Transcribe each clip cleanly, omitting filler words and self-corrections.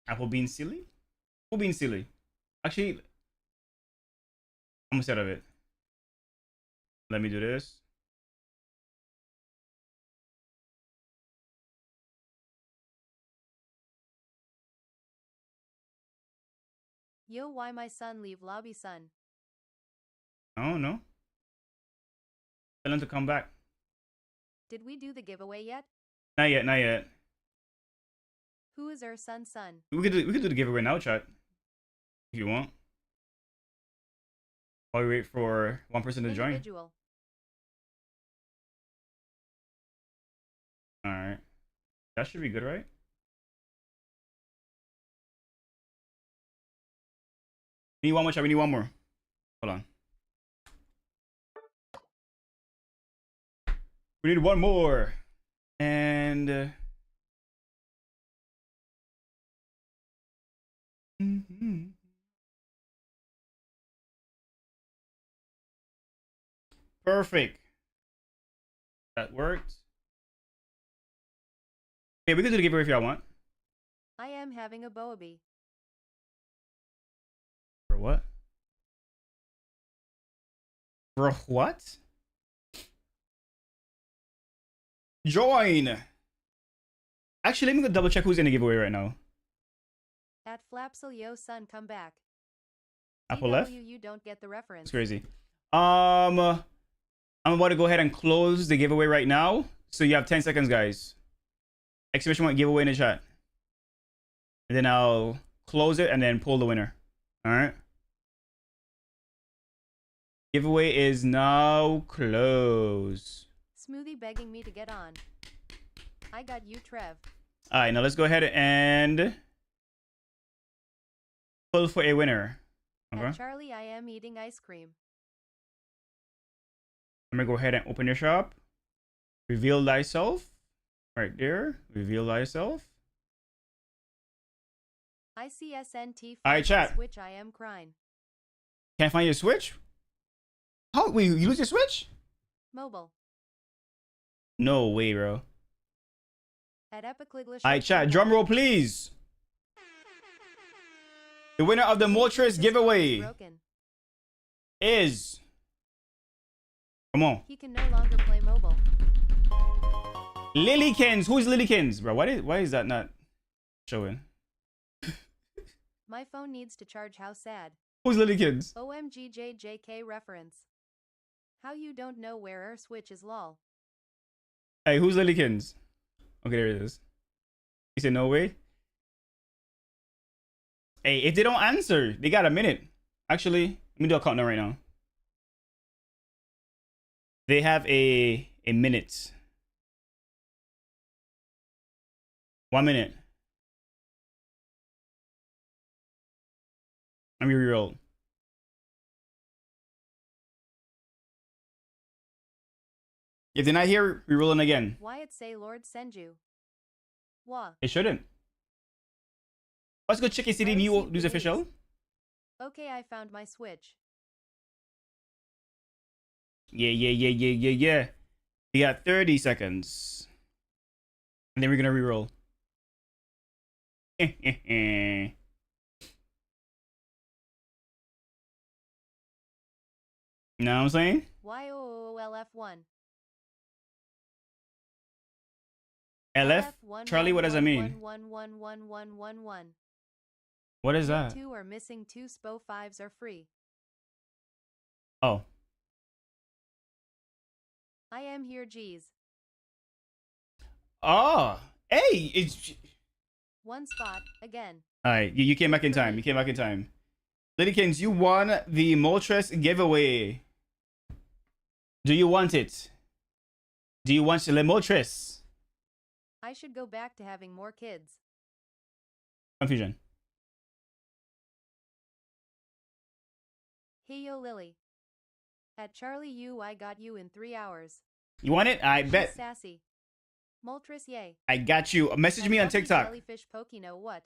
Apple being silly? Apple being silly. Actually, I'm instead of it. Let me do this. Yo, why my son leave lobby, son? I don't know. Tell him to come back. Did we do the giveaway yet? Not yet, not yet. Who is our son? We could do the giveaway now, chat. If you want. While we wait for one person to join. Individual. Alright. That should be good, right? We need one more, chat. We need one more. Hold on. We need one more. And perfect. That worked. Okay, we can do the giveaway if y'all want. I am having a boaby. For what? For what? Join. Actually, let me go double check who's in the giveaway right now. At Flapsel, yo, son, come back. Apple left? You don't get the reference. It's crazy. I'm about to go ahead and close the giveaway right now. So you have 10 seconds, guys. Exclamation point giveaway in the chat. And then I'll close it and then pull the winner. Alright. Giveaway is now closed. Smoothie begging me to get on. I got you, Trev. Alright, now let's go ahead and pull for a winner. Okay. At Charlie, I am eating ice cream. I'm gonna go ahead and open your shop. Reveal thyself. Right there. Reveal thyself. ICSNT. Alright, chat. Switch, I am crying. Can't find your Switch? How? Wait, you lose your Switch? Mobile. No way, bro. At Epicliglish. Alright, chat. Drum roll, please. The winner of the Moltres giveaway is... Come on. He can no longer play mobile. Lilykins. Who's Lilykins, bro? Why is that not showing? My phone needs to charge. How sad. Who's Lilykins? OMGJJK reference. How you don't know where our Switch is, lol. Hey, who's Lilykins? Okay, there it is. He said no way. Hey, if they don't answer, they got a minute. Actually, let me do a countdown right now. They have a minute. 1 minute. Let me reroll. If they're not here, rerolling again. Wyatt say Lord send you. Wah. It shouldn't. Let's go check City news official. Okay, I found my Switch. Yeah. We got 30 seconds. And then we're gonna reroll. You know what I'm saying? YOOLF1. LF? Charlie, what does that mean? 1111111. What is that? 2 are missing, 2 SPO 5s are free. Oh. I am here, G's. Oh. Hey, it's... One spot, again. Alright, you came back in time. You came back in time. Lilykins, you won the Moltres giveaway. Do you want it? Do you want the Moltres? I should go back to having more kids. Confusion. Hey yo, Lily. At Charlie U, I got you in 3 hours. You want it? I bet. Sassy. Moltres, yay. I got you. Message me on TikTok. Jellyfish Pokino, what?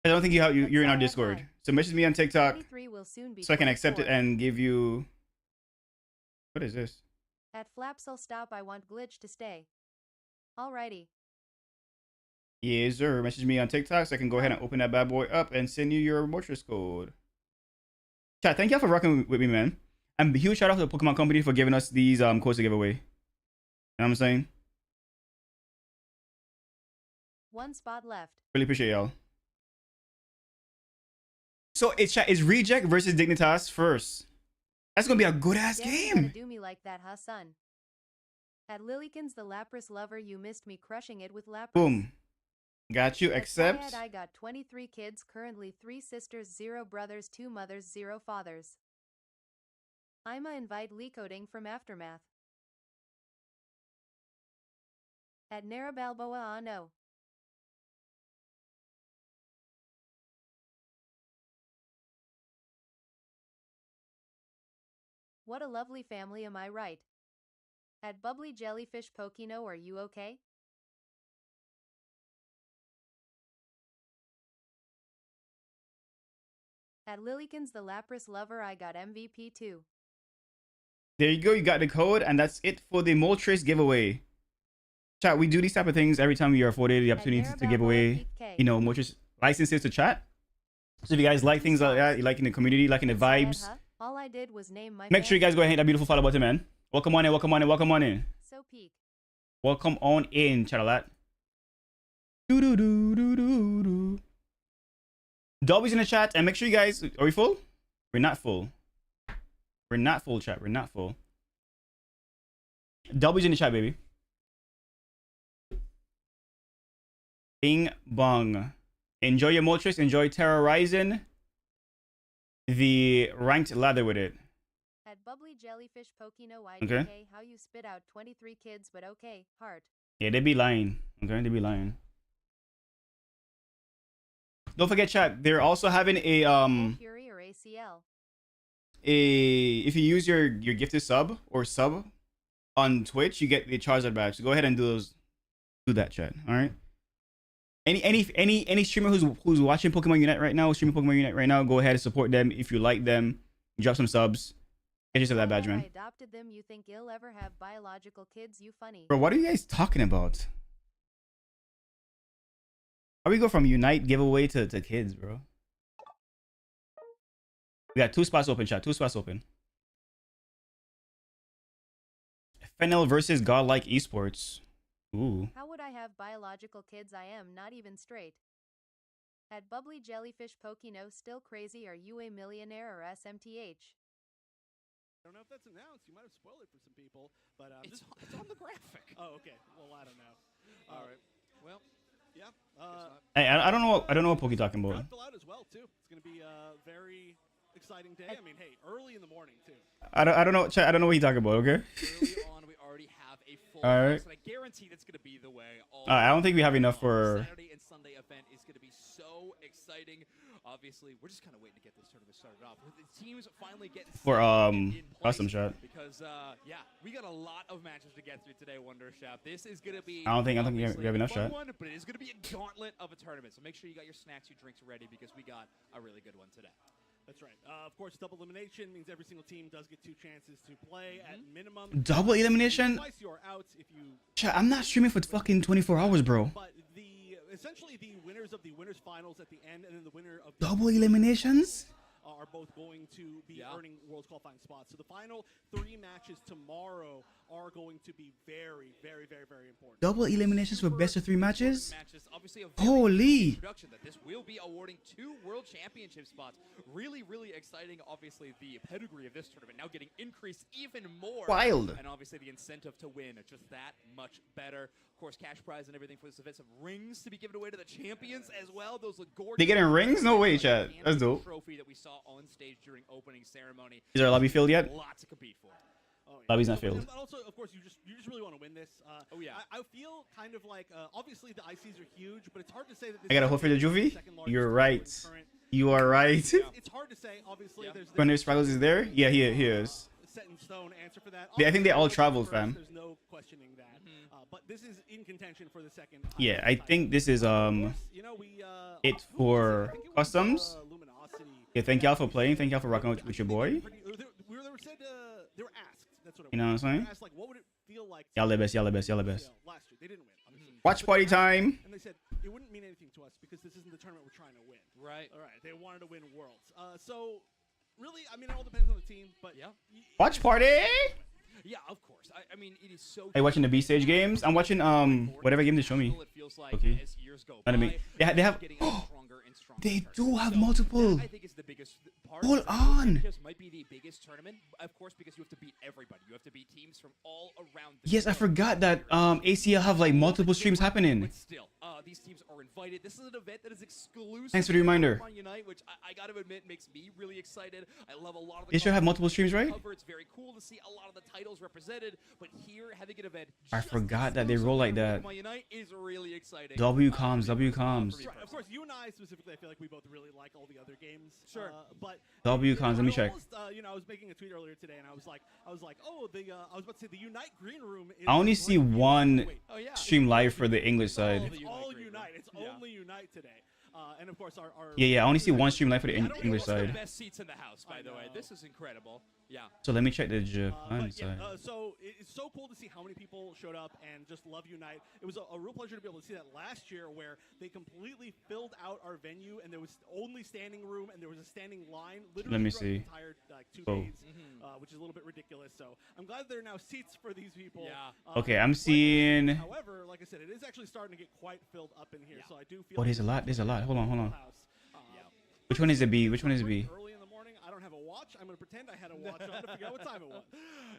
I don't think you're in our Discord. So message me on TikTok will soon be so I can accept it and give you... What is this? At Flapsel stop, I want glitch to stay. Alrighty. Yes, sir. Message me on TikTok so I can go ahead and open that bad boy up and send you your Mortress code. Chat, thank y'all for rocking with me, man. And a huge shout out to the Pokemon Company for giving us these codes to give away. You know what I'm saying? One spot left. Really appreciate y'all. So it's Reject versus Dignitas first. That's gonna be a good ass game. Do me like that, huh, son? At Lilykins the Lapras lover, you missed me crushing it with Lapras. Boom. Got you. Accept. I got 23 kids, currently 3 sisters, 0 brothers, 2 mothers, 0 fathers. I'ma invite Lee Coding from Aftermath. At Nara Balboa, no. What a lovely family, am I right? At Bubbly Jellyfish Pokino, are you okay? At Lilykins the Lapras lover, I got MVP too. There you go. You got the code, and that's it for the Moltres giveaway. Chat, we do these type of things every time we are afforded the opportunity to give away, you know, Moltres licenses to chat. So if you guys like things like that, you liking the community, liking the vibes, all I did was name my make sure you guys go ahead and hit that beautiful follow button, man. Welcome on in, welcome on in, welcome on in. So peak. Welcome on in, chat a lot. Do. W's in the chat, and make sure you guys, are we full? We're not full. We're not full, chat. We're not full. W's in the chat, baby. Bing bong. Enjoy your Moltres. Enjoy terrorizing the ranked ladder with it. At Bubbly Jellyfish Pokino, Okay. How you spit out 23 kids, but okay, heart. Yeah, they be lying. Okay, they be lying. Don't forget, chat. They're also having a Fury or ACL. If you use your gifted sub or sub on Twitch, you get the Charizard badge. So go ahead and do that, chat. All right. Any streamer who's watching Pokemon Unite right now, streaming Pokemon Unite right now, go ahead and support them if you like them. Drop some subs. Get yourself that badge, man. I adopted them. You think you'll ever have biological kids? You funny. Bro, what are you guys talking about? How we go from Unite giveaway to kids, bro? We got 2 spots open, chat. 2 spots open. Fennel versus Godlike Esports. Ooh. How would I have biological kids? I am not even straight. At Bubbly Jellyfish Pokino, still crazy. Are you a millionaire or SMTH? I don't know if that's announced. You might have spoiled it for some people, but it's on the graphic. Oh, okay. Well, I don't know. All right. Well, yeah. I don't know. I don't know what Poke talking about. Fill out as well too. It's gonna be a very exciting day. I mean, hey, early in the morning too. I don't know. Chat, I don't know what you're talking about. Okay. Early on, we already have a full All right. house, and I guarantee that's going to be the way. I don't think we have enough for. Saturday and Sunday event is going to be so exciting. Obviously, we're just kind of waiting to get this tournament started off. The teams finally getting For in custom place shot. because yeah, we got a lot of matches to get through today. Wonder Shop. This is going to be. I don't think we obviously have enough a fun shot. one, but it is going to be a gauntlet of a tournament. So make sure you got your snacks, your drinks ready because we got a really good one today. That's right. Of course, double elimination means every single team does get 2 chances to play at minimum. Double elimination? Twice you are out if you. Chat, I'm not streaming for fucking 24 hours, bro. But essentially the winners of the winners finals at the end, and then the winner of the Double eliminations? are both going to be earning World's qualifying spots. So the final 3 matches tomorrow are going to be very, very, very, very important. Double eliminations for best of 3 matches? Obviously a Holy! introduction that this will be awarding 2 world championship spots. Really, really exciting. Obviously, the pedigree of this tournament now getting increased even more. Wild. And obviously, the incentive to win just that much better. Of course, cash prize and everything for this event. Some rings to be given away to the champions as well. Those look gorgeous. They getting rings? No way, chat. That's dope. Trophy that we saw on stage during opening ceremony. Is our lobby filled yet? Lots to compete for. Oh, yeah. Lobby's not filled. But also, of course, you just really want to win this. Oh yeah. I feel kind of like obviously the ICs are huge, but it's hard to say that. This I got a is hope for the the Juvie? second largest You're tournament right. current. You are right. It's hard to say. Obviously, there's Runner Spraggles is there? Yeah, he is. set in stone answer for that. I think they all Obviously, traveled, first, fam. There's no questioning that. But this is in contention for the second. Yeah, I think this is Of course, you know, it who was for it? I think it was, customs. Luminosity. Yeah, thank y'all for playing. Thank y'all for rocking with your boy. They were asked. That's what it was. You know what I'm saying? They were asked, like, what would it feel like? Y'all the best, y'all the best, y'all the best. Last year, they didn't win. Obviously. Watch party time. And they said it wouldn't mean anything to us because this isn't the tournament we're trying to win. Right. All right. They wanted to win Worlds. So really, I mean, it all depends on the team. But Yeah. Watch party. Yeah, of course. I mean, it is so. Are you watching the B stage games? I'm watching whatever game they show me. It feels like Okay. as years go Enemy. by, They have. getting a stronger and stronger They tournament. do have So multiple. that, I think is the biggest part. Hold The on. Championships might be the biggest tournament, of course, because you have to beat everybody. You have to beat teams from all around. The Yes, I world. forgot that ACL have like multiple streams happening. But still, these teams are invited. This is an event that is exclusive. Thanks for the reminder. To Pokémon Unite, which I got to admit makes me really excited. I love a lot of the. They should have multiple content streams, right? cover. It's very cool to see a lot of the titles represented, but here having an event. I just forgot that they exclusive roll like for that. Pokémon Unite is really exciting. WComs. right, of course, you and I specifically, I feel like we both really like all the other games. Sure. But WComs. Let me check. Almost, I was making a tweet earlier today, and I was like, oh, I was about to say the Unite Green Room. Is I only see one Wait, Oh yeah. stream live for the English side. it's all Unite. It's Yeah. only Unite today. And of course, our Yeah, I only see one stream live for the I don't English know what's The side. best seats in the house, by I the way. know. This is incredible. Yeah. So let me check the But Japan yeah, side. so it's so cool to see how many people showed up and just love Unite. It was a real pleasure to be able to see that last year, where they completely filled out our venue, and there was only standing room, and there was a standing line. Literally Let me throughout see. the entire 2 Oh. days, which is a little bit ridiculous. So I'm glad there are now seats for these people. Yeah. Okay, I'm but- seeing. However, like I said, it is actually starting to get quite filled up in here. Yeah. So I do feel. Oh, like there's a this lot. is There's a lot. Hold on, hold on. house. Which one is it B? Which one is it B? Early in the morning, I don't have a watch. I'm gonna pretend I had a watch on to figure out what time it was.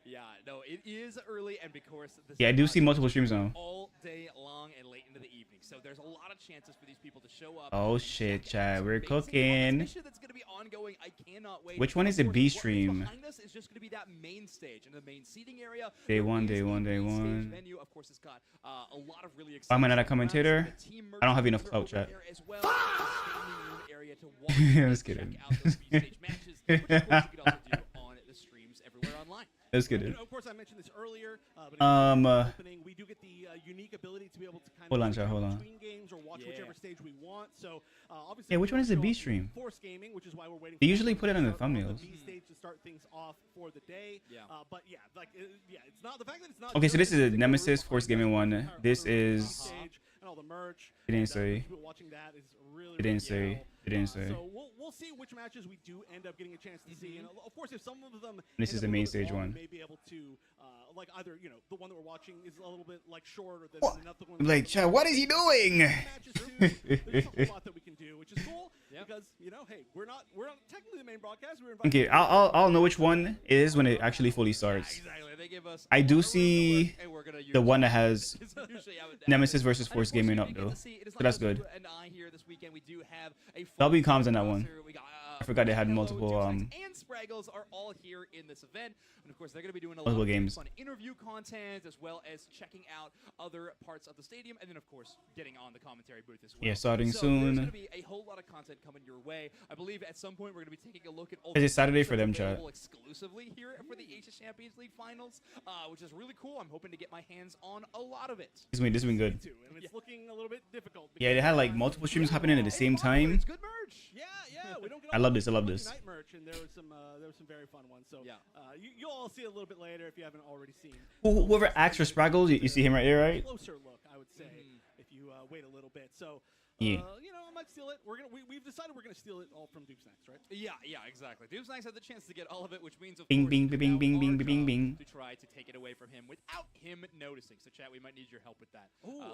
Yeah. No, it is early, and because this Yeah, I do see is multiple streams now. all day long and late into the evening. So there's a lot of chances for these people to show up. Oh and shit, check out Chad, some we're amazing cooking. competition that's going to be ongoing. I cannot wait. Which one is Of a course, B what is stream? Behind us is just going to be that main stage and the main seating area. Day There one, is day the one, day main stage one. venue. Of course, it's got a lot of really Why am I exciting not a surrounds. commentator? The team I don't have enough merchandise clout, over chat. there as well. The standing room area to walk I'm and just check kidding. out those B-stage matches, which of course you can also do on the streams everywhere online. That's You good. know, of course, I mentioned this earlier. But opening, we do get the unique ability to be able to kind Hold of on, chat, hold on. between games or watch whichever stage we want. So obviously, Yeah, which we one is the show B up stream? Force gaming, which is why we're waiting. They for usually people put it to on the start thumbnails. The B stage to start things off for the day. Yeah. But yeah, like yeah, it's not the fact that it's not. Okay, so just this is a the Nemesis group, Force but Gaming one. our This other is. stage and all the merch. It didn't and, say. people watching that is really. It didn't really say. cool. It didn't say. So we'll see which matches we do end up getting a chance to see, and of course, if some of them. This end is up the a main little bit stage long, one. we may be able to like either the one that we're watching is a little bit like shorter than What? another one. I'm like, Chad, what is he doing? Matches too. There's a whole lot that we can do, which is cool Yeah. because hey, we're not technically the main broadcast. We're invited Okay, to- I'll know which one it is when it actually fully starts. Exactly. They give us I a do lot of room to see work, and we're gonna the use one it. that has It's usually how it Nemesis happens. versus And of Force course, Gaming we up do get though. to see- it is So not that's just good. you and I here this weekend. We do have a W full comms on that one. roster. We got, I forgot they had Hello, multiple, Dukes and Spraggles are all here in this event, and of course they're going to be doing a lot Multiple of games. fun interview content as well as checking out other parts of the stadium, and then of course getting on the commentary booth as well. Yeah, starting so soon. There's going to be a whole lot of content coming your way. I believe at some point we're going to be taking a look at all Is it the Saturday games for that are them, chat? available exclusively here for the Asia Champions League finals, which is really cool. I'm hoping to get my hands on a lot of it. This has been good. too, and it's looking a little bit difficult. Yeah, they had like multiple streams happening at the same time. It's good merch. Yeah, we don't get I all love the this, I love Pokémon this. Unite merch, and there was some very fun ones. So Yeah. you'll all see it a little bit later if you haven't already seen. Whoever asked for Spraggles, you see him right there, right? Closer look, I would say, if you wait a little bit. So Yeah. I might steal it. We've decided we're gonna steal it all from Duke Snacks, right? Yeah, exactly. Dubes Snacks had the chance to get all of it, which means of Bing, course bing, it's bing, now bing, our bing, bing, job bing. to try to take it away from him without him noticing. So, chat, we might need your help with that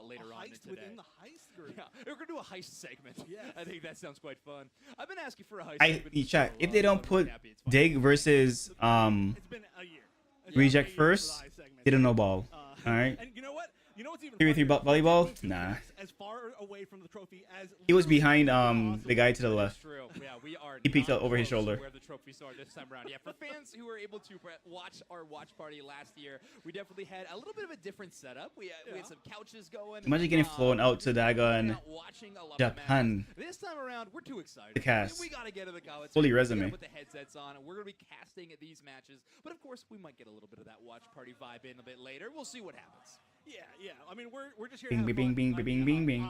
later a on heist today. within the heist group. Yeah, we're gonna do a heist segment. Yes. I think that sounds quite fun. I've been asking for a heist. I segment chat. for If so they long, don't so I'm put happy it's fun. Dig versus It's been a year. It's been Reject a year first, for the heist segment. did a no ball. Uh, All right. And you know what? You know what's even 3v3 funnier? volleyball? Duke Nah. Snacks As far away from the trophy as He was literally behind possible. the guy to the That's left. true. Yeah, we are. He peeked not out over his close to shoulder. Where the trophies are this time around. Yeah, for fans who were able to watch our watch party last year, we definitely had a little bit of a different setup. We had some couches going. Imagine getting flown out to Dagon, watching a lot Japan. Of matches. This time around, we're too excited. The cast. We gotta get to the comments. Fully We gotta resume. Put the headsets on, and we're gonna be casting these matches. But of course, we might get a little bit of that watch party vibe in a bit later. We'll see what happens. Yeah. I mean, we're just here. Bing, to have bing, fun. bing, I bing, mean, bing, bing.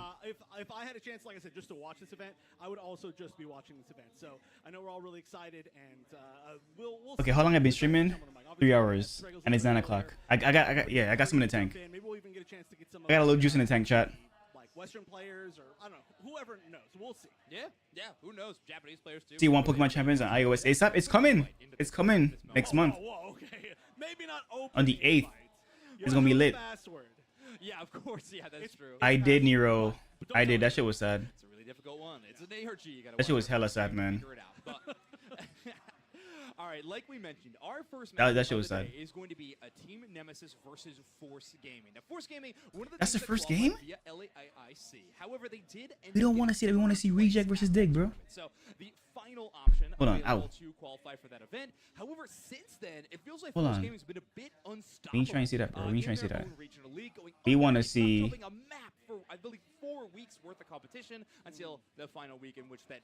if I had a chance, like I said, just to watch this event, I would also just be watching this event. So I know we're all really excited, and we'll. Okay, how long have I been streaming? 3 hours, and it's 9 o'clock. I got some in the tank. Maybe we'll even get a chance to get some. I got a little juice in the tank, chat. Like Western players, or I don't know, whoever knows. We'll see. Yeah. Who knows? Japanese players too. See one Pokemon Champions on iOS ASAP. It's coming. It's coming next month. Whoa, okay. Maybe not open On the 8th. It's gonna be lit. Yeah, of course. Yeah, that's true. I did, Nero. I did. That shit was sad. It's a really difficult one. It's an ARG. You gotta That shit was hella sad, man. figure it out. But all right, like we mentioned, our first That match shit was of the sad. day is going to be a Team Nemesis versus Force Gaming. Now, Force Gaming, one of the That's teams the that first qualified game? via LAIC. However, they did. We don't want to see that. We want to see Reject versus Dig, bro. So the final option Hold on, available ow. to qualify for that event. However, since then, it feels like Hold Force on. Gaming's been a bit unstoppable. We ain't trying to see that, bro. We ain't in trying to see their that. own regional league, going We want to undefeated, see not dropping a map for I believe 4 weeks worth of competition until the final week, in which that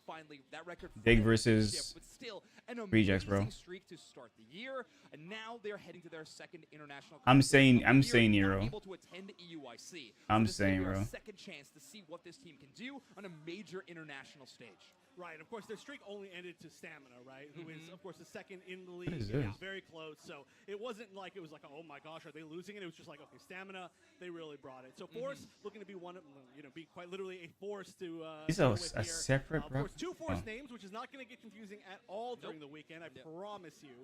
record Dig finally versus shipped, but still an Rejects, bro. amazing streak to start the year, and now they're heading to their second international. I'm competition saying of the year, Nero. not able to attend EUIC. I'm So this is gonna saying, be our bro. second chance to see what this team can do on a major international stage. Right, of course, their streak only ended to Stamina, right? Who is, of course, the second in the league. is Yeah, this? very close. So it wasn't like oh my gosh, are they losing it? It was just like, okay, Stamina, they really brought it. So Force looking to be one of, be quite literally a force to. These deal are with a here. separate, Of bro. course, 2 Force Oh. names, which is not going to get confusing at all during the weekend. I promise you,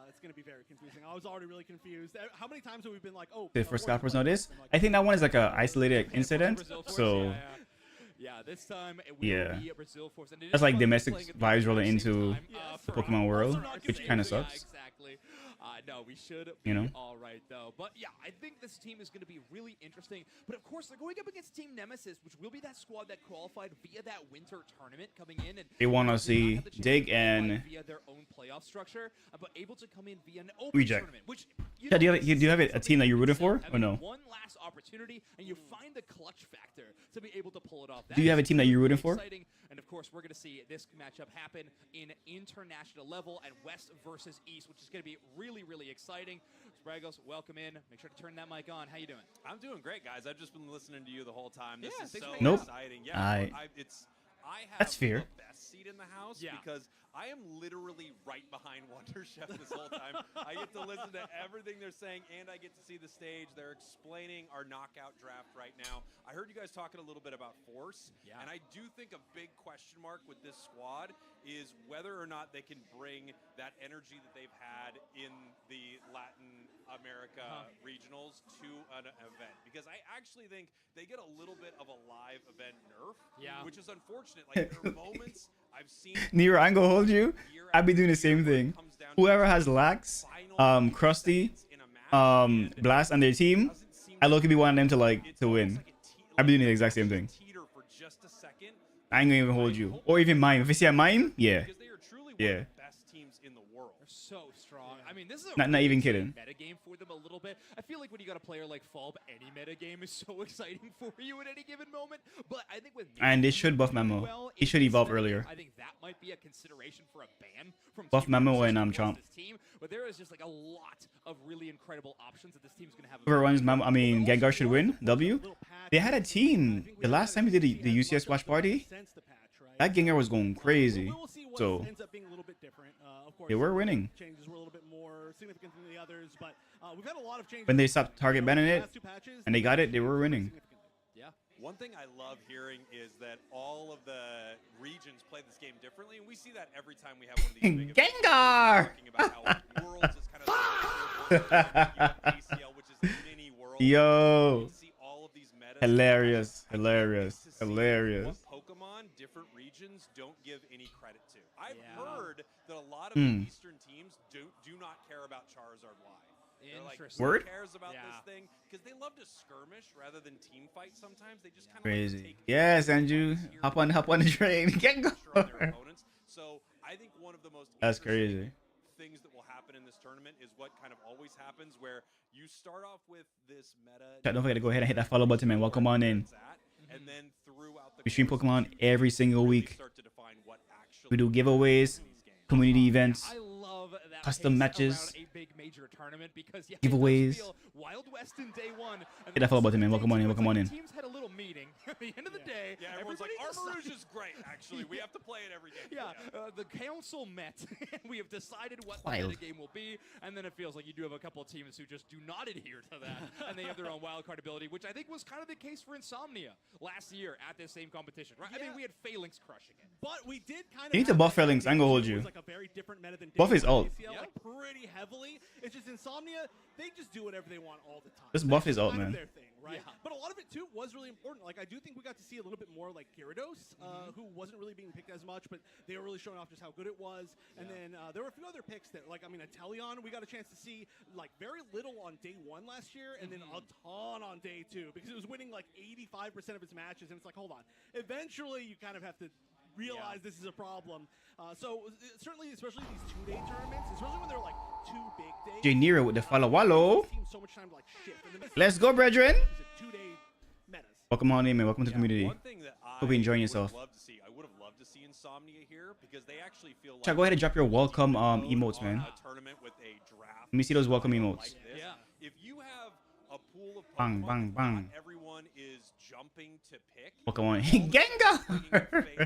it's going to be very confusing. I was already really confused. How many times have we been like, oh, The first Force scalpers player? know this. And like, I think that one is like a isolated incident. Brazil Force, So yeah, this time it will Yeah. be a Brazil Force. And it That's is like fun domestic playing at the vibes rolling exact same into time, the for Pokemon us. world, Also not which confusing. kind of Yeah, sucks. exactly. No, we should be You know? all right, though. But yeah, I think this team is going to be really interesting. But of course, they're going up against Team Nemesis, which will be that squad that qualified via that winter tournament coming in. And They wanna did not see have the chance Dig to qualify and via their own playoff structure, but able to come in via an open Reject. tournament. Which, Yeah, do you have a team that you're rooting for, or having no? One last opportunity, and you find the clutch factor to be able to pull it off. Do you have a team that you're rooting for? Exciting. And of course, we're going to see this matchup happen in international level and West versus East, which is going to be really, really exciting. Spragos, welcome in. Make sure to turn that mic on. How you doing? I'm doing great, guys. I've just been listening to you the whole time. This Yeah, is thanks so for hanging out. exciting. Yeah, I have That's fair. the best seat in the house Yeah. because I am literally right behind Wonder Chef this whole time. I get to listen to everything they're saying, and I get to see the stage. They're explaining our knockout draft right now. I heard you guys talking a little bit about Force, Yeah. and I do think a big question mark with this squad is whether or not they can bring that energy that they've had in the Latin America regionals to an event, because I actually think they get a little bit of a live event nerf, Yeah. which is unfortunate. Like there are moments I've seen. Nero, I ain't gonna hold you. I've been doing the same thing. Whoever has Lax, Krusty, Blast on their team, I look be wanting them to win. I've been doing the exact same thing. Teeter for just a second. I ain't gonna even hold you. Or even Mime. If you see a Mime, yeah. Because they are truly one Yeah. of the best teams in the world. They're so strong. I mean, this is a Not really even exciting kidding. meta game for them a little bit. I feel like when you got a player like Fulb, any meta game is so exciting for you at any given moment. But I think with And they Mimikyu should buff doing Memo. well He in should this evolve tournament, earlier. I think that might be a consideration for a ban from Buff Team Memo Nemesis and, towards Chomp. this team. But there is just like a lot of really incredible options that this team's going to have. Whoever runs available. Gengar should win. W. They had a team. The last time we did the UCS watch party, that Gengar was going crazy. We'll see what So ends up being a little bit different. Of course, they were winning. Changes were a little bit more significant than the others, but we've had a lot of changes. When they stopped target banning it Last 2 patches, and they got it, they were winning. significantly. Yeah. One thing I love hearing is that all of the regions play this game differently, and we see that every time we have one of these big events. Gengar! Talking about how Worlds is kind of ACL, which is a mini world. Yo. We see all of these metas. Hilarious. I can't Hilarious. wait to see Hilarious. What Pokemon different regions don't give any credit to. I've heard that a lot of Hmm. the Eastern teams do not care about Charizard Y. They're like, Interesting. Word? who cares about Yeah. this thing? Because they love to skirmish rather than team fight sometimes. They just kind of Crazy. Yes, Andrew. Hop on the train. Gengar. So I think one of the most That's interesting crazy. things that will happen in this tournament is what kind of always happens, where you start off with this meta. Chat, don't forget to go ahead and hit that follow button, man. Welcome on in. And then throughout the We stream course of Pokemon the every season, single really week. start to define what We do actually giveaways, happens in these games. community events. I love that Custom pace matches. around a big major tournament because yeah, Giveaways. It does feel Wild West in day one. And Get that follow button, man. day Welcome on in. two, Welcome it's on like in. the teams had a little meeting. At the end of the day, Yeah, everyone's like, everybody Armor Rouge is great, actually. We have to play it every game. Yeah, the council met, and we have decided what the Wild. meta game will be, and then it feels like you do have a couple of teams who just do not adhere to that, and they have their own wildcard ability, which I think was kind of the case for Insomnia last year at this same competition, right? I mean, Yeah. we had Phalanx crushing it. But we did kind of. You need to have buff that Phalanx, I'm gonna hold it you. was like a very different meta than Buff day his one ult. ACL, Yep. like pretty heavily. It's just Insomnia. They just do whatever they want all the time. Just buff That's his ult, kind of man. Their thing, right? Yeah. But a lot of it too was really important. Like I do think we got to see a little bit more like Gyarados, who wasn't really being picked as much, but they were really showing off just how good it was. And then there were a few other picks that, like I mean, Atelion, we got a chance to see like very little on day one last year, and then a ton on day two because it was winning like 85% of its matches. And it's like, hold on. Eventually, you kind of have to realize this is a problem. Certainly, especially these 2-day tournaments, especially when they're like 2 big days. J Nero with the follow wallow. Teams so much time to like shift. And then Let's go, brethren. it's a 2-day metas. Welcome on in, man. Welcome to the community. One thing that I Hope you're enjoying would yourself. love to see, I would have loved to see Insomnia here because they actually feel like Chat, go ahead and drop your welcome on emotes, man. a tournament with a draft. Let me see those welcome like emotes. this. Yeah. If you have a pool of Bang, Pokemon bang, that bang. not everyone is jumping to pick. Welcome on. You're bringing Gengar. Phalanx, you're bringing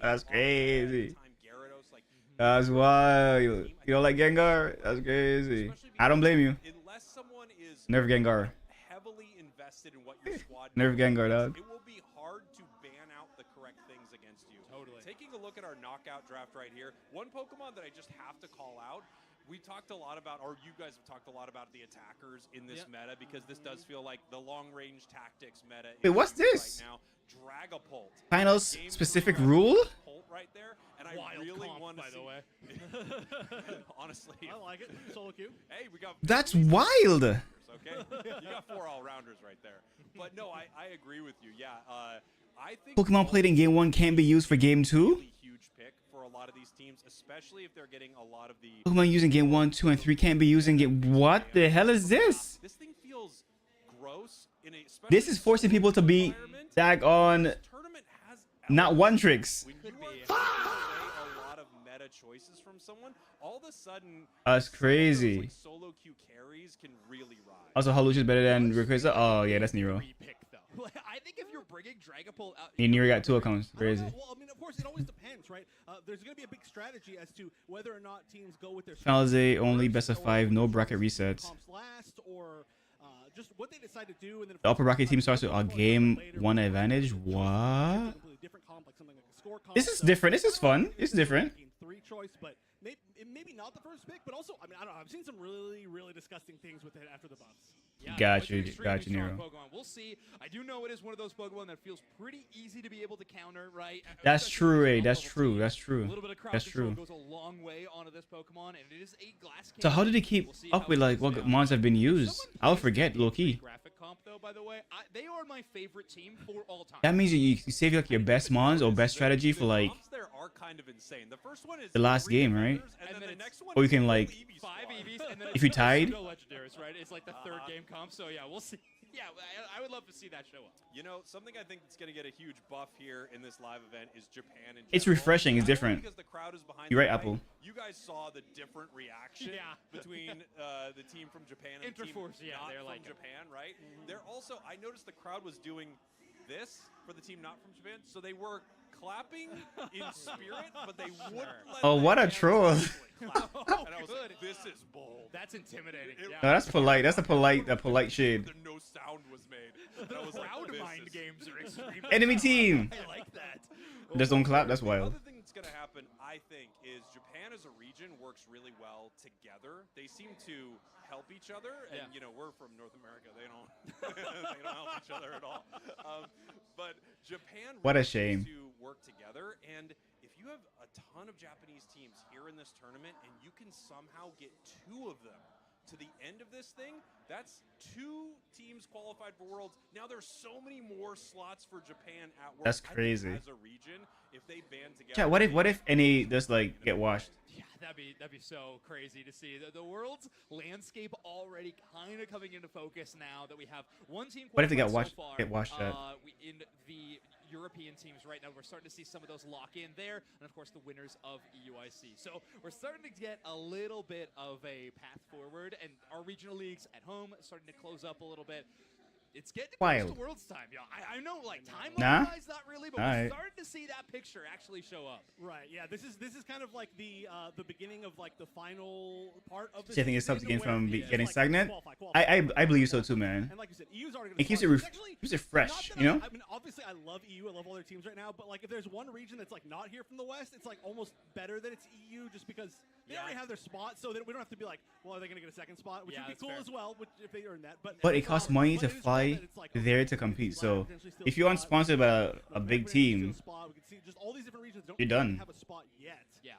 That's Armor, crazy. time Gyarados, like, That's wild. You don't like Gengar? That's crazy. especially I don't blame you. unless someone is Nerf Gengar. heavily invested in what your squad Nerf does, Gengar, dog. it will be hard to ban out the correct things against you. Totally. Taking a look at our knockout draft right here, one Pokemon that I just have to call out. We talked a lot about, or you guys have talked a lot about the attackers in this meta because this does feel like the long-range tactics meta. Wait, what's is this? right now? Dragapult. Finals Game specific 3 rule? Dragapult right there, and I Wild really comp, want to by see. the way. Honestly, I like it. Solo queue. hey, we got. That's three wild. Okay, you got 4 all-rounders right there. But no, I agree with you. Yeah, I think Pokemon played in game 1 can be used for game 2? really huge pick for a lot of these teams, especially if they're getting a lot of the. Pokemon using game 1, 2, and 3 can't be used in game. What the hell is this? This thing feels gross. This is forcing people to be daggone Tournament has not one tricks. when Could you be, are yeah. taking away a lot of meta choices from someone, all of a sudden That's some of those, crazy. like, solo queue carries can really rise. Also, Haluch is better than Rayquaza. Oh yeah, that's Nero. Repick, though. I think if you're bringing Dragapult out, Yeah, Nero got 2 accounts. I don't Crazy. know. Well, I mean, of course, it always depends, right? There's going to be a big strategy as to whether or not teams go with their Finals A, only first, best of or 5, no which bracket comps resets. last, or just what they decide to do. And then The upper bracket team starts with a game later, 1 later, advantage. later, What? completely different comp, like something like a score comp. This is So, different. This is fun. it's This is different. Game 3 choice, but maybe not the first pick, but also, I mean, I don't know. I've seen some really, really disgusting things with it after the buffs. yeah, Got it's you, an extremely got you, strong Nero. Pokemon. We'll see. I do know it is one of those Pokemon that feels pretty easy to be able to counter, right? That's Especially true, against Ray. a That's low-level true. team. That's true. A little bit of crowd That's control true. goes a long way onto this Pokemon, and it is a glass So how cannon. did they keep We'll see up how with it like goes what down. mons have been used? Someone I'll placed forget, the low key. graphic comp though, by the way. They are my favorite team for all time. That means you save like your best mons or best strategy for like comps there are kind of insane. The first one is the last 3 game, right? defenders, and, And then then the it's- next one or you is can, full like, Eevee 5 squad. EVs, and then If you it's tied? pseudo legendaries, right? It's like the third game comp. So yeah, we'll see. Yeah, I would love to see that show up. You know, something I think that's going to get a huge buff here in this live event is Japan. It's general. refreshing, it's Not only different. Because the crowd is behind You're the right, fight, Apple. You guys saw the different reaction Yeah. between the team from Japan and the team Interforce, yeah, not they're from like- Japan, right? They're also, I noticed the crowd was doing this for the team not from Japan, so they were clapping in spirit, but they wouldn't let Oh, their what a hands troll. actually clap. Oh, And I was good. like, this is bold. That's intimidating. Yeah. No, that's polite. That's a polite shade. No sound was made. And I was like, Crowd this mind is- games are extremely. Enemy team. I like that. Just don't clap. That's The wild. other thing that's going to happen, I think, is Japan as a region works really well together. They seem to help each other, and Yeah. you know we're from North America. They don't, they don't help each other at all. But Japan What a really shame. seems to work together, and if you have a ton of Japanese teams here in this tournament, and you can somehow get 2 of them to the end of this thing, that's 2 teams qualified for Worlds. Now there's so many more slots for Japan at Worlds. That's I think crazy. as a region, if they band together, Chat, what if any just like get washed? Yeah, That'd be so crazy to see. The world's landscape already kind of coming into focus now that we have one team. What if they qualified get washed out? in the European teams right now, we're starting to see some of those lock in there, and of course the winners of EUIC. So we're starting to get a little bit of a path forward, and our regional leagues at home starting to close up a little bit. It's getting close to World's time, yo. I know, like, timeline-wise, not really, but we're starting to see that picture actually show up. Right. Yeah. This is kind of like the beginning of like the final part of the I think it stops the game from getting like stagnant. qualify. I believe so too, man. And like you said, EU's already It keeps it fresh, you know. I mean, obviously, I love EU. I love all their teams right now. But like, if there's one region that's like not here from the West, it's like almost better that it's EU, just because they already have their spot, so that we don't have to be like, well, are they going to get a second spot? Which would be cool as well, if they earn that. But it costs money to fly there to compete. So if you're unsponsored by a big team, you're done. Have a spot yet. Yeah.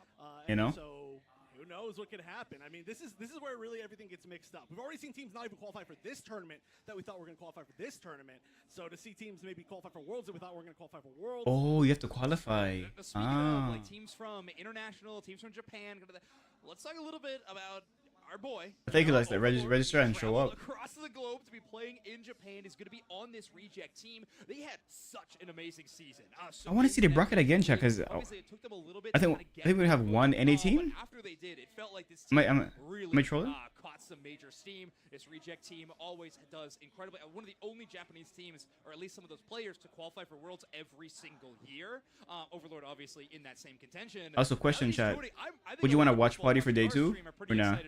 You know. So who knows what could happen? I mean, this is where really everything gets mixed up. We've already seen teams not even qualify for this tournament that we thought were going to qualify for this tournament. So to see teams maybe qualify for Worlds that we thought were going to qualify for Worlds. Oh, you have to qualify. Speaking of like teams from international, teams from Japan, let's talk a little bit about our boy. I think like that register and show up. Across the globe to be playing in Japan is going to be on this reject team. They had such an amazing season. I want to see the bracket again, Chuck, because I think we have one NA team. After they did, it felt like this team really caught some major steam. This reject team always does incredibly. One of the only Japanese teams, or at least some of those players, to qualify for Worlds every single year. Overlord, obviously, in that same contention. Also, question, chat. Would you want to watch party for day 2 or not?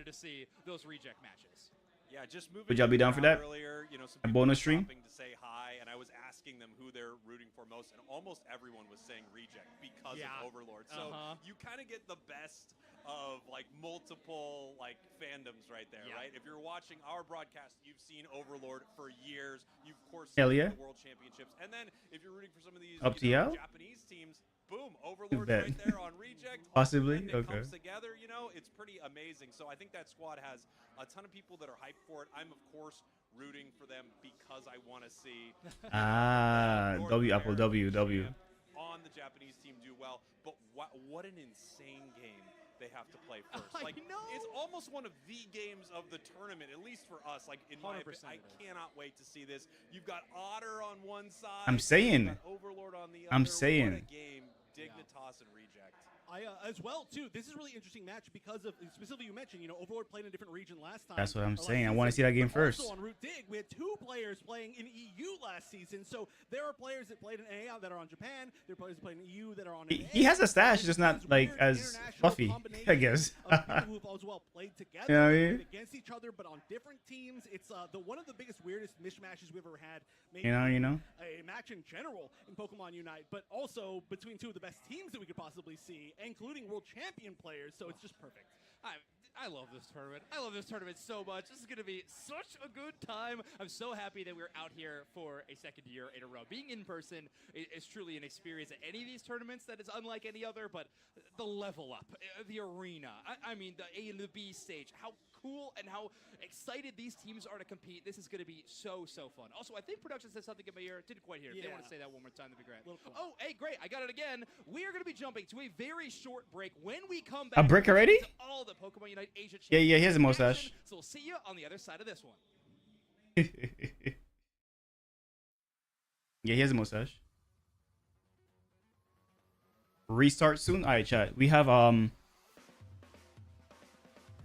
Those reject matches. Yeah, just moving. Would y'all be down for that? Earlier, you know, some a people bonus stream to say hi, and I was asking them who they're rooting for most, and almost everyone was saying reject because of Overlord. So you kind of get the best of like multiple like fandoms right there, right? If you're watching our broadcast, you've seen Overlord for years. You've of course seen the World Championships, and then if you're rooting for some of these Japanese teams. Boom, Overlord right there on reject. Possibly, it comes together, you know, it's pretty amazing. So I think that squad has a ton of people that are hyped for it. I'm, of course, rooting for them because I want to see W. On the Japanese team do well. But what an insane game they have to play first. Like, it's almost one of the games of the tournament, at least for us. Like, in my opinion, I cannot wait to see this. You've got Otter on one side. I'm saying. Overlord on the other. I'm saying. What a game. Dignitas and reject. As well too. This is a really interesting match because of specifically you mentioned, you know, Overlord played in a different region last time. That's what I'm saying. I want to see that game first. Also on Root Dig, we had 2 players playing in EU last season. So there are players that played in NA that are on Japan. There are players that played in EU that are on. He has a stash, just not like as fluffy, I guess. Who have as well played together, played against each other, but on different teams. It's one of the biggest, weirdest mishmashes we've ever had. Maybe you know, a match in general in Pokemon Unite, but also between 2 of the best teams that we could possibly see, including world champion players. So it's just perfect. I love this tournament. I love this tournament so much. This is going to be such a good time. I'm so happy that we're out here for a second year in a row. Being in person is truly an experience at any of these tournaments that is unlike any other, but the level up, the arena, I mean, the A and the B stage, how cool and how excited these teams are to compete. This is going to be so fun. Also, I think production said something in my ear. Didn't quite hear it. If they want to say that one more time, that'd be great. Oh, hey, great. I got it again. We are going to be jumping to a very short break. When we come back, a break already? All the Pokemon Unite Asia yeah, he has a mustache. So we'll see you on the other side of this one. Yeah, he has a mustache. Restart soon. All right, chat. We have let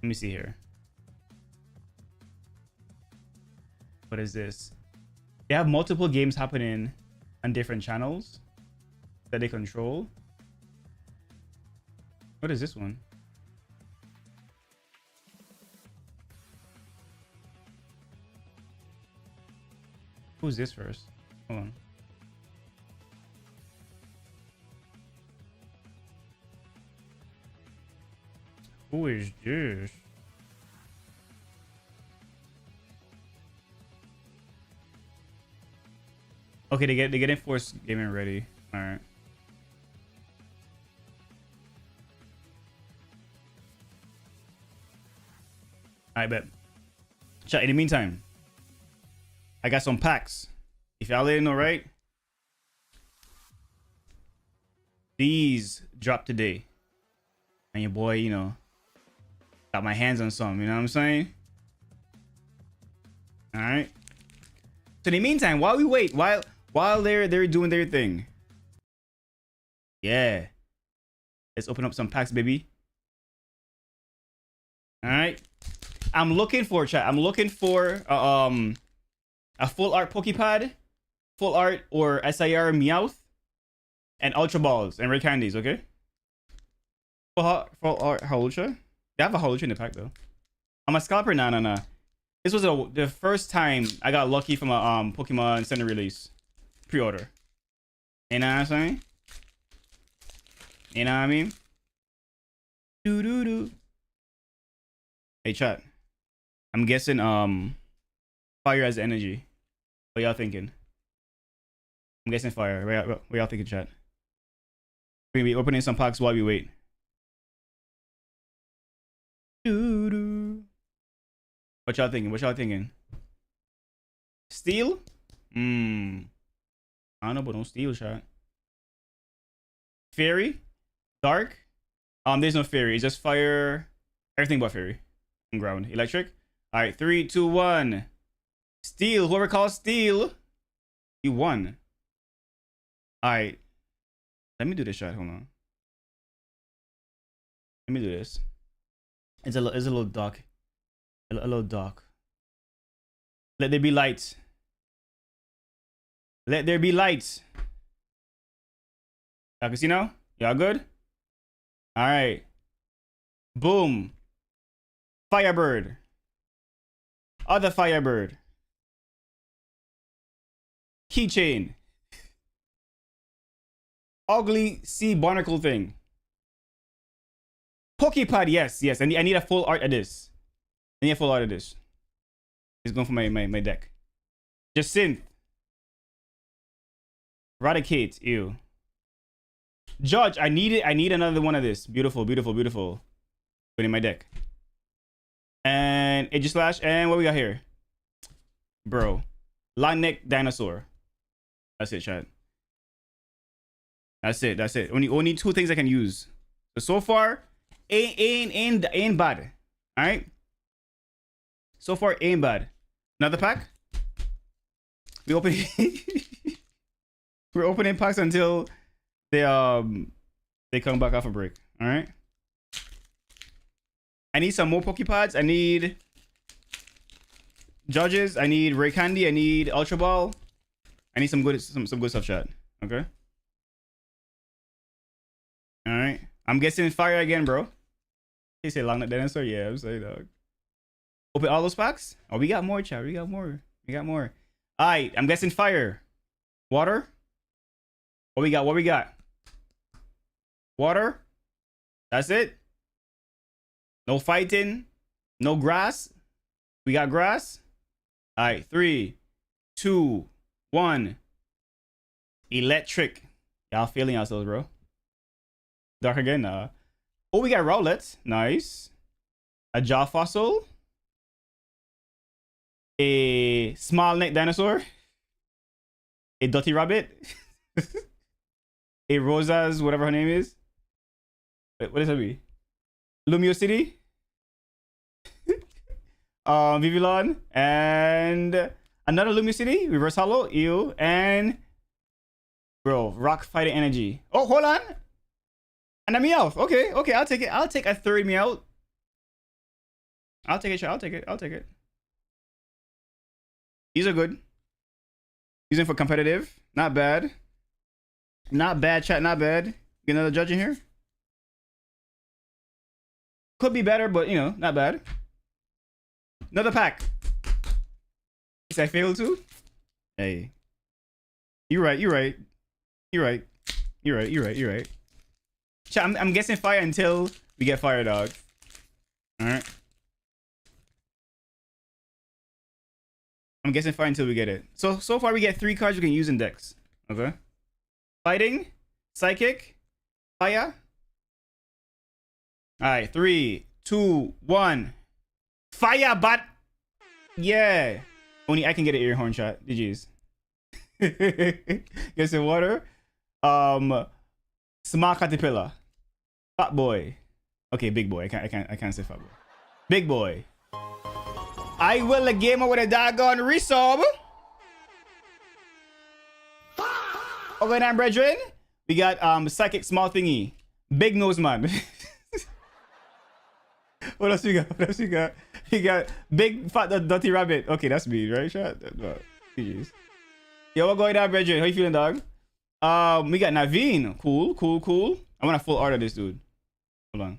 me see here. What is this? They have multiple games happening on different channels that they control. What is this one? Who's this first? Hold on. Who is this? Okay, they get enforced gaming ready. All right. I bet. Chat. In the meantime, I got some packs. If y'all didn't know, right? These dropped today, and your boy, you know, Got my hands on some, you know what I'm saying? All right. So in the meantime, while we wait, while they're doing their thing, yeah, let's open up some packs, baby. All right. I'm looking for chat. I'm looking for a full art Pokepad, full art or SIR Meowth, and Ultra Balls and Ray Candies. Okay. Full art Hawlucha. They have a Hawlucha in the pack though. I'm a scalper. Nah. This was the first time I got lucky from a Pokemon Center release pre-order. You know what I'm saying? You know what I mean? Doo. Hey chat. I'm guessing fire has energy. What y'all thinking? I'm guessing fire. What y'all thinking, chat? We're gonna be opening some packs while we wait. Doo. What y'all thinking? What y'all thinking? Steel? I don't know, but don't steal, chat. Fairy? Dark? There's no fairy. It's just fire. Everything but fairy. And ground. Electric? Alright, 3, 2, 1. Steel. Whoever calls steel, you won. Alright. Let me do this, chat. Hold on. Let me do this. It's a little dark. A little dark. Let there be light. Let there be light. Y'all can see now? Y'all good? Alright. Boom. Firebird. Other Firebird. Keychain. Ugly sea barnacle thing. Pokepad, yes. I need a full art of this. I need a full art of this. It's going for my deck. Jacynth. Radicate. Ew. Judge, I need another one of this. Beautiful. Put in my deck. And Aegislash. And what we got here? Bro. Long neck dinosaur. That's it, chat. That's it. Only 2 things I can use. So far, ain't bad. Alright? So far, ain't bad. Another pack. We're opening packs until they come back off a break. Alright? I need some more Pokepads. I need Judges. I need Ray Candy. I need Ultra Ball. I need some good stuff, chat. Okay? Alright. I'm guessing fire again, bro. He say long neck dinosaur? Yeah, I'm saying, dog. Open all those packs? Oh, we got more, chat. We got more. Alright, I'm guessing fire. Water? What we got? Water? That's it? No fighting? No grass? We got grass? Alright, 3, 2, 1. Electric. Y'all feeling ourselves, bro. Dark again? Oh, we got Rowlet. Nice. A jaw fossil. A small neck dinosaur. A dirty rabbit. A Rosa's, whatever her name is. Wait, what does that be? Lumiosity. Vivillon. And another Lumiosity. Reverse Hollow. Ew. And bro, rock fighting energy. Oh, hold on. And a Meowth. Okay, I'll take it. I'll take a third Meowth. I'll take it. These are good. Using for competitive. Not bad. Not bad, chat. Not bad. Get another judge in here. Could be better, but you know, not bad. Another pack. Guess I failed too. Hey. You're right. Chat, I'm guessing fire until we get fire, dog. Alright. I'm guessing fire until we get it. So far we get 3 cards we can use in decks. Okay. Fighting. Psychic. Fire. Alright, 3, 2, 1. Fire, but yeah. Only I can get an ear horn shot. GG's. Guessing water. Small caterpillar. Fat boy. Okay, big boy. I can't say fat boy. Big boy. I will a gamer with a doggone resub. Okay, now, brethren. We got psychic small thingy. Big nose man. What else we got? What else we got? We got big fat dirty rabbit. Okay, that's me, right? Shut up. Jeez. Yo, what going on, brethren? How you feeling, dog? We got Naveen. Cool. I want a full art of this dude. Hold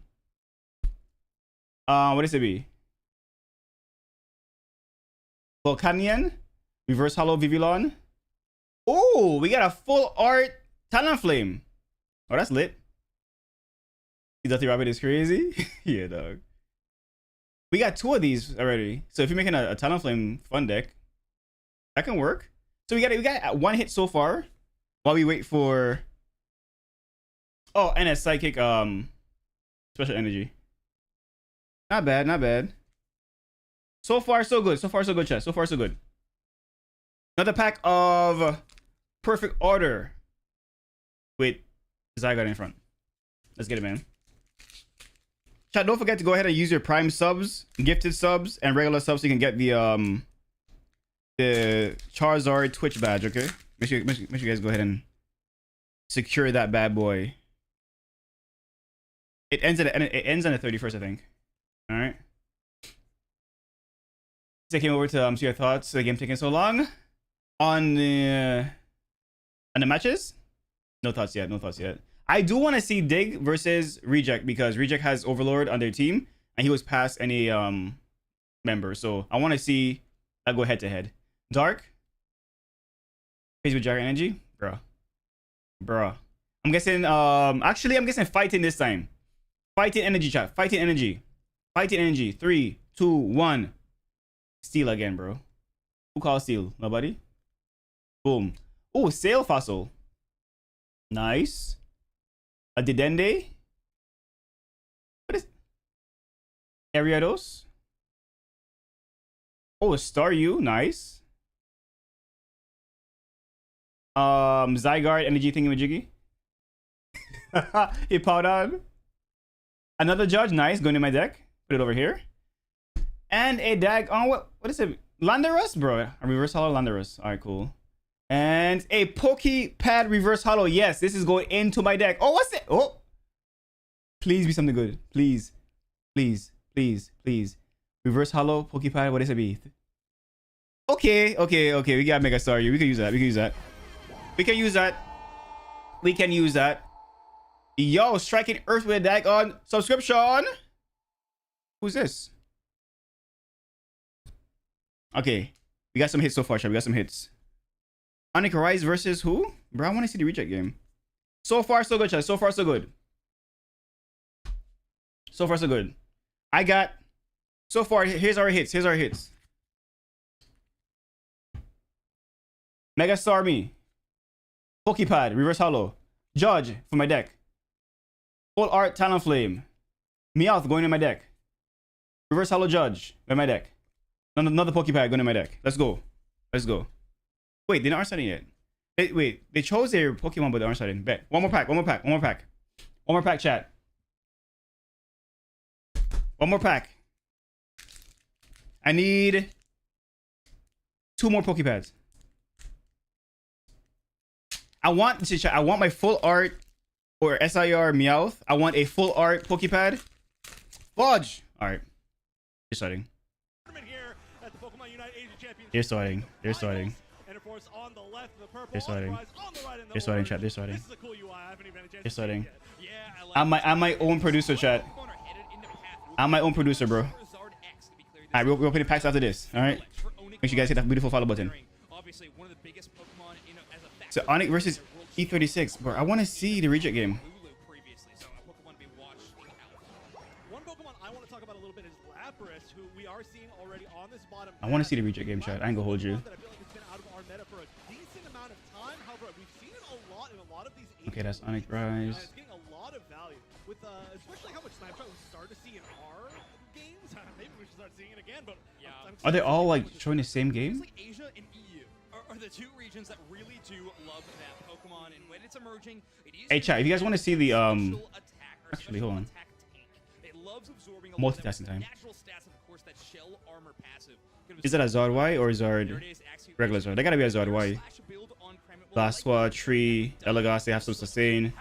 on. What does it be? Volcanian. Reverse Hollow Vivillon. Oh, we got a full art Talonflame. Oh, that's lit. Dirty rabbit is crazy. Yeah, dog. We got 2 of these already. So if you're making a Talonflame fun deck, that can work. So we got 1 hit so far while we wait for. Oh, and a psychic special energy. Not bad. So far so good. Chat. So far so good. Another pack of Perfect Order with Zygarde in front. Let's get it, man. Chat, don't forget to go ahead and use your Prime subs, gifted subs, and regular subs so you can get the Charizard Twitch badge, okay? Make sure you guys go ahead and secure that bad boy. It ends on the 31st, I think. All right. So I came over to see your thoughts. The game taking so long on the matches. No thoughts yet. I do want to see Dig versus Reject because Reject has Overlord on their team and he was past any member. So I want to see that go head to head. Dark. Face with Gyro Energy, bruh. I'm guessing. Actually, I'm guessing fighting this time. Fighting energy, chat. Fighting energy. 3, 2, 1. Steel again, bro. Who calls steel? Nobody. Boom. Oh, Sail Fossil. Nice. A Dedenne. What is Ariados? Oh, a Staryu. Nice. Zygarde energy thingy majiggy. Hippowdon. Another Judge. Nice. Going in my deck. Put it over here. And a dag on what is it? Landorus, bro. A reverse hollow Landorus. Alright, cool. And a Pokepad reverse hollow. Yes, this is going into my deck. Oh, what's it? Oh. Please be something good. Please. Reverse hollow, Pokepad. What is it be? Okay. We got Mega Staryu. We can use that. Yo, striking Earth with a deck on subscription. Who's this? Okay. We got some hits so far, chat. We got some hits. Onyx Rise versus who? Bro, I want to see the reject game. So far, so good, chat. So far, so good. I got... So far, here's our hits. Mega Starmie. Pokepad, Reverse Hollow. Judge for my deck. Full Art Talonflame. Meowth going in my deck. Reverse Hollow Judge in my deck. Another Pokepad going in my deck. Let's go. Wait, they're not starting yet. Wait, they chose their Pokemon, but they aren't starting. Bet. One more pack, chat. One more pack. I need 2 more Pokepads. I want my full art or SIR Meowth. I want a full art Pokepad. Fudge. All right. You're starting. They're starting. And of course, on the left, the purple. They're starting. On the right, They're starting, chat. They're starting. This is a cool UI. I haven't even had a chance They're starting. to see it yet. Yeah, I'm my own producer, chat. I'm my own producer, bro. Alright, we'll play the packs after this. Alright. Make sure you guys hit that beautiful follow button. So Onyx versus E36. Bro, I want to see the reject game. One Pokemon I want to talk about a little bit is Lapras, who we are seeing already on this bottom. I want to see the reject game, chat. I ain't gonna hold you. I feel like it's been out of our meta for a decent amount of time. However, we've seen it a lot in a lot of these. Okay, that's Onyx Rise. It's getting a lot of value with especially how much Snapshot we start to see in our games. Maybe we should start seeing it again, but yeah. Are they all like showing the same game? Like Asia and EU are the 2 regions that really do love that Pokemon, and when it's emerging, it is. Hey, chat, if you guys want to see the actually, hold on. It loves absorbing a Multitasking time. natural stats that shell armor passive. Is it a Zard Y or Zard regular Zard? They gotta be a Zard Y. Blast Squad, Tree, Elagos, they have some sustain.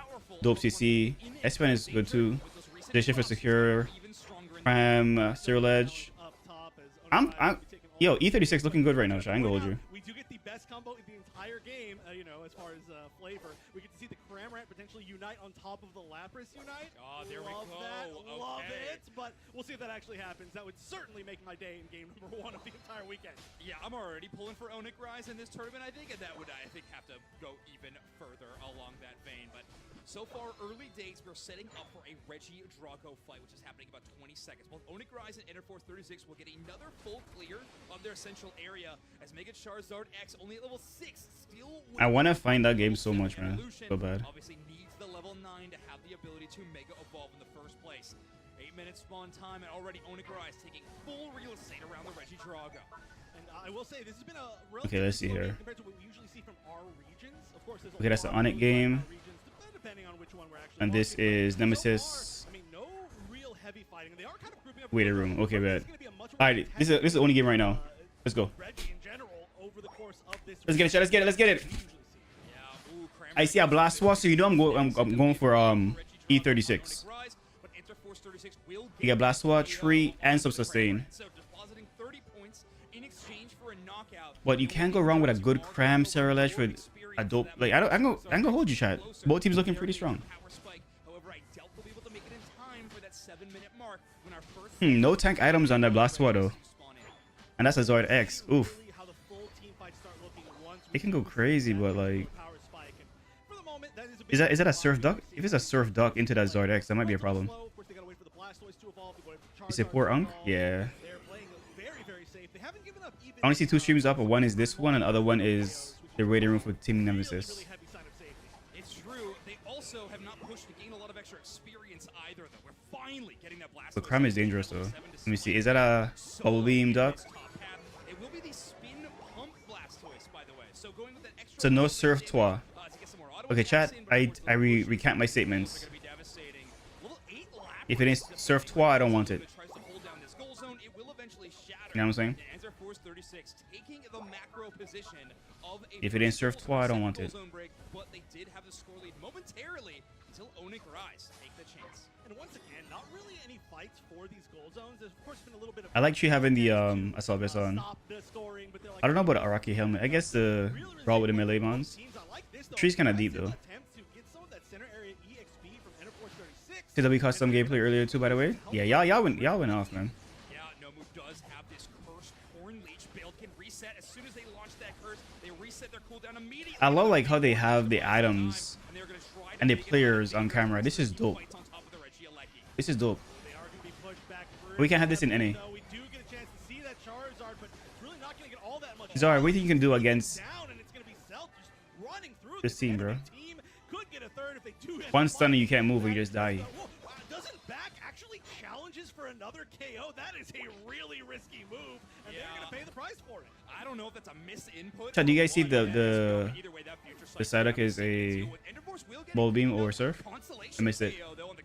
Dope CC. S-Pen is good too. They shift for secure. Prime, Serial Edge. Yo, E36 looking good right now, Shy. I ain't gonna hold you. We do get the best combo in the entire game, you know, as far as flavor. We get to see the Cramorant potentially unite on top of the Lapras unite. Oh, there we Love go. that. Love Okay. it. But we'll see if that actually happens. That would certainly make my day in game number 1 of the entire weekend. Yeah, I'm already pulling for Onyx Rise in this tournament, I think, and that would, I think, have to go even further along that vein. But so far, early days, we're setting up for a Reggie Drago fight, which is happening in about 20 seconds. Both Onyx Rise and Interforce 36 will get another full clear of their central area as Mega Charizard X, only at level 6, still... I want to find that game so much, man. So bad. Obviously needs the level 9 to have the ability to Mega Evolve in the first place. 8 minutes spawn time, and already Onyx Rise taking full real estate around the Reggie Drago. And I will say, this has been a Okay, let's see here. compared to what we usually see from our regions. Of course, there's a Okay, that's the lot of Onyx really game. regions, depending on which one we're actually And this watching. is So Nemesis. far, I mean, no real heavy fighting. They are kind of grouping up Waiting together, room. Okay, but bad. it's gonna be a much more Alright, this is the only game right now. Let's go. Reggie in general over the course of this Let's get it, Shy. Let's get it. Let's get it. Yeah, ooh, Cramorant I see a Blast Squad, so you know I'm going for E36. But Interforce 36 will You get Blast Squad, Tree, and some sustain. So depositing 30 points in exchange for a knockout. But you can't go wrong with a good Cram Serial Edge with a dope. Like I'm gonna hold you, chat. Both teams looking pretty strong. Power spike. However, I doubt they'll be able to make it in time for that 7-minute mark when our first No tank items on that Blast Squad though. And that's a Zard X. Oof. It can go crazy, but like, is that a Surf Duck? If it's a Surf Duck into that Zard X, that might be a problem. You support Unk? Yeah. I only see 2 streams up, but one is this one, and the other one is the waiting room for Team Nemesis. It's true. They also have not pushed to gain a lot of extra experience either, though. We're finally getting that blast. The Cram is dangerous though. Let me see. Is that a Bubble Beam Duck? It will be the spin pump Blastoise, by the way. So going with that extra. So no Surf Toit. Okay, chat. I recant my statements. If it is Surf Toit, I don't want it. You know what I'm saying? If it ain't Surf Toit, I don't want it. But they did have the score lead momentarily until Onyx Rise take the chance. And once again, not really any fights for these goal zones. There's of course been a little bit of I like Tree having the Assault Vest on. stop the scoring, but they're like, I don't know about the Araki helmet. I guess the Brawl with the melee mons. teams, I like this, though. Tree's kind of deep though. Attempt to get some of that center area EXP from Interforce 36. TW caught some gameplay earlier too, by the way. Yeah, y'all went off, man. Yeah, Nomu does have this cursed Horn Leech build. Can reset as soon as they launch that curse. They reset their cooldown immediately. I love like how they have the items And they're gonna try to and the make it players like on camera. This is dope. fights on top of the Regieleki. This is dope. They are going to be pushed back through. We can't have this in any. So we do get a chance to see that Charizard, but it's really not going to get all that much. Zard, what do you think you can do against down, and it's going to be Celt just running through this team, bro? Team could get a third if they do. One stun and you can't move or you just die. Wow, doesn't back actually challenges for another KO? That is a really risky move, and they're going to pay the price for it. I don't know if that's a misinput. Chad, do you guys see the Either way, that future the sight Psyduck is a Interforce will get Ball a Beam or Surf? consolation I missed it. KO, though, and the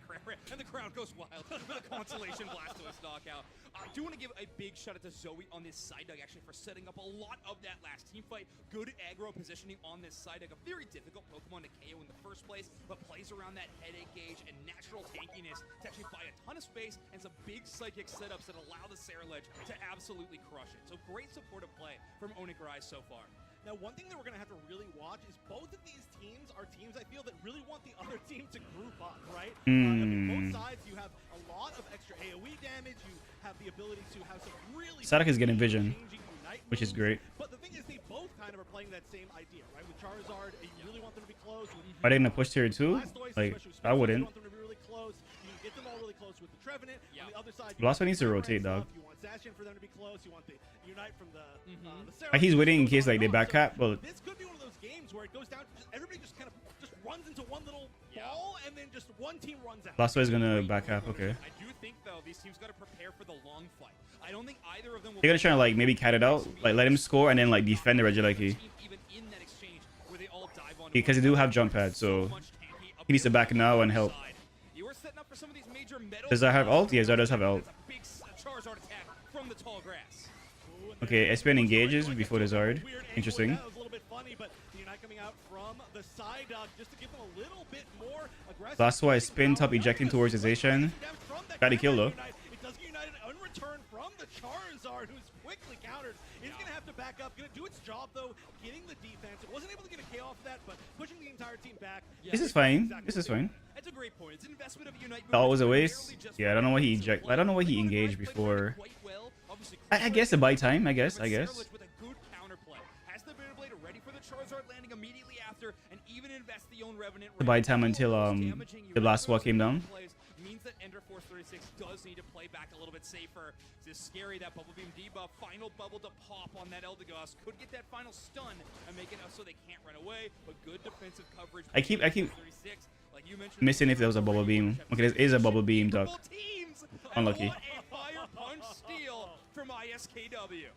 crowd goes wild with a consolation Blastoise knockout. I do want to give a big shout out to Zoe on this Psyduck actually for setting up a lot of that last team fight. Good aggro positioning on this Psyduck. A very difficult Pokemon to KO in the first place, but plays around that headache gauge and natural tankiness to actually buy a ton of space and some big psychic setups that allow the Ceruledge to absolutely crush it. So great supportive play from Onyx Rise so far. Now, one thing that we're going to have to really watch is both of these teams are teams I feel that really want the other team to group up, right? I mean, both sides, you have a lot of extra AoE damage. You have the ability to have some really Psyduck is getting vision, changing Unite which is moves. great. But the thing is, they both kind of are playing that same idea, right? With Charizard, you really want them to be close. With Are they gonna push tier 2? Blastoise, Like, especially I with wouldn't. you want them to be really close. You can get them all really close with the Trevenant. Yeah. On the other side, Blastoise needs to Cramorant rotate, dog. stuff. You want Zacian for them to be close. You want the Unite from the Like, he's Ceruledge. waiting in case like they So back cap, but this could be one of those games where it goes down to just everybody just kind of just runs into one little ball, and then just one team runs out. Blastoise is gonna back cap. Okay. I do think though these teams got to prepare for the long fight. I don't think either of them will. They're gonna try to like maybe cat it out, like let him score and then like defend the Regieleki. Even in that exchange where they all dive on Because they do have jump pad, so he needs to back now and help. You are setting up for some of these major metal. Does Zard have ult? Yeah, Zard does have ult. It's a big Charizard attack from the tall grass. Okay, Espen engages before the Zard. Interesting. That was a little bit funny, but the Unite coming out from the side just to give them a little bit more aggressive. That's why spin top ejecting towards his Asian. Got a kill though. It does get United on return from the Charizard, who's quickly countered. It's going to have to back up. Going to do its job, though, getting the defense. It wasn't able to get a K off of that, but pushing the entire team back. Yeah, This is fine. This is fine. That's a great point. It's an investment of Unite. That was a waste. Yeah, I don't know what he eject. I don't know what he engaged before. I guess the buy time. I guess. With a good counterplay. Has the Bitter Blade ready for the Charizard landing immediately after, and even invest the own Revenant. The buy time until the last swat came down. Means that Ender Force 36 does need to play back a little bit safer. It's just scary that Bubble Beam debuff, final bubble to pop on that Eldegoss. Could get that final stun and make it so they can't run away, but good defensive coverage. I keep 36, like you mentioned, missing if there was a bubble beam. Okay, there is a bubble beam, duck. Teams, Unlucky. what a fire punch steal from ISKW.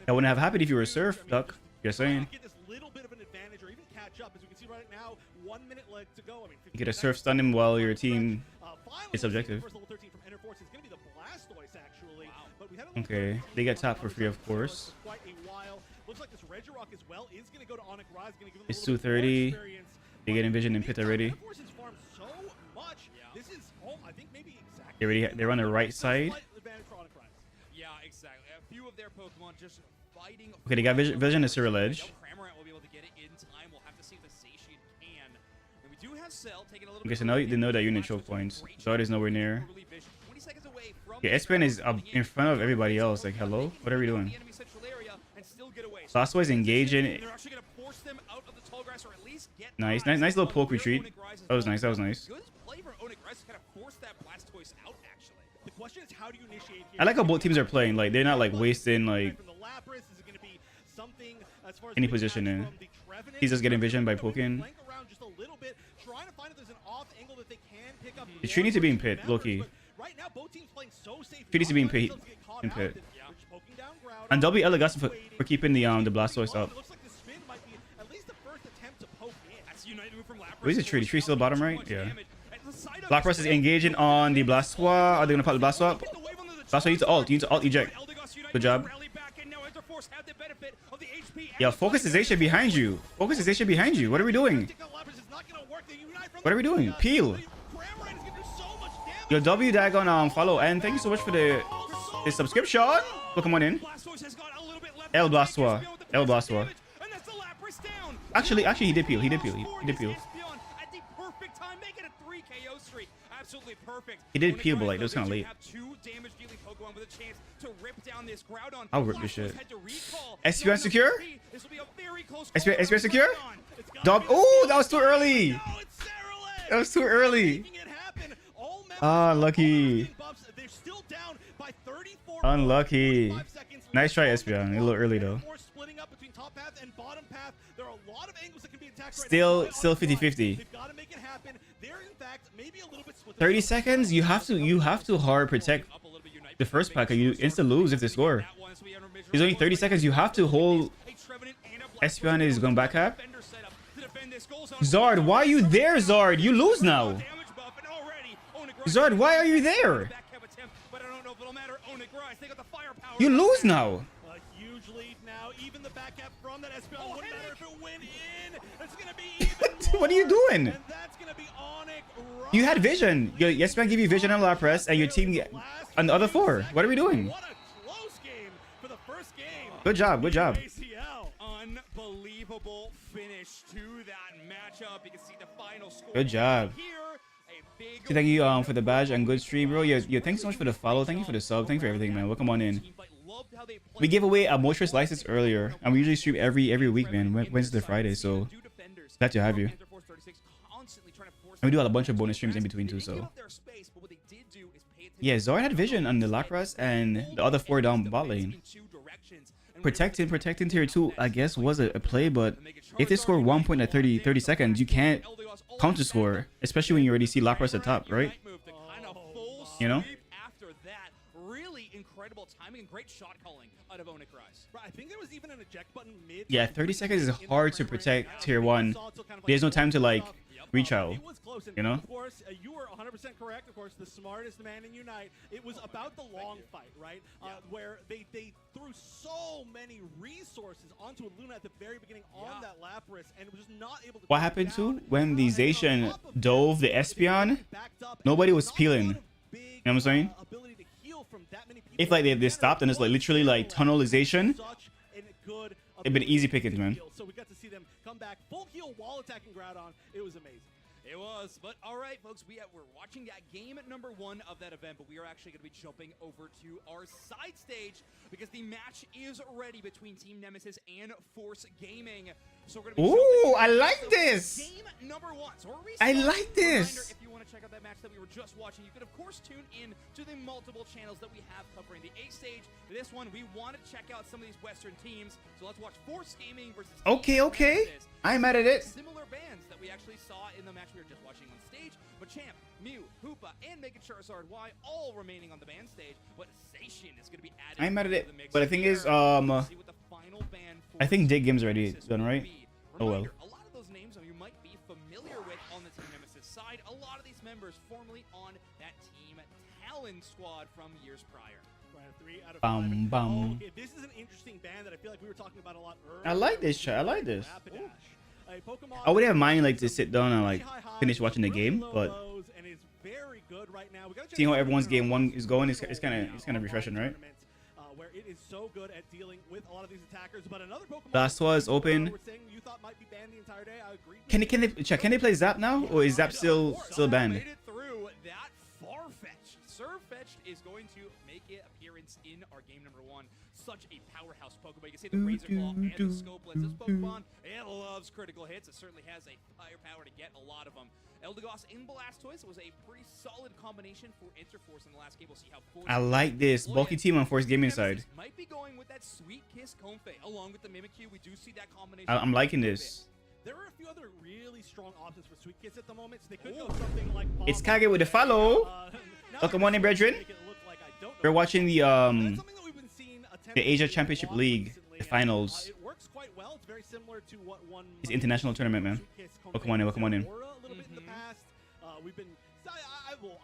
I wouldn't have happened if you were Surf, duck. You're saying. Get this little bit of an advantage or even catch up. As we can see right now, 1 minute left to go. I mean, You get a Surf stun him while your team finally, is objective. first level 13 from Ender Force is going to be the Blastoise, actually. But we had a little Okay, they get tapped for free, of course. for quite a while. Looks like this Regirock as well is going to go to Onyx Rise. Going to give them It's a little bit more 230. experience. They get Envision and Pit already. Ender Force has farmed so much. This is, I think maybe exactly. They're on the right side. Slight advantage for Onyx Rise. Yeah, exactly. A few of their Pokemon just fighting. Okay, they got Vision is Cyril Edge. Cramorant will be able to get it in time. We'll have to see if the Satiate can. And we do have Cell taking a little Okay, so now they know that unit choke points. Zard is nowhere near. 20 seconds away from Yeah, Espen is up in front of everybody else. Like, hello? What are we doing? the enemy central area and still get away. Blastoise engaging. They're actually going to force them out of the tall grass or at least get Nice, by. nice little poke retreat. Onyx Rise as That was well. nice, that was nice. Good play for Onyx Rise to kind of force that Blastoise out, actually. The question is, how do you initiate here? I like how both teams are playing. Like, they're not like wasting like From the Lapras, is it going to be something as far as any the position attacks in. from the Trevenant? He's just getting vision by They're gonna be poking. playing around just a little bit, trying to find if there's an off angle that they can pick up. The tree needs to be in pit, members, low-key. but right now, both teams playing so safe. Tree needs to be in pit. Themselves get caught In out. pit. They're just poking down Groudon, And double Eldegoss for waiting. keeping the Blastoise up. It looks like the spin might be at least the first attempt to poke in. That's United move from Lapras. Where's the tree? The tree's still bottom right? Yeah. Damage. And the side up Lapras is engaging on the Blastoise. Are they gonna pop the Blastoise? Get the wave onto the Blastoise needs to ult. You need to ult eject. Eldegoss United Good job. rally back, and now Ender Force have the benefit of the HP and Yo, the focus fire. is Asia behind you. Focus is Asia behind you. What are we doing? Take out Lapras is not gonna work. They unite from What are we doing? Peel. Cramorant is gonna do so much damage. Yo, W Dagon follow, and thank you so much for the subscription. Pokemon in. Blastoise has got a little bit left. El Blastoise. El Blastoise. And that's the Lapras down. Actually, he did peel. He did peel. He did peel. Espeon at the perfect time, making a 3 KO streak. Absolutely perfect. He did Onyx peel, but, Rise, like, it was though, kinda they do late. have 2 damage-dealing Pokemon with a chance to rip down this Groudon. I'll rip this Blastoise shit. had to recall. Espeon Not enough secure? HP. This will be a very close Espeon call. secure? It's gotta Dog. be the Oh, spin. that was too early. No, it's Cerulege. That was too early. Making it happen. All members Ah, of lucky. all buffs, they're still down by 34 Unlucky. 45 seconds Nice try, left. Espeon. A little early, though. More splitting up between top path and bottom path. There are a lot of angles that can be attacked right Still now. 50-50. They've got to make it happen. They're in fact maybe a little bit split. 30 seconds. You have to hard protect the first pack, or you insta lose if they score. There's only 30 seconds. You have to hold. Espeon is going back up. Zard, why are you there, Zard? You lose now. Zard, why are you there? You lose now. A huge lead now. Even the back cap from that Espeon wouldn't matter if it went in. It's gonna be even What are you more, doing? And that's gonna be Onyx Rise. You had vision. Your Espeon give you vision on Lapras, and your team get on the other 4. What are we doing? What a close game for the first game. Good job. Good job. ACL. Unbelievable finish to that matchup. You can see the final score. Good job. Here, a big So thank you for the badge and good stream, bro. Yo, thanks so much for the follow. Thank you for the sub. Thank you for everything, man. Welcome on in. We gave away a Moisturous license earlier, and we usually stream every week, man. Wednesday to Friday, so glad to have you. And we do a bunch of bonus streams in between too, so. Yeah, Zard had vision on the Lapras and the other 4 down bot lane. Protecting tier 2, I guess, was a play, but if they score 1 point at 30 seconds, you can't counter score, especially when you already see Lapras at top, right? You know? really incredible timing and great shot calling out of Onyx Rise. Right, I think there was even an eject button mid. Yeah, 30 seconds is hard to protect tier 1. There's no time to like reach out. It was close, and You know? Of course, you were 100% correct. Of course, the smartest man in Unite. It was about the long fight, right? Where they threw so many resources onto a Luna at the very beginning on that Lapras, and was just not able to. What happened to when the Zacian dove the Espeon? Nobody was peeling. You know what I'm saying? If like they stopped and it's like literally like tunnelization, it'd been easy pickings, man. So we got to see them come back full heal while attacking Groudon. It was amazing. It was, but all right, folks, we're watching that game number 1 of that event, but we are actually going to be jumping over to our side stage because the match is ready between Team Nemesis and Force Gaming. So we're going to be Ooh, I like this. Game number 1. So I like this. Reminder, if you want to check out that match that we were just watching, you could of course tune in to the multiple channels that we have covering the A stage. This one, we want to check out some of these Western teams. So let's watch Force Gaming versus Okay. Nemesis. I'm mad at it. Similar bands that we actually saw in the match we were just watching on stage, but Champ, Mew, Hoopa, and Mega Charizard Y all remaining on the band stage, but Zacian is going to be added. I'm mad at it, to the mix but the thing here. is, See what the final band for I think Dig Game's already Nemesis done, will right? be. Oh, well. Reminder, a lot of those names you might be familiar with on the Team Nemesis side. A lot of these members formerly on that Team Talon squad from years prior. 3 out of 5. Bum, bum. Okay, this is an interesting band that I feel like we were talking about a lot earlier. I like this chat. I like this. Rapidash. A Pokemon I wouldn't have mind like to sit down and really like high highs, finish watching the really game, low but lows, and is very good right now. We gotta check seeing how out everyone's game 1 the is going is Peripherals kind of online refreshing, right? tournaments, where it is so good at dealing with a lot of these attackers. But another Pokemon Lastwa is open. we're saying you thought might be banned the entire day. I agree. Can they play Zap now, or is Zap still banned? Made it through that far-fetched. Surfetched is going to make an appearance in our game number 1. Such a powerhouse Pokemon. You can see the Razor Claw and the Scopeless. This Pokemon, it loves critical hits. It certainly has a firepower to get a lot of them. Eldegoss in Blastoise was a pretty solid combination for Interforce in the last game. We'll see how Force I like this bulky team on Force Gaming side. might be going with that Sweet Kiss Comfey along with the Mimikyu. We do see that combination. I'm liking this. There are a few other really strong options for Sweet Kiss at the moment, so they could go something like It's Palm Kage with the follow. now Welcome they're on in, brethren. make it look like I don't know We're what watching to the do. That's something that we've been seeing attempted Asia to do a Championship lot League, recently, the and, finals. it works quite well. It's very similar to what one It's might international see tournament, man. Sweet Kiss Welcome on in, welcome on in. Aura a little bit in the past. We've been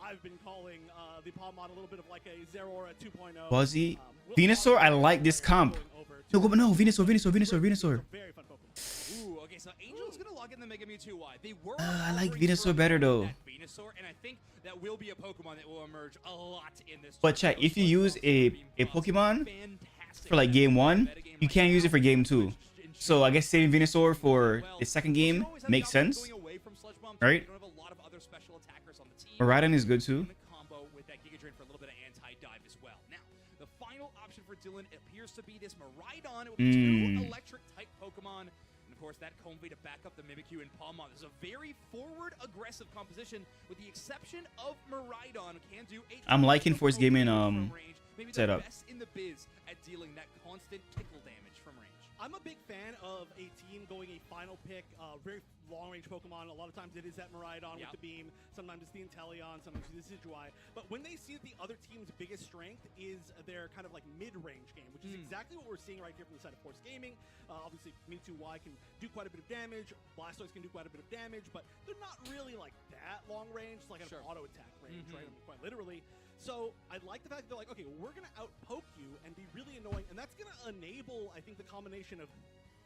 I've been calling the Palmon a little bit of like a Zeraora 2.0. Buzzy. We'll Venusaur, talk I about like this that comp. going over to No, Venusaur. It's a very fun Pokemon. Ooh, okay, so Angel's gonna log in the Mega Mewtwo Y. They were I like offering Venusaur early better, on though. that Venusaur, and I think that will be a Pokemon that will emerge a lot in this. But chat, tournament. if you use a Pokemon Fantastic for like game 1, metagame you right can't use now, it for game 2. which ensures So I guess saving Venusaur for well. the second You game always have makes the option of sense. going away from Sludge Bomb, Right? You don't have a lot of other special attackers on the team. Miraidon is good too. In the combo with that Giga Drain for a little bit of anti-dive as well. Now, the final option for Dylan appears to be this Miraidon with 2 electric-type Pokemon. And of course, that Comfey to back up the Mimikyu and Palmon. This is a very forward, aggressive composition, with the exception of Miraidon, who can do 8 I'm liking Force Gaming from range. Maybe the setup. best in the biz at dealing that constant tickle damage from range. I'm a big fan of a team going a final pick, very long-range Pokemon. A lot of times it is that Miraidon with the beam. Sometimes it's the Inteleon. Sometimes it's the Decidueye. But when they see that the other team's biggest strength is their kind of like mid-range game, which is exactly what we're seeing right here from the side of Force Gaming. Obviously, Mewtwo Y can do quite a bit of damage. Blastoise can do quite a bit of damage, but they're not really like that long-range. It's like an auto-attack range, right? I mean, quite literally. So I like the fact that they're like, okay, we're going to out-poke you and be really annoying, and that's going to enable, I think, the combination of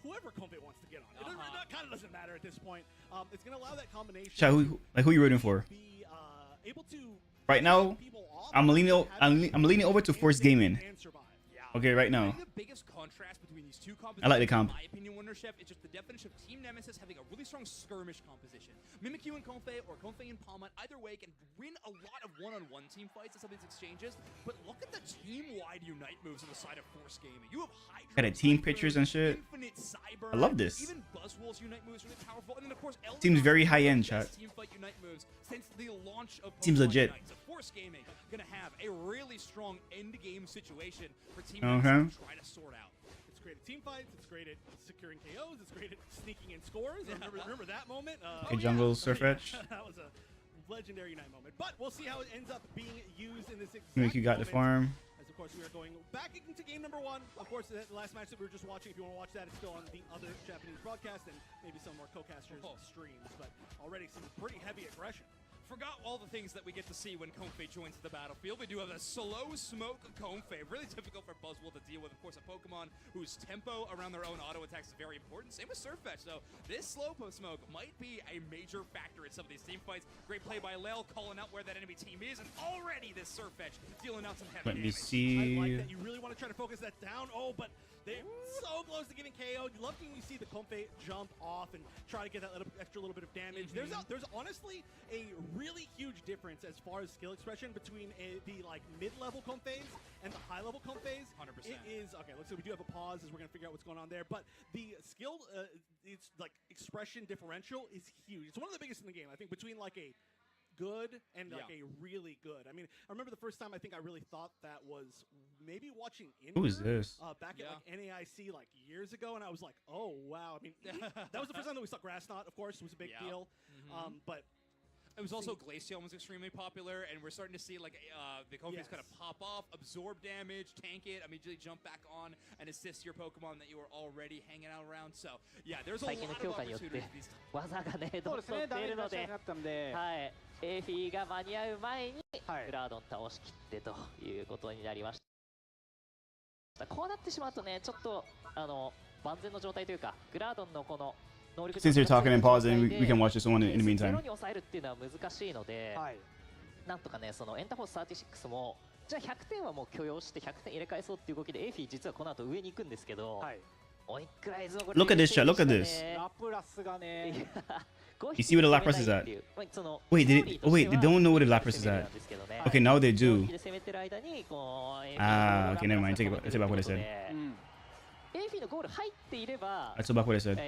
whoever Comfey wants to get on. It kind of doesn't matter at this point. It's going to allow that combination Chat, who you rooting for? to be able to Right now, pick people off I'm leaning over to Force Gaming. and survive. Okay, right I now. think the biggest contrast between these two compositions, I like the comp. in my opinion, Wonder Chef, is just the definition of Team Nemesis having a really strong skirmish composition. Mimikyu and Comfey, or Comfey and Palmon, either way can win a lot of one-on-one team fights in some of these exchanges. But look at the team-wide Unite moves on the side of Force Gaming. You have Hydro, Got a team pictures and shit. Infinite Cyber. I love this. Even Buzzwole's Unite moves are really powerful. And then, of course, Eldegoss Seems very is one of the high-end, best chat. Team fight Unite moves since the launch of Seems Pokemon legit. Unite. So Force Gaming gonna have a really strong end-game situation for Team Okay. Nemesis to try to sort out. It's great at team fights. It's great at securing KOs. It's great at sneaking in scores. Remember that moment? Okay, jungle, Surfetch. That was a legendary Unite moment. But we'll see how it ends up being used in this exact Mimikyu got the moment. farm. of course, we are going back into game number 1. Of course, the last match that we were just watching, if you want to watch that, it's still on the other Japanese broadcast and maybe some more co-casters' streams. But already some pretty heavy aggression. Forgot all the things that we get to see when Comfey joins the battlefield. We do have a slow smoke Comfey, really difficult for Buzzwole to deal with. Of course, a Pokemon whose tempo around their own auto attacks is very important. Same with Surfetch, so this slow smoke might be a major factor in some of these team fights. Great play by Lel, calling out where that enemy team is, and already this Surfetch dealing out some heavy Let me damage. see. I like that. You really want to try to focus that down. Oh, but they're so close to getting KO'd. You love when you see the Comfey jump off and try to get that extra little bit of damage. There's honestly a really huge difference as far as skill expression between the like mid-level Comfeys and the high-level Comfeys. 100%. It is okay. Looks like we do have a pause as we're gonna figure out what's going on there. But the skill, it's like expression differential is huge. It's one of the biggest in the game. I think between like a good and like a really good. I mean, I remember the first time I think I really thought that was maybe watching Who is this? back at like NAIC like years ago, and I was like, oh wow. I mean, that was the first time that we saw Grassnot. Of course, it was a big deal. But it was also Glaceon was extremely popular, and we're starting to see like the Comfeys kind of pop off, absorb damage, tank it, immediately jump back on and assist your Pokemon that you were already hanging out around. So yeah, there's a lot 最近の of 強化によって opportunities. 技がねどんどんそうですね、ダメ出るのでージ出しになったんで、はいエフィが間に合う前にはいグラードン倒しきってということになりました。こうなってしまうとねちょっと万全の状態というかグラードンのこの能力 Since you're talking and pausing, we can watch this one in the ゼ meantime. ロに抑えるっていうのは難しいので、はい、なんとかねそのエンタフォース36もじゃあ100点はもう許容して100点入れ替えそうっていう動きでエフィ実はこの後上に行くんですけど、はい、おいくらいずをこれ Look at this shot. Look at this. ラプラスがね、 You see where the Lapras is at? Wait, wait, they don't know where the Lapras is at. Okay, now they do. Ah, okay, never mind. Take back what I said. エフィのゴール入っていれば I took back what I said.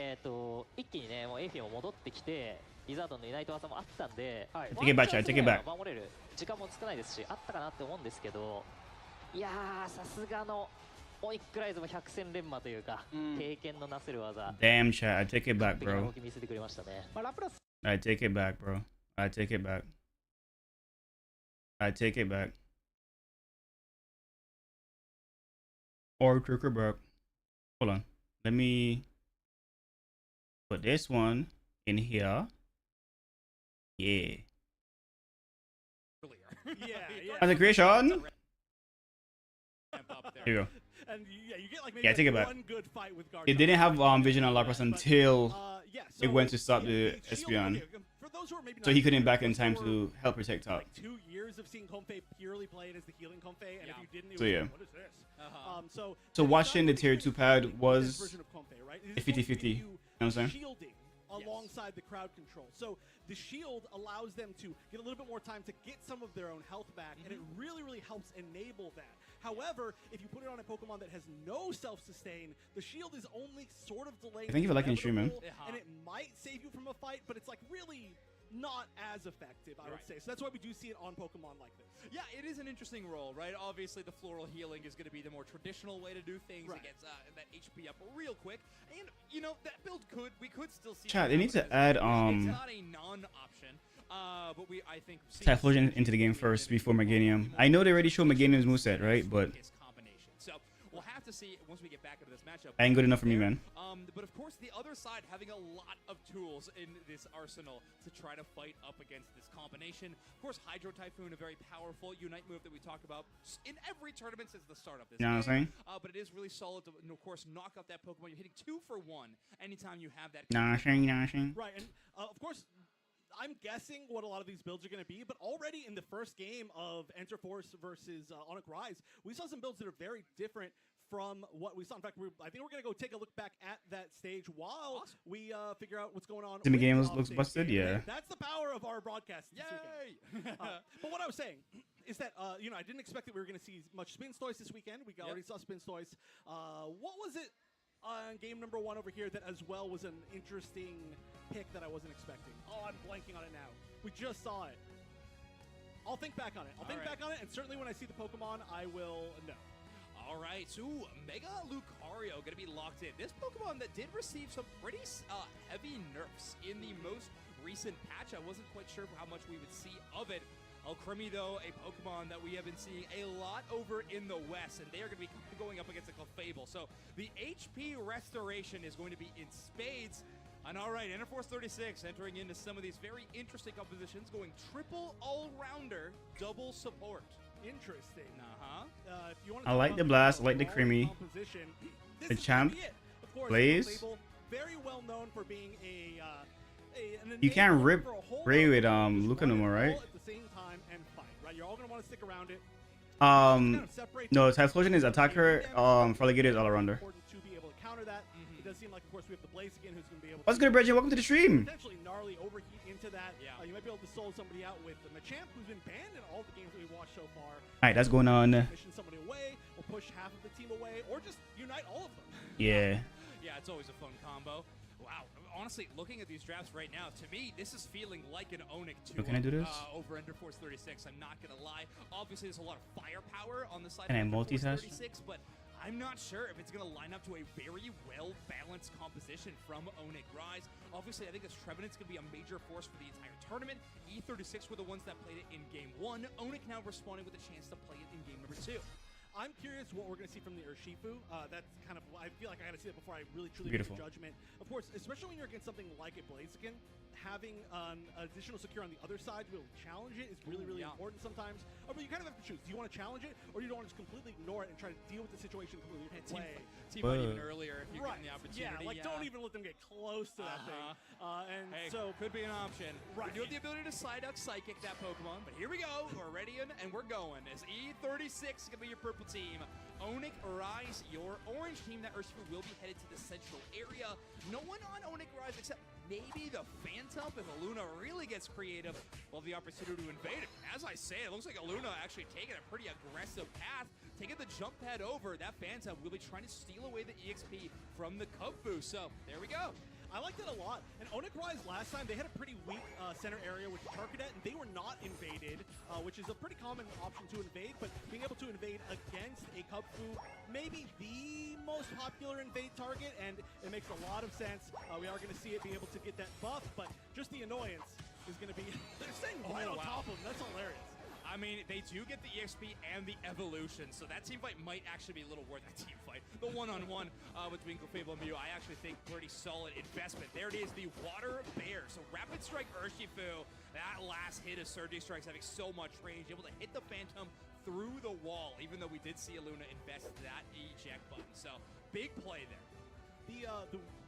一気にねもうエフィも戻ってきてリザードンのいないと技もあったんで、はい、 Take it back, Chad. Take it back. 守れる時間も少ないですしあったかなって思うんですけど、いやーさすがのオイクライズも百戦錬磨というか、経験のなせる技 Damn, Chad. I take it back, 完璧な bro. 動き見せてくれましたね。まあ、ラプラス I take it back, bro. I take it back. I take it back. Or trick her back. Hold on. Let me put this one in here. Yeah. yeah. As a creation. Here you go. And you get like maybe Yeah, take it back. one good fight with Garchomp. It didn't have vision on Lapras until yeah, so it went to stop the shield- Espeon. okay, for those who are maybe So not he couldn't sure, back in time there to help protect top. like 2 years of seeing Comfey purely played as the healing Comfey, and if you didn't, it So was yeah. like, what is this? So So and watching the it's tier not 2 this pad was version of Comfey, right? It a is going to 50-50. give you You know what I'm saying? shielding alongside the crowd control. So the shield allows them to get a little bit more time to get some of their own health back, and it really, really helps enable that. However, if you put it on a Pokemon that has no self-sustain, the shield is only sort of delayed. Thank you for liking the stream, man. And it might save you from a fight, but it's like really not as effective, I would say. So that's why we do see it on Pokemon like this. Yeah, it is an interesting role, right? Obviously, the floral healing is going to be the more traditional way to do things. Right. It gets that HP up real quick, and you know that build we could still see. Chat, they need to add It's not a non-option, but I think Typhlosion into the game first before Meganium. I know they already showed Meganium's moveset, right? But his combination. So we'll have to see once we get back into this matchup. ain't good enough for me, man. But of course, the other side having a lot of tools in this arsenal to try to fight up against this combination. Of course, Hydro Typhoon, a very powerful Unite move that we talked about in every tournament since the start of this You know what I'm game. saying? But it is really solid to, of course, knock out that Pokemon. You're hitting 2 for 1 anytime you have that. Nothing. Right, and of course, I'm guessing what a lot of these builds are going to be, but already in the first game of Enter Force versus Onyx Rise, we saw some builds that are very different from what we saw. In fact, I think we're going to go take a look back at that stage while we figure out what's going on. The with game the looks offstage busted, game. yeah. That's the power of our broadcast. This Yay! weekend. But what I was saying is that, you know, I didn't expect that we were going to see much Spin Stoice this weekend. We already saw Spin Stoice. What was it on game number 1 over here that as well was an interesting pick that I wasn't expecting? Oh, I'm blanking on it now. We just saw it. I'll think back on it. I'll think back on it, and certainly when I see the Pokemon, I will know. All right, so Mega Lucario going to be locked in. This Pokemon that did receive some pretty heavy nerfs in the most recent patch. I wasn't quite sure how much we would see of it. Alcremie, though, a Pokemon that we have been seeing a lot over in the West, and they are going to be going up against a Clefable. So the HP restoration is going to be in spades. And all right, Interforce 36 entering into some of these very interesting compositions, going triple all-rounder, double support. Interesting. Uh-huh. If you want I like the blast, I like the creamy. The champ, Blaze. Very well known for being You can't rip Ray with Luca no more, right? At the same time and fight, right? You're all gonna want to stick around it. No, Typhlosion is attacker, Feraligatr is all-arounder. Important to be able to counter that. It does seem like, of course, we have the Blaze again, who's gonna be able to What's good, Bridget? Welcome to the stream. potentially gnarly overheat into that. You might be able to solo somebody out with the Machamp, who's been banned in all the games that we've watched so far. Alright, that's going on. Mission somebody away, or push half of the team away, or just unite all of them. Yeah. Yeah, it's always a fun combo. Wow. Honestly, looking at these drafts right now, to me, this is feeling like an Onic 2 Can I do this? over Enderforce 36. I'm not going to lie. Obviously, there's a lot of firepower on the side Can I of Enderforce multitask? 36, but I'm not sure if it's going to line up to a very well-balanced composition from Onic Rise. Obviously, I think this Trevenant's going to be a major force for the entire tournament. E36 were the ones that played it in Game 1. Onic now responding with a chance to play it in Game number 2. I'm curious what we're going to see from the Urshifu. That's kind of, I feel like I got to see that before I really truly Beautiful. make a judgment. Of course, especially when you're against something like a Blaziken, having an additional secure on the other side to be able to challenge it is really, really important sometimes. But you kind of have to choose. Do you want to challenge it, or do you want to just completely ignore it and try to deal with the situation completely different way? Team fight even earlier if you're given the opportunity. Yeah, like don't even let them get close to that thing. Hey, so could be an option. Right. We do have the ability to Psyduck Psychic that Pokemon, but here we go. We're ready and we're going. As E36 is going to be your purple team. Onic Rise, your orange team. That Urshifu will be headed to the central area. No one on Onic Rise except maybe the Phantom if Aluna really gets creative. We'll have the opportunity to invade it. As I say, it looks like Aluna actually taking a pretty aggressive path, taking the jump pad over. That Phantom will be trying to steal away the EXP from the Kubfu. So there we go. I like that a lot. And Onic Rise last time, they had a pretty weak center area with the Charcadet, and they were not invaded, which is a pretty common option to invade, but being able to invade against a Kubfu, maybe the most popular invade target, and it makes a lot of sense. We are going to see it be able to get that buff, but just the annoyance is going to be, they're staying right on top of them. That's hilarious. I mean, they do get the EXP and the evolution, so that team fight might actually be a little worth that team fight. The one-on-one between Clefable and Mew, I actually think pretty solid investment. There it is, the Water Bear. So Rapid Strike Urshifu, that last hit of Surgery Strikes having so much range, able to hit the Phantom through the wall, even though we did see Aluna invest that eject button. So big play there. The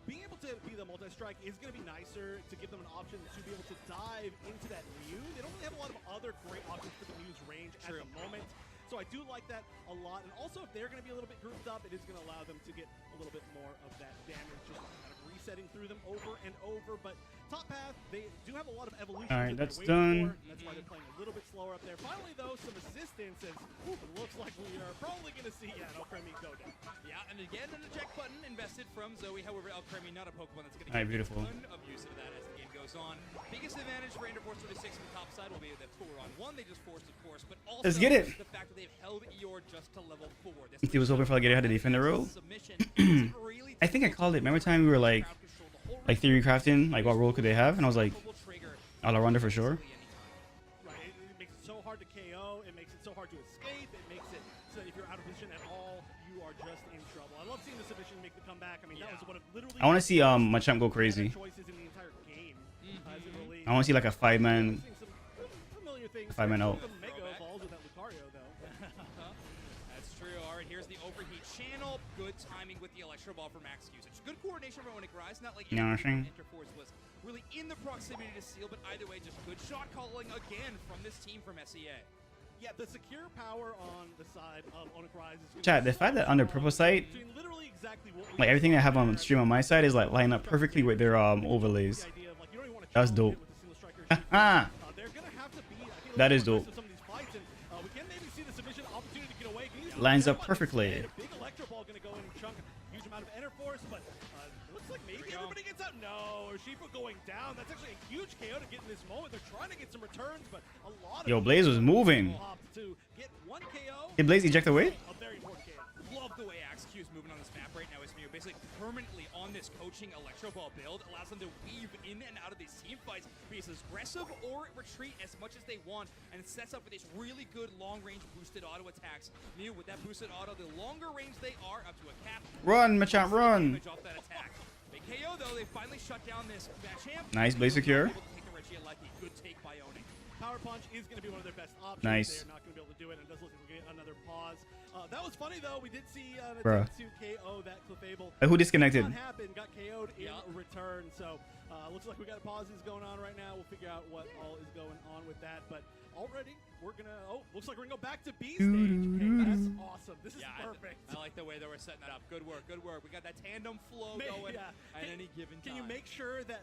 being able to be the multi-strike is going to be nicer to give them an option to be able to dive into that Mew. They don't really have a lot of other great options for the Mew's range at the moment. So I do like that a lot. And also, if they're going to be a little bit grouped up, it is going to allow them to get a little bit more of that damage, just kind of resetting through them over and over. But top path, they do have a lot of evolution. All right, that's done. That's why they're playing a little bit slower up there. Finally, though, some assistance, and it looks like we are probably going to see, Alcremie go down. Yeah, and again, an eject button invested from Zoe. However, Alcremie, not a Pokemon that's going to All right, get beautiful. a ton of use of that as the game goes on. Biggest advantage for Enderforce 36 on the top side will be that 4-on-1 they just forced, of course, but also Let's get it. the fact that they've held Eeyore just to level 4. He was hoping Feraligatr had to defend the role. I think I called it. Remember the time we were like theory crafting, like what role could they have? And I was like, all-rounder for sure. Right, it makes it so hard to KO, it makes it so hard to escape, it makes it so that if you're out of position at all, you are just in trouble. I love seeing the submission make the comeback. I mean, that was one of literally I want to see Machamp go crazy. choices in the entire game as it released. I want to see like a 5-man. Seeing some familiar things. 5-man out. Some mega evolves with that Lucario, though. That's true. All right, here's the overheat channel. Good timing with the Electro Ball for max usage. Good coordination from Onic Rise. Not like Interforce was really in the proximity to steal, but either way, just good shot calling again from this team from SEA. Yeah, the secure power on the side of Onic Rise is Chat, the fact that on their purple site, literally exactly what like everything I have on stream on my side is like lining up perfectly with their overlays. That's dope. That is dope. Lines up perfectly. Big Electro Ball going to go in and chunk a huge amount of Interforce, but looks like maybe everybody gets out. No, Urshifu going down. That's actually a huge KO to get in this moment. They're trying to get some returns, but a lot of Yo, Blaze was moving. to get one KO. Did Blaze eject away? A very important KO. Love the way Axe Q is moving on this map right now. Is Mew basically permanently on on this coaching Electro Ball build allows them to weave in and out of these team fights, be as aggressive or retreat as much as they want, and it sets up for these really good long-range boosted auto attacks. Mew, with that boosted auto, the longer range they are, up to a cap. Run, Machamp, run. Damage off that attack. They KO though, they finally shut down this Machamp. Nice, Blaze secure. Able to take the Regieleki. Good take by owning. Power Punch is going to be one of their best options. Nice. They're not going to be able to do it, and it does look like we're getting another pause. That was funny, though. We did see an Bruh. attempt to KO that Clefable. Who disconnected? Not happened. Got KO'd in return. So looks like we got pauses going on right now. We'll figure out what all is going on with that. But already, we're going to... Oh, looks like we're going to go back to B stage. Okay, that's awesome. This is perfect. I like the way that we're setting that up. Good work, good work. We got that tandem flow going at any given time. Can you make sure that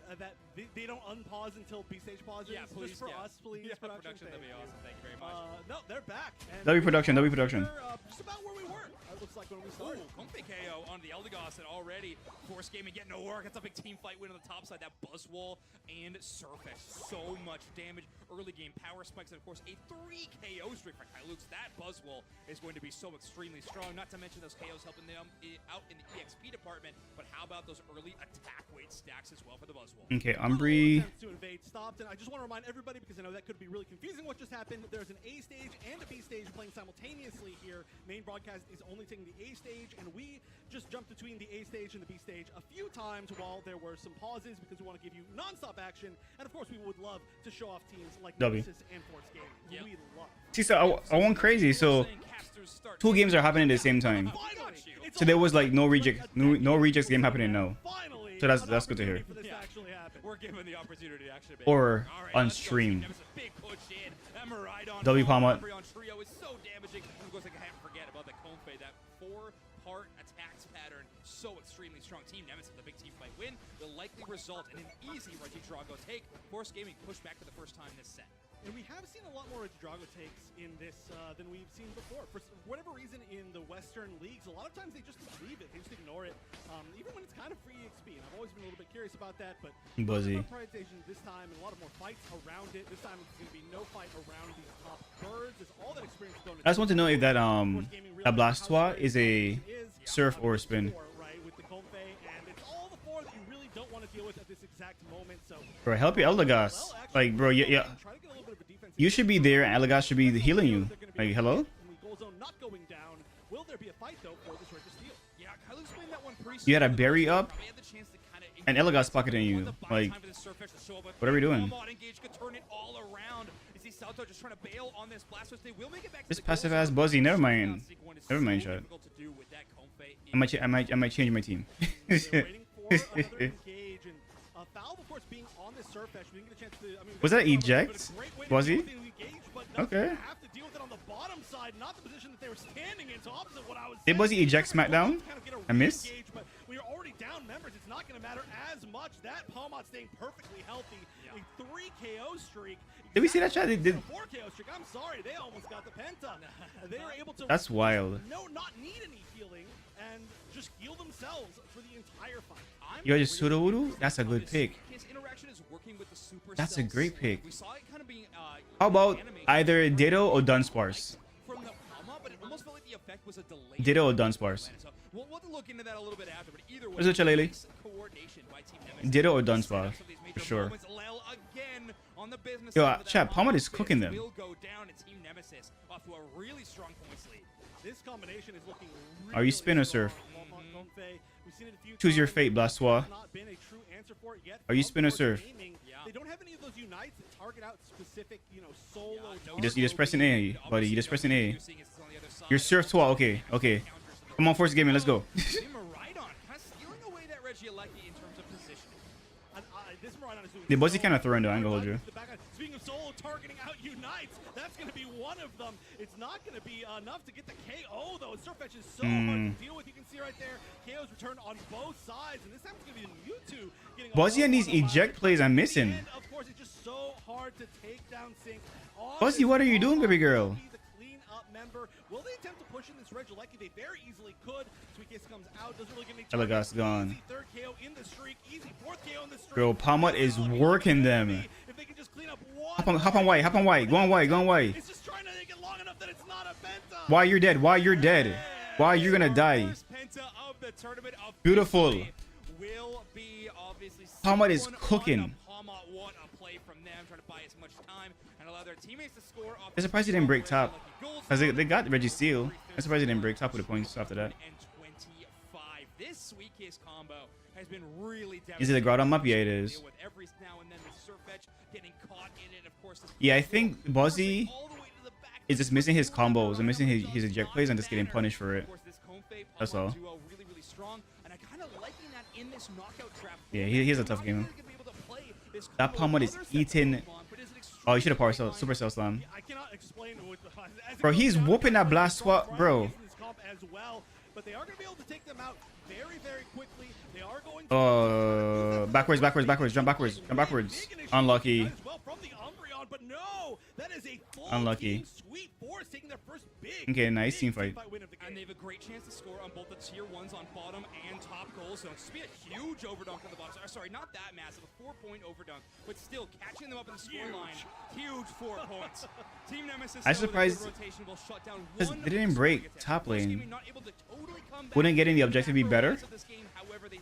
they don't unpause until B stage pauses? Yeah, please. Just for us, please. Yeah, production, that'd be awesome. Thank you very much. No, they're back. And W production, W production. just about where we were. It looks like when we started. Comfy KO on the Eldegoss, and already Force Gaming getting no work. It's a big team fight win on the top side. That Buzzwall and Surface. So much damage. Early game power spikes, and of course a 3 KO streak for Kylux. That Buzzwall is going to be so extremely strong. Not to mention those KOs helping them out in the EXP department. But how about those early attack weight stacks as well for the Buzzwall? Okay, Umbri. To invade stopped, and I just want to remind everybody, because I know that could be really confusing what just happened. There's an A stage and a B stage playing simultaneously here. Main broadcast is only taking the A stage, and we just jumped between the A stage and the B stage a few times while there were some pauses, because we want to give you non-stop action, and of course we would love to show off teams like W. Nemesis and Force Gaming. We love. See, so I went crazy. So 2 games are happening at the same time. So there was like no reject, no rejects game happening now. So that's good to hear. We're given the opportunity to actually Or on stream. W Palma. Trio is so damaging. Of course, I can't forget about the Konfei, that 4-part attacks pattern. So extremely strong. Team Nemesis, the big team fight win, will likely result in an easy Regidrago take. Force Gaming pushed back for the first time this set. And we have seen a lot more Regidrago takes in this than we've seen before. For whatever reason, in the Western leagues, a lot of times they just leave it. They just ignore it, even when it's kind of free EXP. And I've always been a little bit curious about that. But Buzzy. Prioritization this time, and a lot of more fights around it. This time it's going to be no fight around these top birds. It's all that experience going. I just want to know if that that Blastoise is a surf or a spin. Right, with the Konfei, and it's all the 4 that you really don't want to deal with at this exact moment. So, Bro, help your Eldegoss. Like, bro, yeah. You should be there, and Eldegoss should be healing you. Like, hello? You had a berry up, and Eldegoss pocketing you. Like, what are we doing? This passive ass Buzzy. Never mind. Never mind, shot. I might change my team. Was that eject? Was he? Okay. Did Buzzy eject SmackDown? I missed. We are already down members. It's not going to matter as much. That Palmot staying perfectly healthy. A 3 KO streak. Did we see that chat? They did. 4 KO streak. I'm sorry, they almost got the penta. They were able to. That's wild. Not need any healing and just heal themselves for the entire fight. Yo, just Sudowoodo? That's a good pick. That's a great pick. How about either Ditto or Dunsparce? Ditto or Dunsparce? We'll look into that a little bit after, but either way, Where's the Chalele? Ditto or Dunsparce, for sure. Yo, chat, Palmot is cooking them. This combination is looking really Are you spin or surf? Choose your fate, Blastoise. Are you spin or surf? They don't have any of those unites that target out specific, solo. You just pressing A, buddy. You just pressing A. You're surf 12. Okay, okay. Come on, Force Gaming. Let's go. The Buzzy kind of throwing though. I ain't gonna hold you. Speaking of solo targeting out unites, that's going to be one of them. It's not going to be enough to get the KO though. Surfetch is so hard to deal with. You can see right there, KO's returned on both sides, and this time it's going to be Mewtwo getting Buzzy and these eject plays I'm missing. And of course, it's just so hard to take down Sync. Buzzy, what are you doing, baby girl? Will they attempt to push in this Regieleki? They very easily could. Suicune comes out. Doesn't really get any Eldegoss gone. Easy 3rd KO in the streak. Easy 4th KO in the streak. Bro, Palmot is working them. If they can just clean up one. Hop on white. Hop on white. Go on white. Go on white. It's just trying to make it long enough that it's not a penta. Why you're dead? Why you're dead? Why you're gonna die? Beautiful. will be obviously Palmot is C1 on cooking. the Palmot. What a play from them, trying to buy as much time and allow their teammates to score off. I'm surprised he didn't break top. Because they got Reggie Steele. I'm surprised he didn't break top with the points after that. And 25. This sweet kiss combo has been really Is it the Groudon map? Yeah, it is. with every now and then the Surfetch getting caught in it, of course. Yeah, I think Buzzy is just missing his combos and missing his eject plays and just getting punished for it. That's all. Really, really strong, and I kind of liking that in this knockout trap. Yeah, he's a tough game. That Palmot is eating. Oh, he should have power cell, super cell slam. I cannot explain what Bro, he's whooping that blast swap, bro. as well, but they are going to be able to take them out very, very quickly. They are going to backwards, jump backwards. Unlucky. as well from the Umbreon, but no, that is a full Unlucky. team sweep. Force taking their first big Okay, nice team fight. win of the game. And they have a great chance to score on both the tier 1s on bottom and top goals. So it's be a huge overdunk on the bottom. Sorry, not that massive, a 4-point overdunk, but still catching them up in the score line. Huge 4 points. Team Nemesis. I'm surprised because they didn't break top lane. Wouldn't getting the objective be better?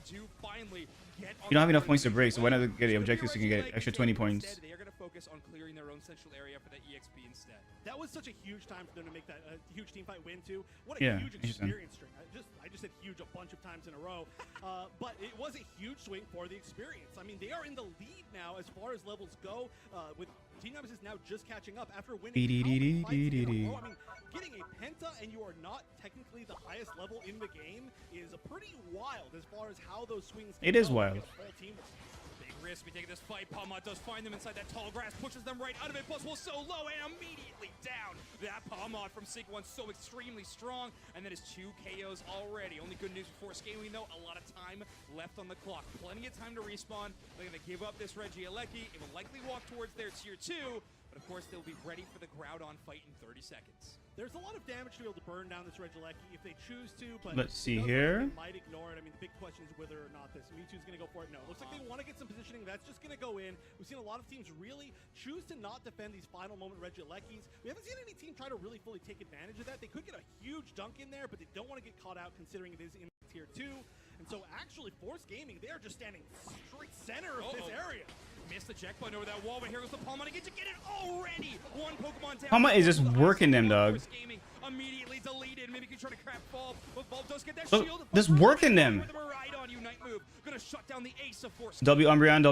You don't have enough points to break, so why not get the objectives so you can get extra 20 points? They are going to focus on clearing their own central area for the EXP instead. That was such a huge time for them to make that huge team fight win too. What a Yeah, huge interesting. experience string. I just said huge a bunch of times in a row, but it was a huge swing for the experience. I mean, they are in the lead now as far as levels go. With Team Nemesis now just catching up after winning. I mean, getting a penta and you are not technically the highest level in the game is pretty wild as far as how those swings. It is wild. Big risk be taking this fight. Palmot does find them inside that tall grass, pushes them right out of it. Plus, will so low and immediately down. That Palmot from Sig 1 so extremely strong, and that is 2 KOs already. Only good news before scaling though, a lot of time left on the clock. Plenty of time to respawn. They're gonna give up this Regieleki. It will likely walk towards their tier 2, but of course they'll be ready for the Groudon fight in 30 seconds. There's a lot of damage to be able to burn down this Regieleki if they choose to, but Let's see it does here. look like they might ignore it. I mean, the big question is whether or not this Mewtwo's going to go for it. No, it looks like they want to get some positioning. That's just going to go in. We've seen a lot of teams really choose to not defend these final moment Regielekis. We haven't seen any team try to really fully take advantage of that. They could get a huge dunk in there, but they don't want to get caught out considering it is in tier 2. And so actually, Force Gaming, they are just standing straight center of this area. Missed the check button over that wall, but here goes the Palmot again to get it already. One Pokemon down. Palmot is just working them, dog. Force Gaming immediately deleted. Maybe he can try to crap fall, but Bulb does get that Look, shield. just working them. With the Miraidon Unite move, gonna shut down the ace of Force. W Umbreon.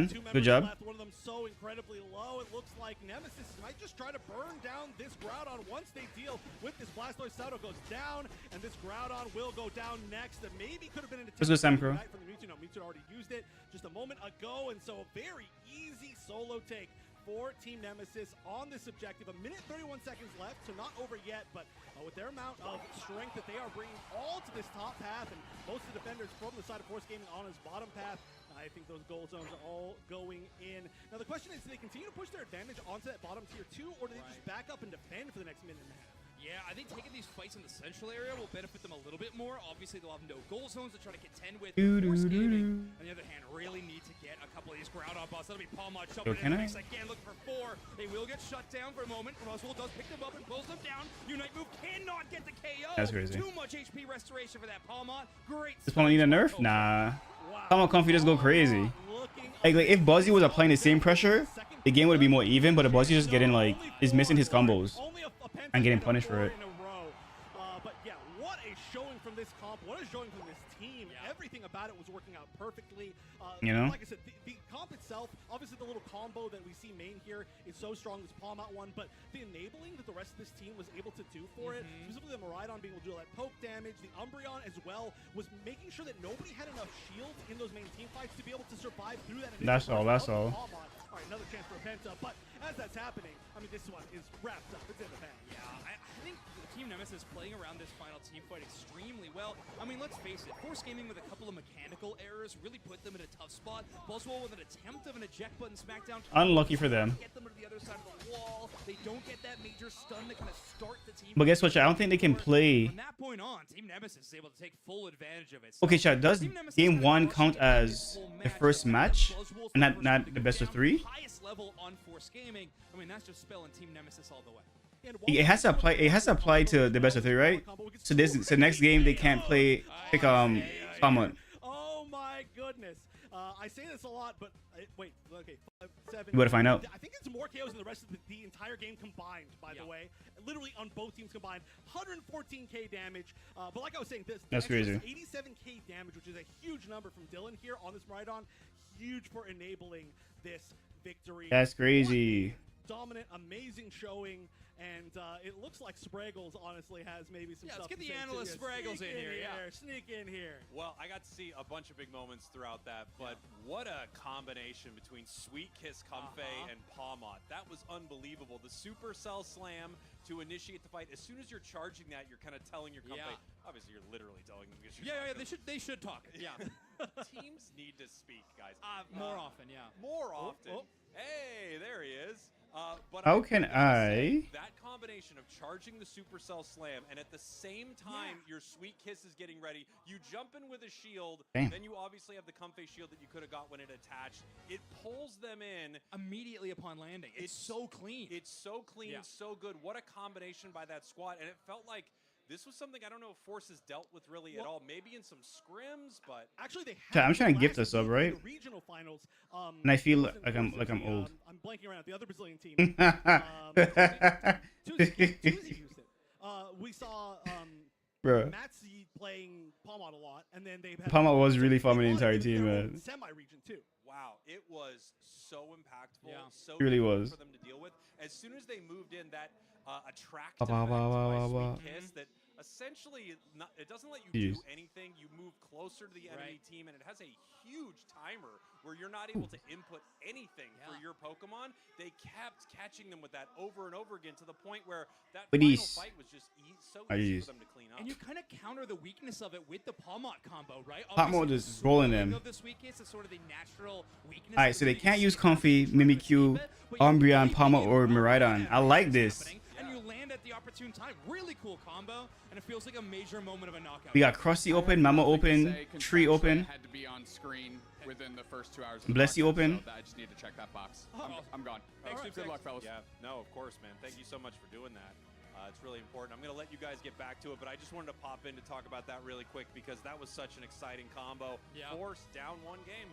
2 Good members job. left, one of them so incredibly low. It looks like Nemesis might just try to burn down this Groudon once they deal with this Blastoise. Sato goes down, and this Groudon will go down next. That maybe could have been an attempt Let's go, Sam Crow. from the Mewtwo. No, Mewtwo already used it just a moment ago, and so a very easy solo take for Team Nemesis on this objective. A minute 31 seconds left, so not over yet, but with their amount of strength that they are bringing all to this top path, and most of the defenders from the side of Force Gaming on his bottom path, I think those goal zones are all going in. Now the question is, do they continue to push their advantage onto that bottom tier 2, or do they just back up and defend for the next minute and a half? Yeah, I think taking these fights in the central area will benefit them a little bit more. Obviously, they'll have no goal zones to try to contend with. Force Gaming, on the other hand, really need to get a couple of these Groudon boss. That'll be Palmot jumping in the mix again, looking for 4. They will get shut down for a moment. Roswell does pick them up and pulls them down. Unite move cannot get the KO. That's crazy. Too much HP restoration for that Palmot. Great. Does Palmot need a nerf? Nah. Palmot Comfy just go crazy. Like if Buzzy was applying the same pressure, the game would be more even, but Buzzy just getting like is missing his combos and getting punished for it. But yeah, what a showing from this comp. What a showing from this team. Everything about it was working out perfectly. You know? Like I said, the comp itself, obviously the little combo that we see main here is so strong, this Palmot one, but the enabling that the rest of this team was able to do for it, specifically the Miraidon being able to do all that poke damage, the Umbreon as well, was making sure that nobody had enough shields in those main team fights to be able to survive through that. That's all, that's all. All right, another chance for a penta, but as that's happening, I mean, this one is wrapped up. It's in the bag. Yeah, I think Team Nemesis playing around this final team fight extremely well. I mean, let's face it, Force Gaming with a couple of mechanical errors really put them in a tough spot. Buzzwole with an attempt of an eject button smackdown. Unlucky for them. Get them to the other side of the wall. They don't get that major stun that kind of start the team. But guess what, chat? I don't think they can play. From that point on, Team Nemesis is able to take full advantage of it. Okay, chat. Does game 1 count as the first match and not the best of 3? Highest level on Force Gaming. I mean, that's just spelling Team Nemesis all the way. It has to apply. It has to apply to the best of 3, right? So next game they can't pick Palmot. Oh my goodness. I say this a lot, but wait, okay, 5, 7. You better find out. I think it's more KOs than the rest of the entire game combined, by the way. Literally on both teams combined. 114k damage. But like I was saying, That's crazy. 87k damage, which is a huge number from Dylan here on this Miraidon. Huge for enabling this victory. That's crazy. Dominant, amazing showing. And it looks like Spraggles honestly has maybe some stuff let's get to the say analyst too. Spraggles in here. Sneak in here. Well, I got to see a bunch of big moments throughout that, but what a combination between Sweet Kiss Comfey and Pawmot. That was unbelievable. The Supercell slam to initiate the fight. As soon as you're charging that, you're kind of telling your Comfey. Obviously, you're literally telling them. They should talk. Yeah. Teams need to speak, guys. More often, yeah. More often. Hey, there he is. But How can I? That combination of charging the Supercell slam and at the same time your Sweet Kiss is getting ready, you jump in with a shield, then you obviously have the Comfey shield that you could have got when it attached. It pulls them in immediately upon landing. It's so clean. It's so clean, so good. What a combination by that squad, and it felt like this was something I don't know if Force has dealt with really at all. Maybe in some scrims, but actually they have. I'm trying to gift us up, right? Regional finals. And I feel like I'm old. I'm blanking around. The other Brazilian team. We saw Bro. Matsi playing Pawmot a lot, and then they've Pawmot was really farming the entire team, their own man. Semi-region too. Wow, it was so impactful. So it really difficult was. for them to deal with. As soon as they moved in, that attract Ba, ba, effect ba, by ba, ba. Sweet Kiss that essentially it doesn't let you do anything. You move closer to the enemy team, and it has a huge timer where you're not able to input anything for your Pokemon. They kept catching them with that over and over again to the point where that final fight was just so easy for them to clean up. And you kind of counter the weakness of it with the Pawmot combo, right? Pawmot is rolling them. Of the Sweet Kiss is sort of the natural weakness. Alright, so they can't use Comfey, Mimikyu, Umbreon, Pawmot, or Miraidon. I like this. And you land at the opportune time. Really cool combo, and it feels like a major moment of a knockout. We got Krusty open, Mama open, Tree open, had to be on screen within the first 2 hours. Blessy open. So I just need to check that box. I'm gone. Thanks, Good luck, fellas. Yeah, no, of course, man. Thank you so much for doing that. It's really important. I'm going to let you guys get back to it, but I just wanted to pop in to talk about that really quick because that was such an exciting combo. Force down 1 game.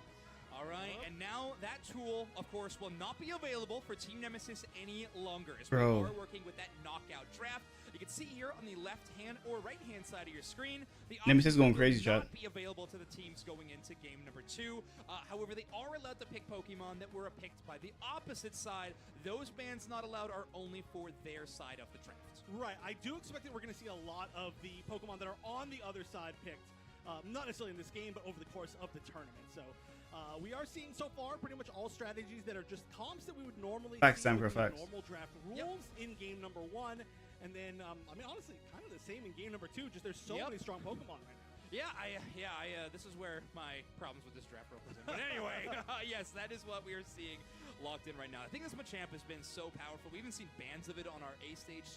All right, and now that tool, of course, will not be available for Team Nemesis any longer. As we are working with that knockout draft. You can see here on the left-hand or right-hand side of your screen, the Nemesis going crazy, will chat. not be available to the teams going into game number 2. However, they are allowed to pick Pokemon that were picked by the opposite side. Those bans not allowed are only for their side of the draft. Right, I do expect that we're going to see a lot of the Pokemon that are on the other side picked. Not necessarily in this game, but over the course of the tournament. So we are seeing so far pretty much all strategies that are just comps that we would normally see with normal draft rules in game number 1. And then, I mean, honestly, kind of the same in game number 2. Just there's so many strong Pokemon right now. This is where my problems with this draft comes in. But anyway, yes, that is what we are seeing locked in right now. I think this Machamp has been so powerful. We even seen bans of it on our A-stage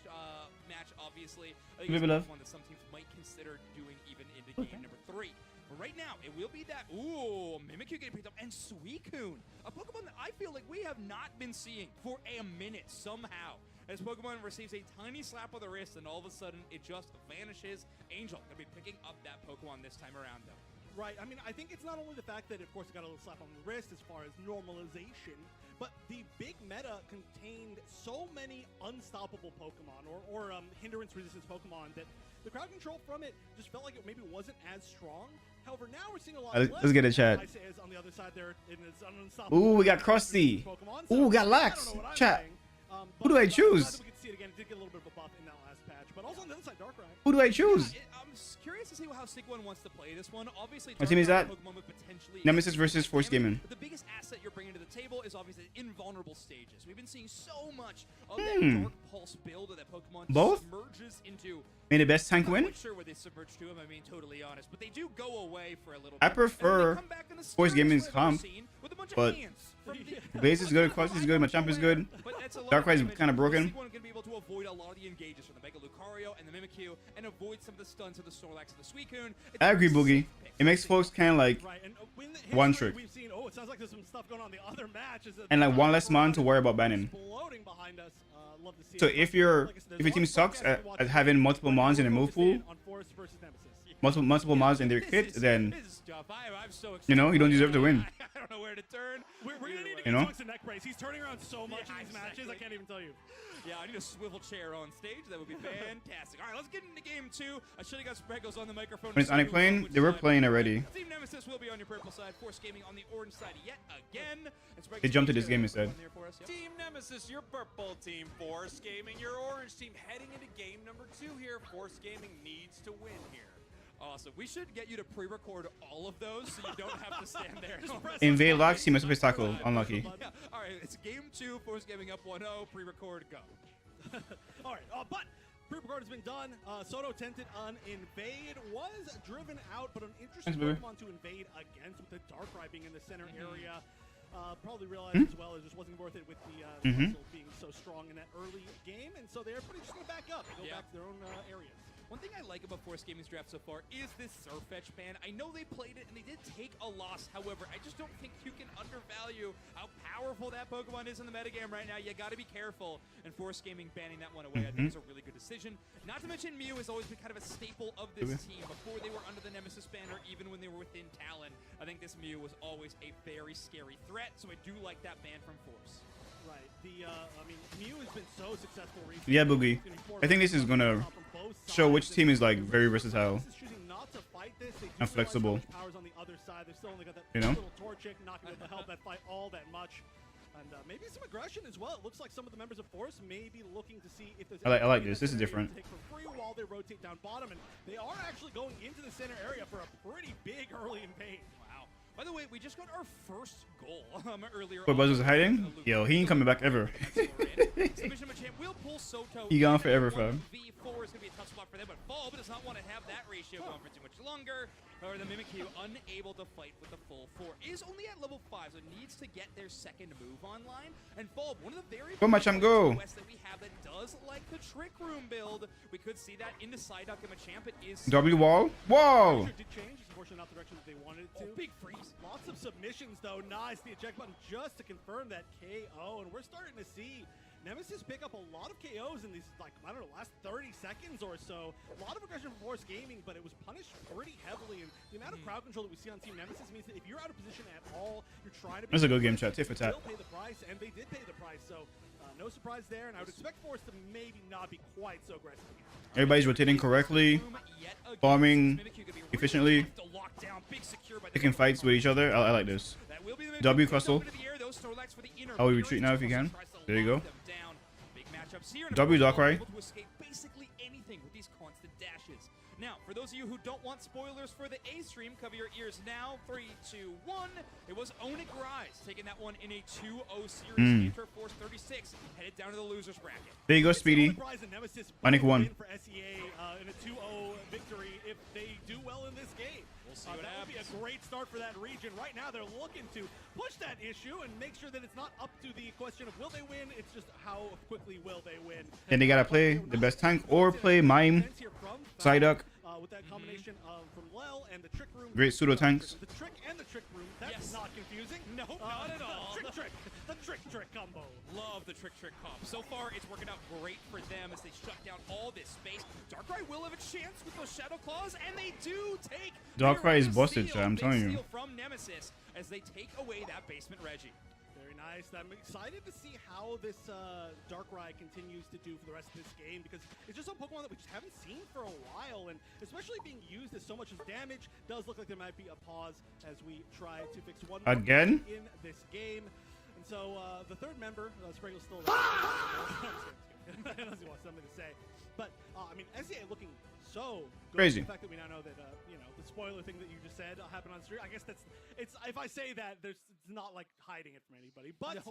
match, obviously. I think it's one that some teams might consider doing even into game number 3. But right now, it will be that, Mimikyu getting picked up, and Suicune, a Pokemon that I feel like we have not been seeing for a minute somehow. As Pokemon receives a tiny slap on the wrist, and all of a sudden, it just vanishes. Angel going to be picking up that Pokemon this time around, though. Right, I mean, I think it's not only the fact that, of course, it got a little slap on the wrist as far as normalization, but the big meta contained so many unstoppable Pokemon or hindrance-resistance Pokemon that the crowd control from it just felt like it maybe wasn't as strong. However, now we're seeing a lot less. Let's get a chat. On the other side there, and it's unstoppable. Ooh, we got Krusty. Ooh, we got Lax. Chat. Who do I choose? We could see it again. It did get a little bit of a buff in that last patch, but also on the other side, Darkrai. Who do I choose? I'm curious to see how Sick1 wants to play this one. Obviously, what team is that? Pokemon with potentially Nemesis versus Force Gaming. The biggest asset you're bringing to the table is obviously invulnerable stages. We've been seeing so much of that Dark Pulse build that Pokemon submerges into. May the best tank win? I'm not sure where they submerge to, if I'm being totally honest, but they do go away for a little I bit. prefer Force Gaming's comp, but Blaze is good, Krusty is good, Machamp is good. Darkrai is kind of broken. Going to be able to avoid a lot of the engages from the Mega Lucario and the Mimikyu, and avoid some of the stuns of the Snorlax and the Suicune. I agree, Boogie. It makes folks kind of like one trick. We've seen, it sounds like there's some stuff going on in the other match. And like one less mon to worry about banning. Behind us. Love to see so if your team sucks at having multiple mons in a move pool, multiple mods in their kit, then This is tough. I'm so you know, you don't excited. deserve to win. I don't know where to turn. We're gonna need to You get know? Zoinks a neck brace. He's turning around so much Yeah, in these matches, I exactly. can't even tell you. Yeah, I need a swivel chair on stage. That would be fantastic. All right, let's get into game 2. I should have got Spreggles on the microphone. When it's Onyx playing, they were playing already. Team Nemesis will be on your purple side. Force Gaming on the orange side yet again. And Spreggles They jumped to will this game one instead. there for us, yep. Team Nemesis, your purple team. Force Gaming, your orange team. Heading into game number 2 here. Force Gaming needs to win here. Awesome. We should get you to pre-record all of those so you don't have to stand there. Invade locks, he must have tackle. Unlucky. Yeah. All right, it's game 2. Force Gaming up 1-0. Pre-record, go. All right, but pre-record has been done. Soto tented on Invade, was driven out, but an interesting Thanks, baby. Pokemon to invade against with the Darkrai being in the center area. Probably realized Hmm? as well it just wasn't worth it with the Mhm. Muscle being so strong in that early game, and so they're pretty just going to back up and go Yeah. back to their own areas. One thing I like about Force Gaming's draft so far is this Surf Fetch ban. I know they played it and they did take a loss. However, I just don't think you can undervalue how powerful that Pokemon is in the metagame right now. You got to be careful. And Force Gaming banning that one away, I think, is a really good decision. Not to mention, Mew has always been kind of a staple of this team. Before they were under the Nemesis banner, even when they were within Talon, I think this Mew was always a very scary threat. So I do like that ban from Force. Right. I mean, Mew has been so successful recently. Yeah, Boogie. I think this is gonna show which team is like very versatile and flexible. Powers on the other side. They've still only got that You know? little Torchic not going to be able to help that fight all that much. And maybe some aggression as well. It looks like some of the members of Force may be looking to see if there's I like anything this. that This is they're different. able to take for free while they rotate down bottom, and they are actually going into the center area for a pretty big early invade. Wow. By the way, we just got our first goal earlier. But Buzz was hiding? Yo, he ain't coming back ever. Submission Machamp will pull Soto. He gone forever, fam. V4 is going to be a tough spot for them, but Bulb does not want to have that ratio going for too much longer. Or the Mimikyu unable to fight with the full 4. Is only at level 5, so needs to get their second move online. And Bulb, one of the very Go, Machamp, go. quests that we have that does like the Trick Room build. We could see that into Psyduck and Machamp. It is W wall? Whoa! Did change. It's unfortunately not the direction that they wanted it to. big freeze. Lots of submissions, though. Nice. The eject button just to confirm that KO. And we're starting to see Nemesis pick up a lot of KOs in these, like, I don't know, last 30 seconds or so. A lot of aggression from Force Gaming, but it was punished pretty heavily. And the amount of crowd control that we see on Team Nemesis means that if you're out of position at all, you're trying to be... That's a good game, chat. Tit for tat. They'll pay the price, and they did pay the price. So no surprise there. And I would expect Force to maybe not be quite so aggressive again. Everybody's rotating correctly, farming efficiently, picking fights with each other. I like this. W Crustle. How we retreat now if you can. There you go. W Darkrai. Basically anything with these constant dashes. Now, for those of you who don't want spoilers for the A stream, cover your ears now. 3, 2, 1. It was Onyx Rise taking that one in a 2-0 series. Enter Force 36 headed down to the losers bracket. There you go, Speedy. Onyx won. For SEA in a 2-0 victory if they do well in this game. We'll see what that would be a great start for that region. Right now, they're looking to push that issue and make sure that it's not up to the question of will they win. It's just how quickly will they win. And they gotta play the best tank or play Mime, Psyduck. With that combination of from Lel and the Trick Room. Great pseudo tanks. The Trick and the Trick Room. That's not confusing. No, not at all. The Trick combo. Love the Trick comp. So far, it's working out great for them as they shut down all this space. Darkrai will have a chance with those Shadow Claws, and they do take. Darkrai is their busted, steal. chat, I'm Big telling you. steal from Nemesis as they take away that basement Reggie. Very nice. I'm excited to see how this Darkrai continues to do for the rest of this game because it's just a Pokemon that we just haven't seen for a while, and especially being used as so much as damage, does look like there might be a pause as we try to fix one more Again? in this game. And so the third member, Spraggle's still there. Unless he wants something to say. But, I mean, SEA looking so good. Crazy. The fact that we now know that, you know, the spoiler thing that you just said happened on stream, I guess it's if I say that, it's not like hiding it from anybody. But,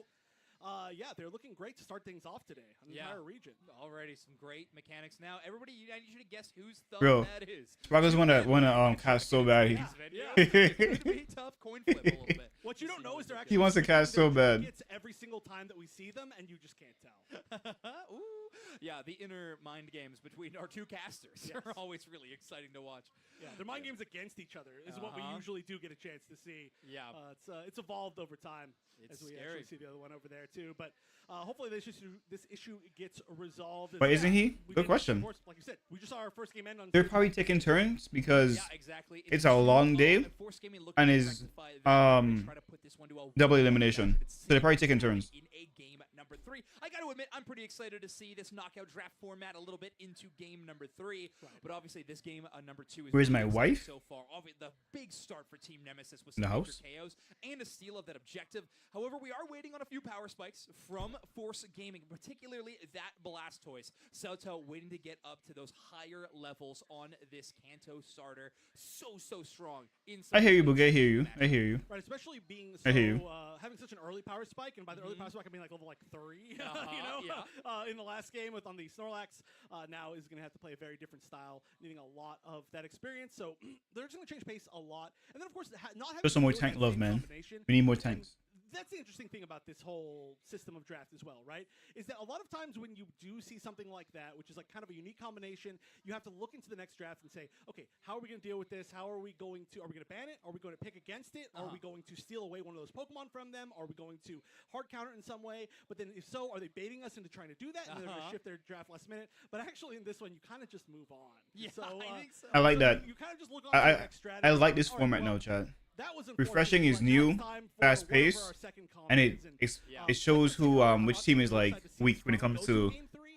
yeah, they're looking great to start things off today on the entire region. Already some great mechanics now. Everybody, I need you to guess whose thumb Bro, that is. Sproggles wanna cast so bad. It could be tough coin flip a little bit. What you don't know is they're actually He wants to cast so bad. It's every single time that we see them, and you just can't tell. Ooh. Yeah, the inner mind games between our two casters are always really exciting to watch. Yeah, their mind games against each other is what we usually do get a chance to see. Yeah. It's evolved over time It's as we scary. actually see the other one over there too. But hopefully this issue gets resolved. But isn't he? We Good did, question. Of course, like you said, we just saw our first game end on. They're probably taking turns because Yeah, exactly. it's a long day and is double elimination. So they're probably taking turns. In a game number 3. I got to admit, I'm pretty excited to see this knockout draft format a little bit into game number 3. But obviously, this game number 2 is. Where's really my exciting wife? So far, the big start for Team Nemesis was In the some house? major KOs and a steal of that objective. However, we are waiting on a few power spikes from Force Gaming, particularly that Blastoise. Soto waiting to get up to those higher levels on this Kanto starter. So strong. I hear you, Boogie. I hear you. I hear you. Right, especially being I hear you. having such an early power spike, and by the early power spike I mean like level 3. In the last game on the Snorlax, now is going to have to play a very different style, needing a lot of that experience. So they're just going to change pace a lot, and then of course not having Just some more to deal tank with that love, same man. combination. We need more And tanks. that's the interesting thing about this whole system of draft as well, right? Is that a lot of times when you do see something like that, which is like kind of a unique combination, you have to look into the next draft and say, okay, how are we going to deal with this? Are we going to ban it? Are we going to pick against it? Are we going to steal away one of those Pokemon from them? Are we going to hard counter it in some way? But then if so, are they baiting us into trying to do that? And they're going to shift their draft last minute. But actually in this one, you kind of just move on. Yeah, so, I think so. I like that. You kind of just look on to the next strategy. I like this All right, format well, now, chat. that was Refreshing is unfortunate, but now new, it's time for fast one of paced, our second and comments. it shows who which team is like weak when it comes to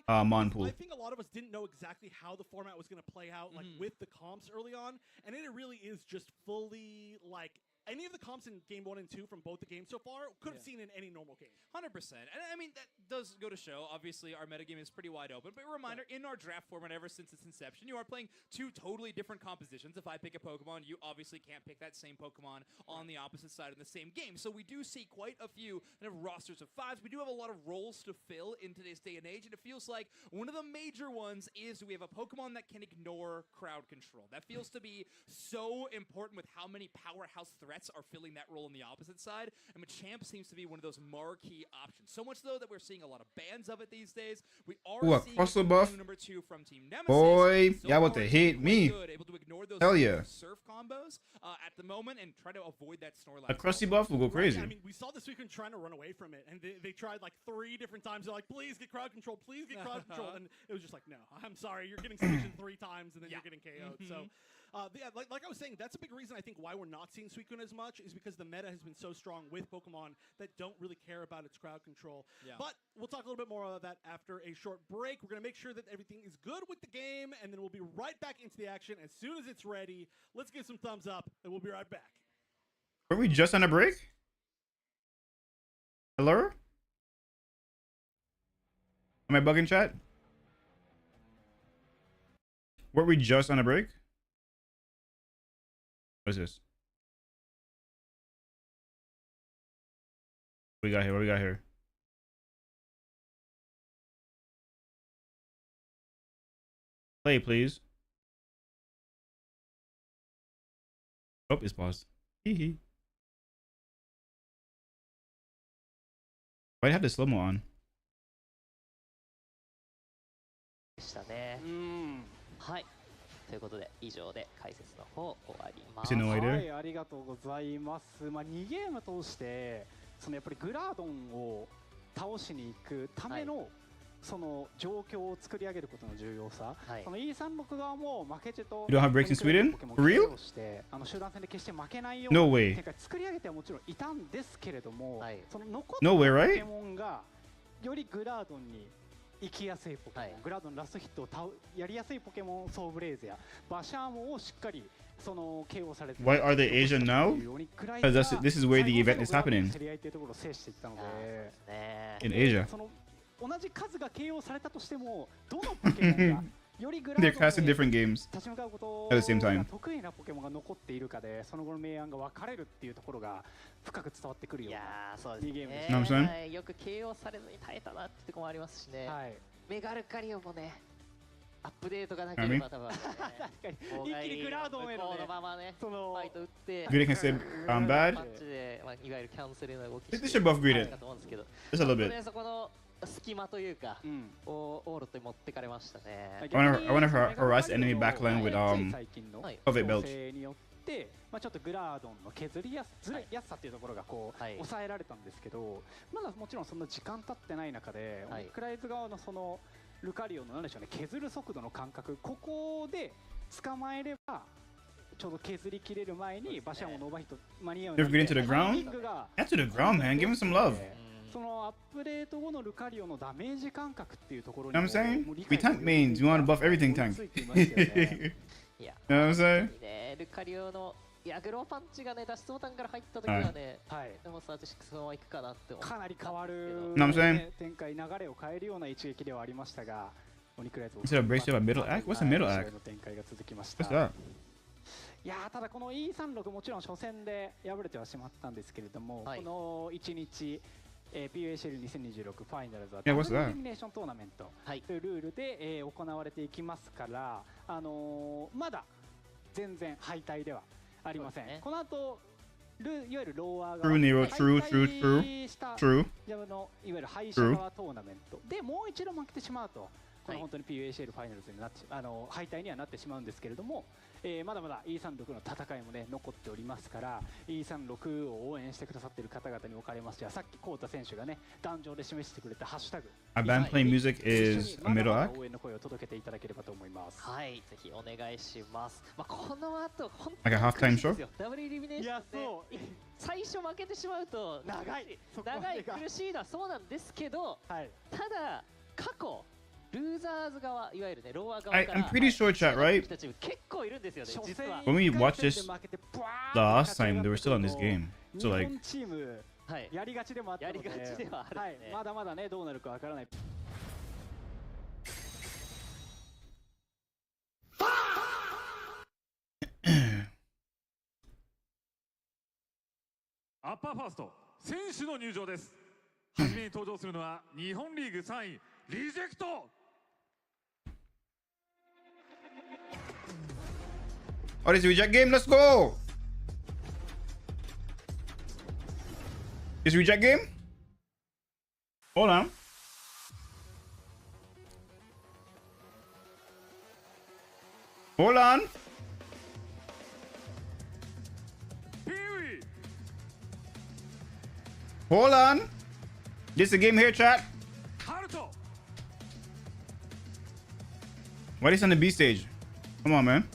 Monpool. I think a lot of us didn't know exactly how the format was going to play out, like with the comps early on, and it really is just fully like any of the comps in game 1 and 2 from both the games so far could have seen in any normal game. 100%. And I mean, that does go to show, obviously, our metagame is pretty wide open. But a reminder, in our draft format ever since its inception, you are playing 2 totally different compositions. If I pick a Pokemon, you obviously can't pick that same Pokemon on the opposite side in the same game. So we do see quite a few kind of rosters of 5s. We do have a lot of roles to fill in today's day and age, and it feels like one of the major ones is we have a Pokemon that can ignore crowd control. That feels to be so important with how many powerhouse threats are filling that role on the opposite side. And Machamp seems to be one of those marquee options. So much so that we're seeing a lot of bans of it these days. We are Ooh, a seeing crossover buff? number 2 from Team Nemesis. Boy, So y'all about far, to it's hit quite me. good, able to ignore those Hell yeah. surf combos at the moment and try to avoid that Snorlax. A crusty buff will go crazy. I mean, we saw this weekend trying to run away from it, and they tried like 3 different times. They're like, please get crowd control, please get crowd control. And it was just like, no, I'm sorry, you're getting stationed 3 times, and then you're getting KO'd. So, like I was saying, that's a big reason I think why we're not seeing Suicune as much is because the meta has been so strong with Pokemon that don't really care about its crowd control. But we'll talk a little bit more about that after a short break. We're going to make sure that everything is good with the game, and then we'll be right back into the action as soon as it's ready. Let's give some thumbs up, and we'll be right back. Were we just on a break? Hello? Am I bugging, chat? Were we just on a break? What is this? What we got here? What we got here? Play, please. Oh, it's paused. Hee. Why'd I have the slow-mo on? でしたね。はい。ということで以上で解説の方終わります。 Is it no は later? い、ありがとうございます。まあ2ゲーム通してそのやっぱりグラードンを倒しに行くための、その状況を作り上げることの重要さ。その E36 側も負けじと You don't have breaks in Sweden? For real? して集団戦で決して負けないよう No な way. 展開作り上げてはもちろんいたんですけれども、その残った No ポ way, right? ケモンがよりグラードンに行きやすいポケモン、グラードンラストヒットをやりやすいポケモン、ソーブレイズやバシャーモをしっかりその KO されて Why are they Asian now? Because this is where the event is happening. 競り合いというところを制していったので In Asia. その同じ数が KO されたとしてもどのポケモンがよりグラー They're ドン casting で different games 立ち向かうこと at the same が time. 得意なポケモンが残っているかでその後の明暗が分かれるっていうところが深く伝わってくるようなそうです2ゲームです。 Know what I'm saying? よく KO されずに耐えたなってとこもありますしね。はい。メガルカリオもね、アップデートがなければ多分、ね、一気にグラードンへの、ね、ままね、そのファイト打って、Greeting can say bad. マッチで、まあ、いわゆるキャンセルの動き They should buff Greeting. かと思うんですけど、 Just a little bit. そこの隙間というか、オールと持ってかれましたね。I wanna harass enemy backline with Covet Belch. によってまあちょっとグラードンの削りやすさっていうところがこう抑えられたんですけど、まだもちろんそんな時間経ってない中で、クライズ側のそのルカリオのなんでしょうね、削る速度の感覚、ここで捕まえればちょうど削り切れる前に馬車もノーバーヒット間に合うよう They're に getting to the ground? That's to the ground, man. Give him some love. そのアップデート後のルカリオのダメージ感覚っていうところに You know what I'm saying? We tank mains. We want to buff everything tank. いや You know what I'm saying? ね、ルカリオのいやグローパンチがね脱出ボタンから入った時はね、はい、でも36そのまま行くかなって思うかなり変わる、know what I'm saying? 展開流れを変えるような一撃ではありましたが、お肉ライズ Is it a brace of a middle act? What's a middle act? の展開が続きました。 What's that? いやーただこの E36 もちろん初戦で敗れてはしまったんですけれども、はい、この1日、PUACL2026 ファイナルズは Yeah, ダ what's ブル that? エリミネーショントーナメントというルールで、行われていきますから、まだ全然敗退ではありません。この後いわゆるローアー True, Nero. True, true, true. True. のいわゆる敗者側トーナメントでもう一度負けてしまうと、この本当に PUACL ファイナルズになって敗退にはなってしまうんですけれども、まだまだ E36 の戦いもね残っておりますから、 E36 を応援してくださっている方々におかれましては、さっきコウタ選手がね壇上で示してくれたハッシュタグ Our band playing music is a middle act. 応援の声を届けていただければと思います。はい、ぜひお願いします。まあこの後本当 Like a halftime show? ダブルエリミネーションで最初負けてしまうと長い苦しいのはそうなんですけど、ただ過去ルーザーズ側、いわゆるねローアー側から I'm pretty sure, chat, right? 結構いるんですよね実は。 When we watched this the last time, they were still on this game. So like, 日本チームやりがちでもあったので、まだまだねどうなるかわからない。アッパーファースト選手の入場です。はじめに登場するのは日本リーグ3位リジェクト。oh, this reject game. Let's go. This reject game. Hold on. Hold on. Hold on. This a game here, chat. Why is this on the B stage? Come on, man.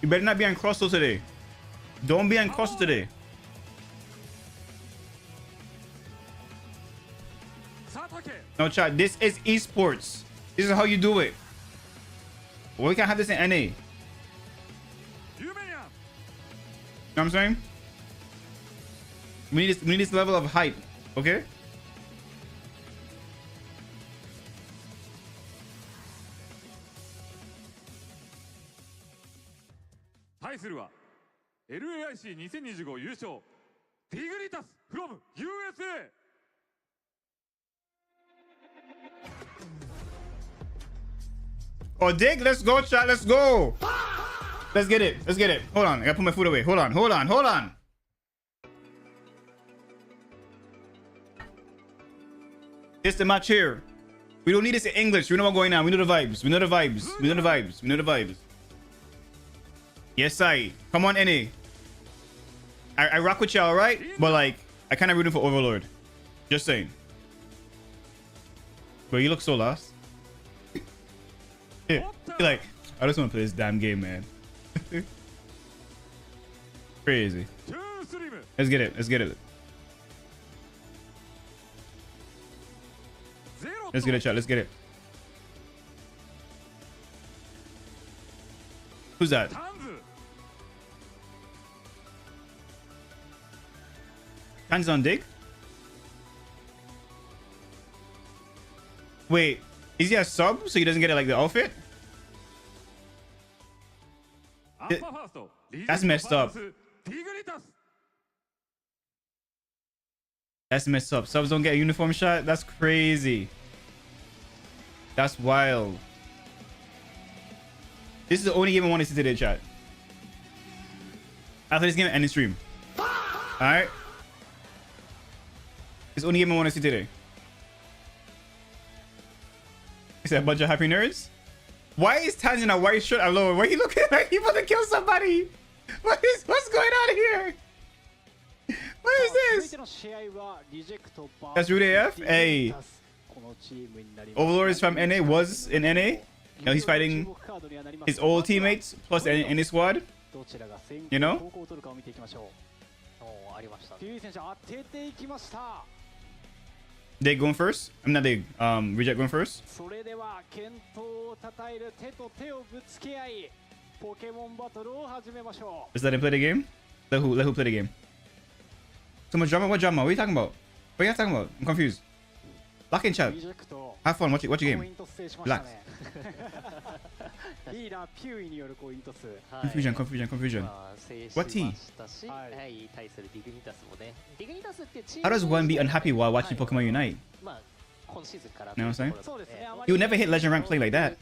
You better not be on Crosso today. Don't be on Crosso today. No, chat. This is esports. This is how you do it. Well, we can't have this in NA. You know what I'm saying? We need this level of hype, okay? LAIC 2025優勝ディグリタス from USA。 Oh, Dig, let's go, chat. Let's go. Let's get it. Let's get it. Hold on. I gotta put my food away. Hold on. Hold on. Hold on. It's the match here. We don't need this in English. We know what's going on. We know the vibes. We know the vibes. We know the vibes. We know the vibes. Yes, I. Come on, NA. I rock with y'all, right? But like, I kind of rooting for Overlord. Just saying. But you look so lost. Yeah. You're like, I just want to play this damn game, man. Crazy. Let's get it. Let's get it. Let's get it, chat. Let's get it. Who's that? Hands on Dig? Wait, is he a sub so he doesn't get it like the outfit? That's messed up. That's messed up. Subs don't get a uniform shot? That's crazy. That's wild. This is the only game I want to see today, chat. After this game, end the stream. Alright? It's the only game I want to see today. Is that a bunch of happy nerds? Why is Taz in a white shirt alone? Why are you looking like he about to kill somebody? What's going on here? What is this? That's Rude AF? Hey. Overlord is from NA, was in NA. Now he's fighting his old teammates plus NA squad. You know? They going first? I'm not they Reject going first. Just let him play the game. Let who play the game. So much drama. What drama? What are you talking about? What are you talking about? I'm confused. Lock in chat. Have fun. Watch your game. Relax. Confusion. What T? How does one be unhappy while watching Pokemon Unite? You know what I'm saying? You would never hit legend rank play like that.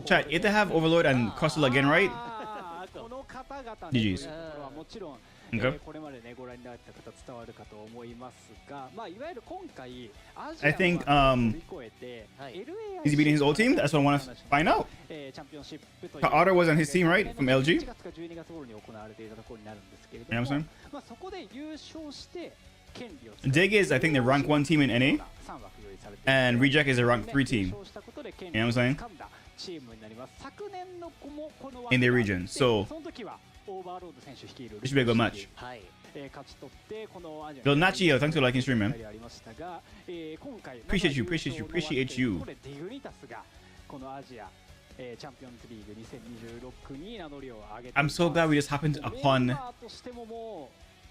Chat, you have to have Overlord and Coastal again, right? GG's. Okay. I think is he beating his old team? That's what I want to find out. Otter was on his team, right? From LG? You know what I'm saying? Dig is, I think, the rank 1 team in NA. And Reject is a rank 3 team. You know what I'm saying? In their region. So this should be a good match. Yo, Nachio, thanks for liking stream, man. Appreciate you. I'm so glad we just happened upon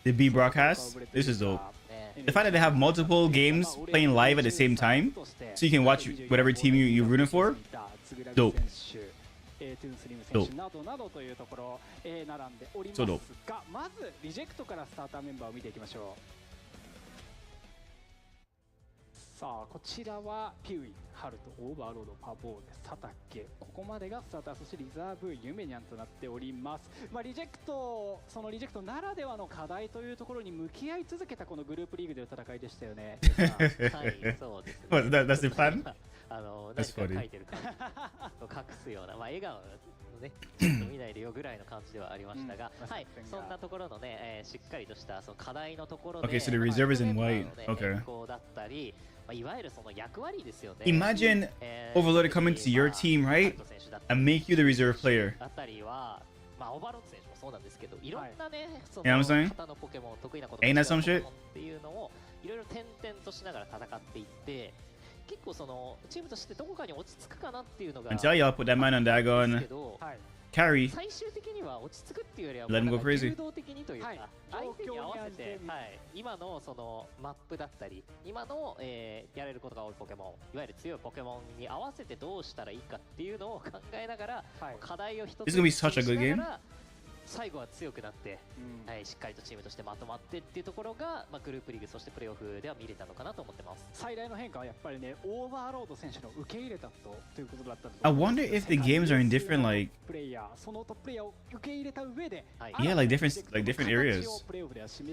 the B broadcast. This is dope. The fact that they have multiple games playing live at the same time, so you can watch whatever team you're rooting for. Dope. Dope. So dope. さあこちらはピウイ、ハルト、オーバーロード、パボーデ、サタケ、ここまでがスターター、そしてリザーブ、ユメニャンとなっております。まあリジェクト、そのリジェクトならではの課題というところに向き合い続けたこのグループリーグでの戦いでしたよね。はい、そうですね。What, that's the plan? 何か書いてるか隠すような、まあ笑顔ね、ちょっと見ないでよぐらいの感じではありましたが、はい、そんなところのね、しっかりとしたその課題のところで、Okay, so the reserve is in white. Okay. だったり、いわゆるその役割ですよね。Imagine Overlord coming to your team, right? And make you the reserve player. だったりは、まあオーバーロード選手もそうなんですけど、いろんなね、その方のポケモン得意なこと Ain't that some shit? っていうのをいろいろ点々としながら戦っていって。結構そのチームとしてどこかに落ち着くかなっていうのが Until y'all put that man on Dagon. Carry. 最終的には落ち着くっていうよりは Let him go crazy. 流動的にというか相手に合わせて、はい、今のそのマップだったり今の、やれることが多いポケモンいわゆる強いポケモンに合わせてどうしたらいいかっていうのを考えながら、課題を一つ This is gonna be such a good game. 最後は強くなって、はい、しっかりとチームとしてまとまってっていうところが、まあ、グループリーグそしてプレーオフでは見れたのかなと思ってます。最大の変化はやっぱりね、オーバーロード選手の受け入れたということだったんです。I wonder if the games are in different like プレイヤー、そのトッププレイヤーを受け入れた上で、yeah, like different areas,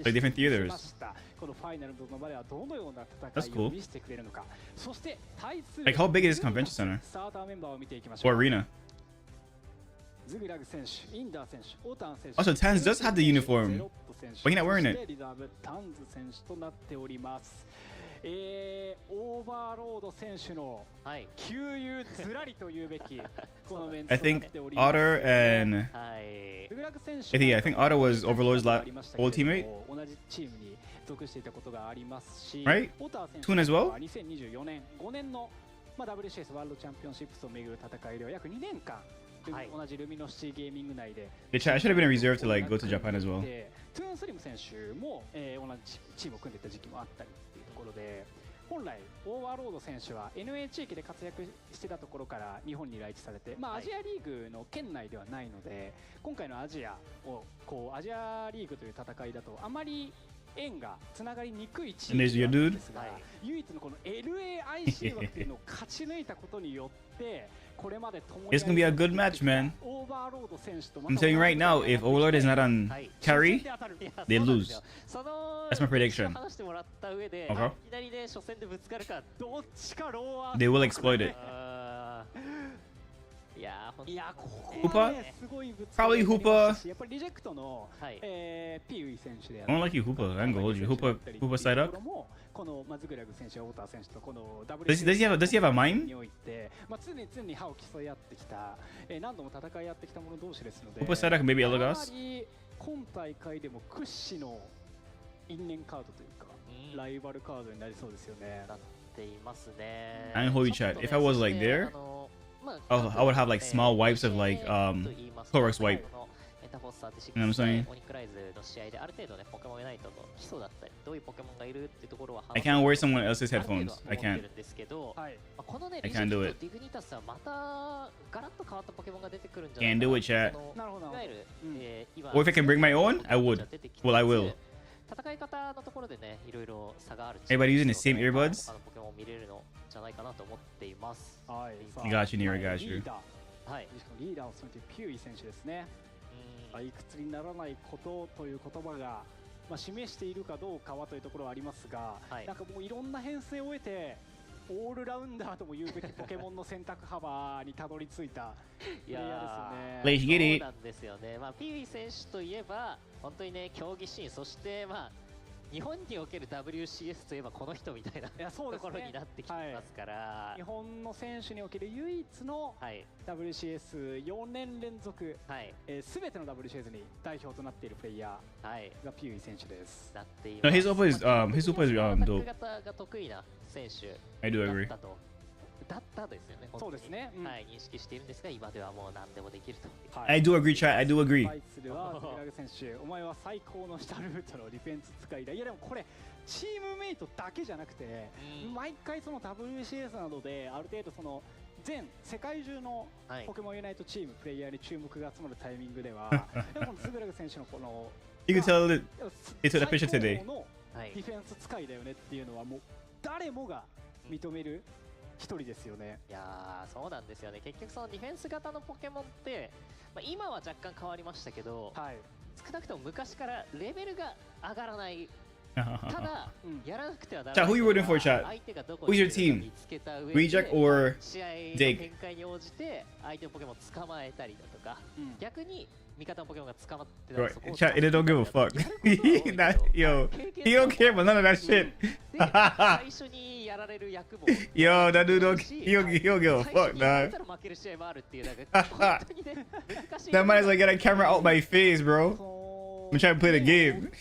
like different theaters. このファイナルの場ではどのような戦いを見せてくれるのか。そして対する Like how big is this convention center スターターメンバーを見ていきましょう。 or arena? ズグラグ選手、インダー選手、オタン選手。 Also, Tans does have the uniform, but he's not wearing it. リザーブタンズ選手となっております。オーバーロード選手の旧友ずらりというべきこのメンツ I とな think っております。 Otter and ズグラグ選手 I think Otter was Overlord's old teammate. 同じチームに属していたことがありますし、 Right? オター選 Toon as 手 well? は2024年5年のWCS ワールドチャンピオンシップスをめぐる戦いでは約2年間同じルミノシティゲーミング内で The chat should have been a reserve to like go to Japan as well. トゥーンスリム選手も、同じチームを組んでいた時期もあったりっていうところで、本来オーバーロード選手は NA 地域で活躍してたところから日本に来日されて、まあアジアリーグの県内ではないので、今回のアジアをこうアジアリーグという戦いだとあまり縁がつながりにくいチームなんですが、唯一のこの LAIC 枠っていうのを勝ち抜いたことによってこれまで共に It's gonna be a good match, man. I'm telling you right now, if Overlord is not on carry, they lose. That's my prediction. Okay. They will exploit it. いやー、いやここはねすごいぶつ Probably Hoopa. やっぱりリジェクトの、ピウイ選手で I don't like you, Hoopa. I ain't gonna hold you. Hoopa side up. このマズグラグ選手やオーター選手とこの Does he have a mine? において、常に歯を競い合ってきた、何度も戦い合ってきた者同士ですので、Hoopa side up, maybe Elagos. 今大会でも屈指の因縁カードというか、ライバルカードになりそうですよね。なっていますね。 I ain't hold you, chat. If I was like there, oh, I would have like small wipes of like Clorox wipe. You know what I'm saying? オニクライズの試合である程度ね、ポケモンユナイトの基礎だったり、どういうポケモンがいるっていうところは I can't wear someone else's headphones. I can't. このね、 I can't do it. ディグニタスはまたガラッと変わったポケモンが出てくるんじゃない Can't か do な。 it, chat. なるほど。いわゆる、今 Or if I can bring my own, I would. Well, I will. 戦い方のところでね、いろいろ差がある。 Everybody using the same earbuds? 他のポケモンを見れるのじゃないかなと思っています。はい。 Got you, Nero, got you. リーダー、はい。リーダーを務めているピューイ選手ですね。いくつにならないことという言葉が、示しているかどうかはというところはありますが、なんかもういろんな編成を終えてオールラウンダーとも言うべきポケモンの選択幅にたどり着いたプレイヤーですよね。Let's get it. そうなんですよね。ピウイ選手といえば本当にね、競技シーン、そして日本における WCS といえばこの人みたいなところになってきてますから、日本の選手における唯一の WCS4 年連続、すべての WCS に代表となっているプレイヤーがピューイ選手です。なってい No, ます。 his OPA is dope. 型が得意な選手 I do agree. だったですよね。そうですね。認識しているんですが、今ではもう何でもできると。I do agree, chat. I do agree. 対するはズベラグ選手、お前は最高の下ルートのディフェンス使いだ。いやでもこれチームメイトだけじゃなくて、毎回その WCS などである程度その全世界中のポケモンユナイトチームプレイヤーに注目が集まるタイミングでは、でもこのズベラグ選手のこの You can tell it. It's an official today. 最高のディフェンス使いだよねっていうのはもう誰もが認める一人ですよね。いやー、そうなんですよね。結局そのディフェンス型のポケモンって、今は若干変わりましたけど、少なくとも昔からレベルが上がらない。ただ、やらなくてはダメ。Chat, who you rooting for, chat? Who's your team? Reject or 試合の Dig? 展開に応じて相手のポケモンを捕まえたりだとか、逆に味方のポケモンが捕まってたら Right. そこを Chat, it don't give a fuck. Yo, he don't care about none of that shit. 最初にやられる役も Yo, that dude don't. He don't give a fuck, dog. 負ける試合もあるっていうなんか本当にね難しい。 That might as well get a camera out my face, bro. I'm trying to play the game.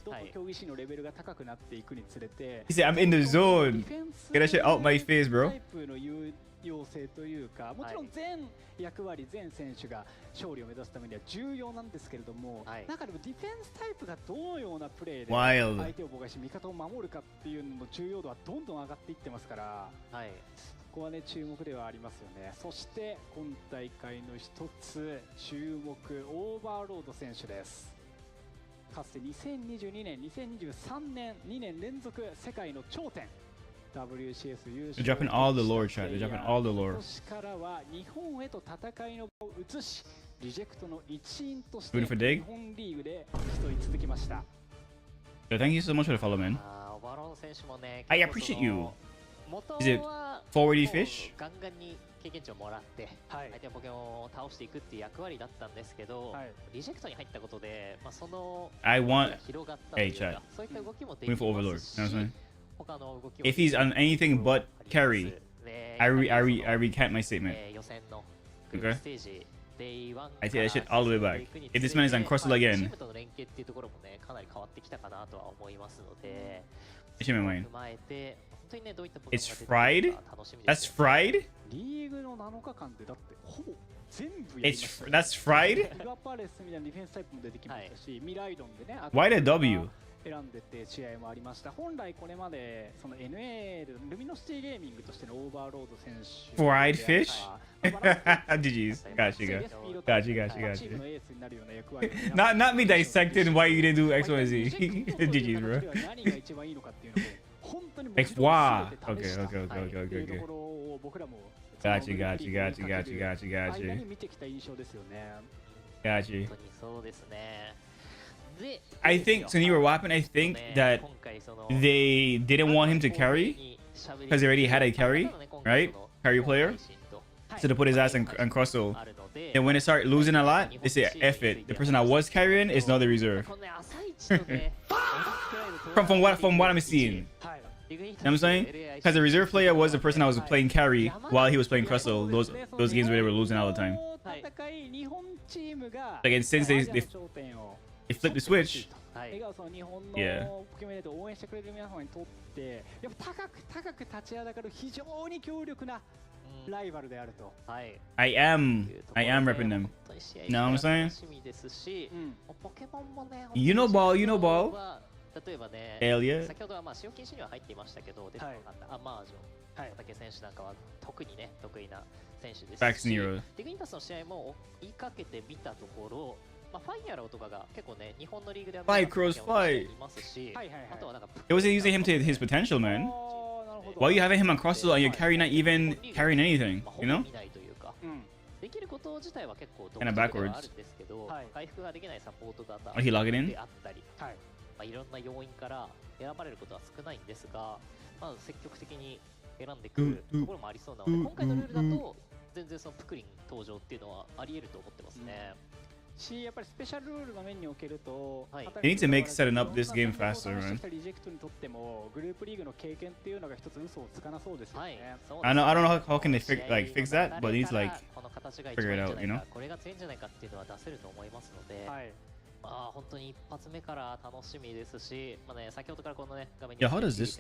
どんどん競技士のレベルが高くなっていくにつれて、 He said, I'm in the zone. Get that shit out my face, bro. タイプの有用性というか、もちろん全役割、全選手が勝利を目指すためには重要なんですけれども、中でもディフェンスタイプがどのようなプレーで Wild. 相手を妨害し味方を守るかっていうのの重要度はどんどん上がっていってますから、ここはね注目ではありますよね。そして今大会の一つ注目、オーバーロード選手です。かつて2022年、2023年2年連続世界の頂点 WCS 優勝 They're dropping all the lore, chat. They're dropping all the 今 lore. 年からは日本へと戦いの場を移し、リジェクトの一員として Rooting for 日 Dig? 本リーグで競い続けました。 Yo, thank you so much for the follow, man. オバロン選手もね、 I appreciate you. 元 Is it は forwardy fish? ガンガンに経験値をもらって、相手のポケモンを倒していくっていう役割だったんですけど、リジェクトに入ったことで、その I want. 広がったとい Hey, う chat. か、そういった動きもでき Waiting for ま Overlord. す You know what I'm し saying? 他の動き If he's on anything but carry, I recant my statement. 予選のグループステージ Day 1 I take that shit all the way back. If this man is on Crossel チー again, ムとの連携っていうところもね、かなり変わってきたかなとは思いますので、 I change my mind. 踏まえて、本当にね、どういったポケモン It's が出てく fried? るか楽しみです That's fried? リーグの7日間でだってほぼ全部やりました It's that's fried? イガパレスみたいなディフェンスタイプも出てきましたし、ミライドンでね、Why the W? 選んでって試合もありました。本来これまでその NA ルミノシティゲーミングとしてのオーバーロード選手 Fried fish? GG's. Got you, got you. チームのエースになるような役割 Not me dissecting why you didn't do X, Y, Z. GG's, bro. 何が一番いいのかっていうのを本当に X, Y. Okay. ところを僕らも Got you. 間に見てきた印象ですよね。 Got you. 本当にそうですね。で、 I think, so you were whopping, I think that 今回その they didn't want him to carry because they already had a carry, right? Carry player. So they put his ass on Crossow. And when they start losing a lot, they say, F it. The person I was carrying is now the reserve. from what I'm seeing. You know what I'm saying? Because the reserve player was the person I was playing carry while he was playing Crossow. Those games where they were losing all the time. Like, and since they flipped the switch, yeah. I am repping them. You know what I'm saying? You know ball. 例えばね、先ほどはまあ使用禁止には入っていましたけど、出てこなかったアマージョ、畠選手なんかは特にね、得意な選手ですし、デグニタスの試合も追いかけてみたところ、まあ、ファイヤローとかが結構ね、日本のリーグでは見たことがいますし、あとはなんか、It wasn't using him to his potential, man. Why you having him on Crossow and you're carrying not even carrying anything, you know? できること自体は結構独特ではあるんですけど、回復ができないサポート型であったり、まあ、いろんな要因から選ばれることは少ないんですが、まあ、積極的に選んでくるところもありそうなので、今回のルールだと全然そのプクリン登場っていうのはあり得ると思ってますね。し、やっぱりスペシャルルールの面におけると、They need to make setting up this game faster, man. リジェクトにとってもグループリーグの経験っていうのが一つ嘘をつかなそうですよね。I don't know how can they fix that, but they need to like この形が figure it out, you know? これが強いんじゃないかっていうのは出せると思いますので。まあ本当に一発目から楽しみですし、まあね、先ほどからこのね画面に話し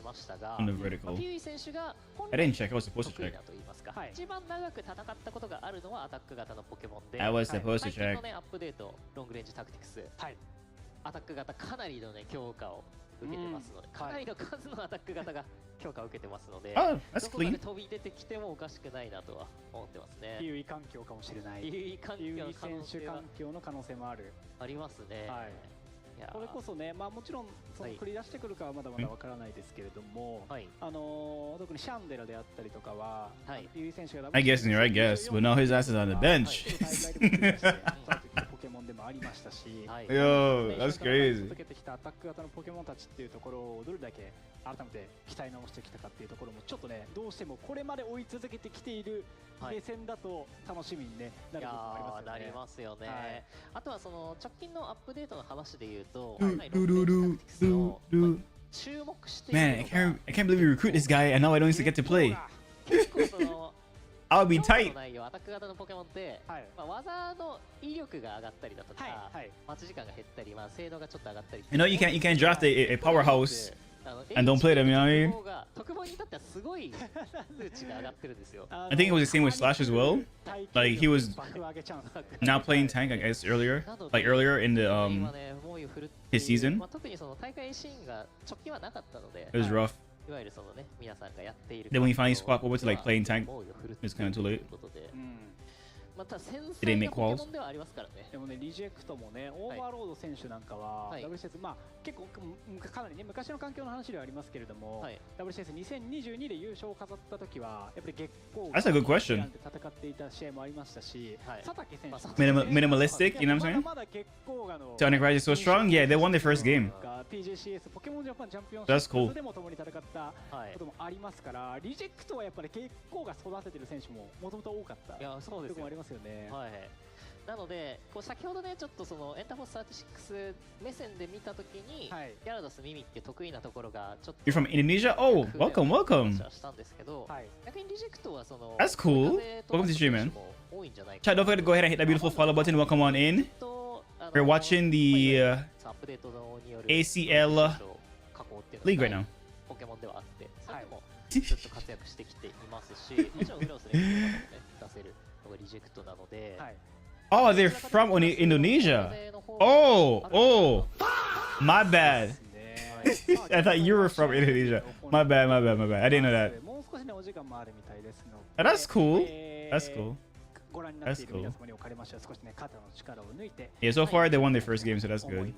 ましたが、ピューイ選手が本来得意だと言いますか、一番長く戦ったことがあるのはアタック型のポケモンで、最近のねアップデートロングレンジタクティクス、アタック型かなりのね強化を受けてますので、かなりの数のアタック型が強化を受けてますので、どこまで飛び出てきてもおかしくないなとは思ってますね。優位環境かもしれない。優位環境選手環境の可能性もある。ありますね。これこそね、まあもちろんその繰り出してくるかはまだまだわからないですけれども、特にシャンデラであったりとかは、優位選手が I guess, but now his ass is on the bench. ポケモンでもありましたし、Yo, that's crazy. 続けてきたアタック型のポケモンたちっていうところをどれだけ改めて鍛え直してきたかっていうところもちょっとね、どうしてもこれまで追い続けてきている目線だと楽しみになる部分もありますよね。なりますよね。あとはその直近のアップデートの話で言うと、注目しているのが Man, I can't believe you recruit this guy and now I don't even get to play. 結構そのI'll be tight. アタック型のポケモンって、まあ、技の威力が上がったりだとか、待ち時間が減ったり、まあ、性能がちょっと上がったり。You know, you can't draft a powerhouse and don't play them, you know what I mean? 特防に至ってはすごい数値が上がってるんですよ。I think it was the same with Slash as well. Like he was not playing tank, I guess, earlier in the his season. 特にその大会シーンが直近はなかったので。It was rough. いわゆるそのね、皆さんがやっている。Then when he finally swapped over to like playing tank, it's kind of too late. また繊細なポケモンではありますからね。でもね、リジェクトもね、オーバーロード選手なんかは WCS、まあ結構かなりね、昔の環境の話ではありますけれども、WCS2022 で優勝を飾った時はやっぱり月光が That's a good question. 戦っていた試合もありましたし、佐竹選手 minimalistic, you know what I'm saying? まだ月光がの Sonic Rise is so strong. Yeah, they won their first game. PJCS ポケモンジャパンチャンピオンシップでも共に戦ったこともありますから、リジェクトはやっぱり月光が育ててる選手ももともと多かった。いや、そうですよ。ありますよね。はい。なので、こう先ほどね、ちょっとそのエンタフォース36目線で見たときに、ギャラドスミミっていう得意なところがちょっと。You're from Indonesia? Oh, welcome. したんですけど、逆にリジェクトはその。That's cool. Welcome to stream, man. Chat, don't forget to go ahead and hit that beautiful follow button. Welcome on in. We're watching the ACL League right now. ポケモンではあって、それでもずっと活躍してきていますし、もちろんウロスレンジとかもね、出せるのがリジェクトなので。Oh, they're from Indonesia. Oh, my bad. I thought you were from Indonesia. My bad. I didn't know that. Oh, that's cool. That's cool. Yeah, so far they won their first game, so that's good.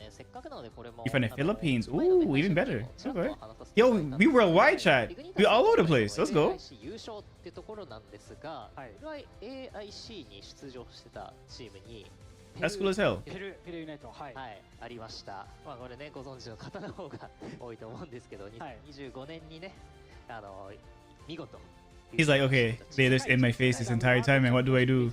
You're from the Philippines. Ooh, even better. Okay. Yo, we worldwide chat. We all over the place. Let's go. That's cool as hell. はい、ありました。まあこれね、ご存知の方の方が多いと思うんですけど、2025年にね、見事 He's like, okay, they just in my face this entire time, and what do I do?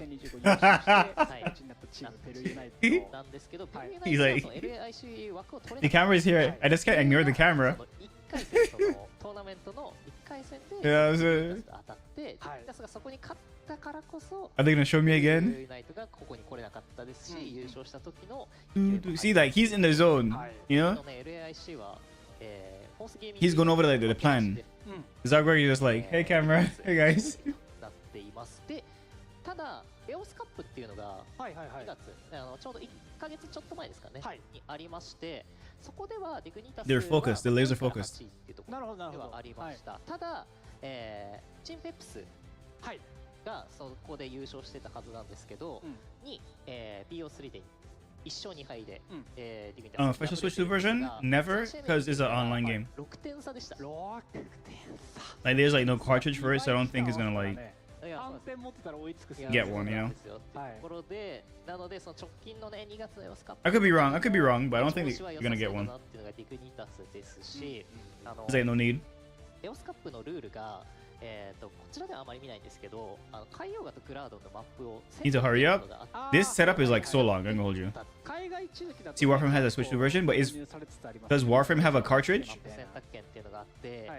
なんですけど、 He's like, LAIC 枠を取 the れなかった camera's here. I just can't ignore the camera. その1回戦そのトーナメントの1回戦で Yeah, so- 当たってディミタスがそこに勝ったからこそ Are they gonna show me again? ユナイトがここに来れなかったですし、優勝した時の See, like he's in the zone, you know? ね LAIC はフォースゲーミング He's going over like the plan. Zagor, you're just like, hey camera, hey guys. なっています。で、ただエオスカップっていうのが2月、ちょうど1ヶ月ちょっと前ですかね、にありまして、そこではディグニタス They're focused, they're laser focused. っていうところではありました。ただ、チンペップスがそこで優勝してたはずなんですけど、に、PO3 で1勝2敗で、ディグニタス Official Switch 2 version? Never, because it's an online game. 6点差でした。 Like there's like no cartridge for it, so I don't think he's gonna like いや get one, you know? ところで、なのでその直近のね2月のエオスカップ I could be wrong, but I don't think you're gonna get one. っていうのがディグニタスですし、There's like no need. エオスカップのルールがこちらではあまり見ないんですけど、海洋画とクラウドのマップを Need to hurry up. This setup is like so long, I'm gonna hold you. See, Warframe has a Switch 2 version, but does Warframe have a cartridge? 選択権っていうのがあって、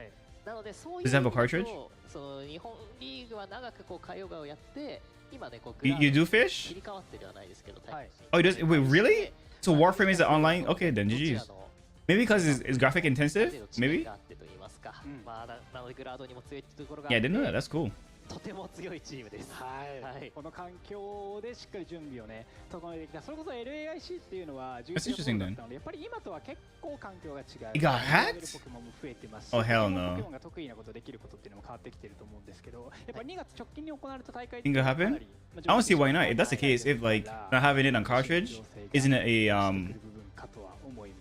なのでそういう Does it have a cartridge? そう日本リーグは長くこう海洋画をやって、今ねこう You do fish? 切り替わってではないですけど、Oh, he does? Wait, really? So Warframe is online? Okay, then GG's. Maybe because it's graphic intensive? Maybe? Yeah, I didn't know that. That's cool. とても強いチームです。この環境でしっかり準備をね整えてきた。それこそ LAIC っていうのは That's interesting then. やっぱり今とは結構環境が違う。It got hacked? ポケモンも増えてますし、 Oh, hell ポ no. ケモンが得意なことできることっていうのも変わってきてると思うんですけど、やっぱ2月直近に行われた大会 Think it'll happen? I don't see why not. If that's the case, if like not having it on cartridge isn't it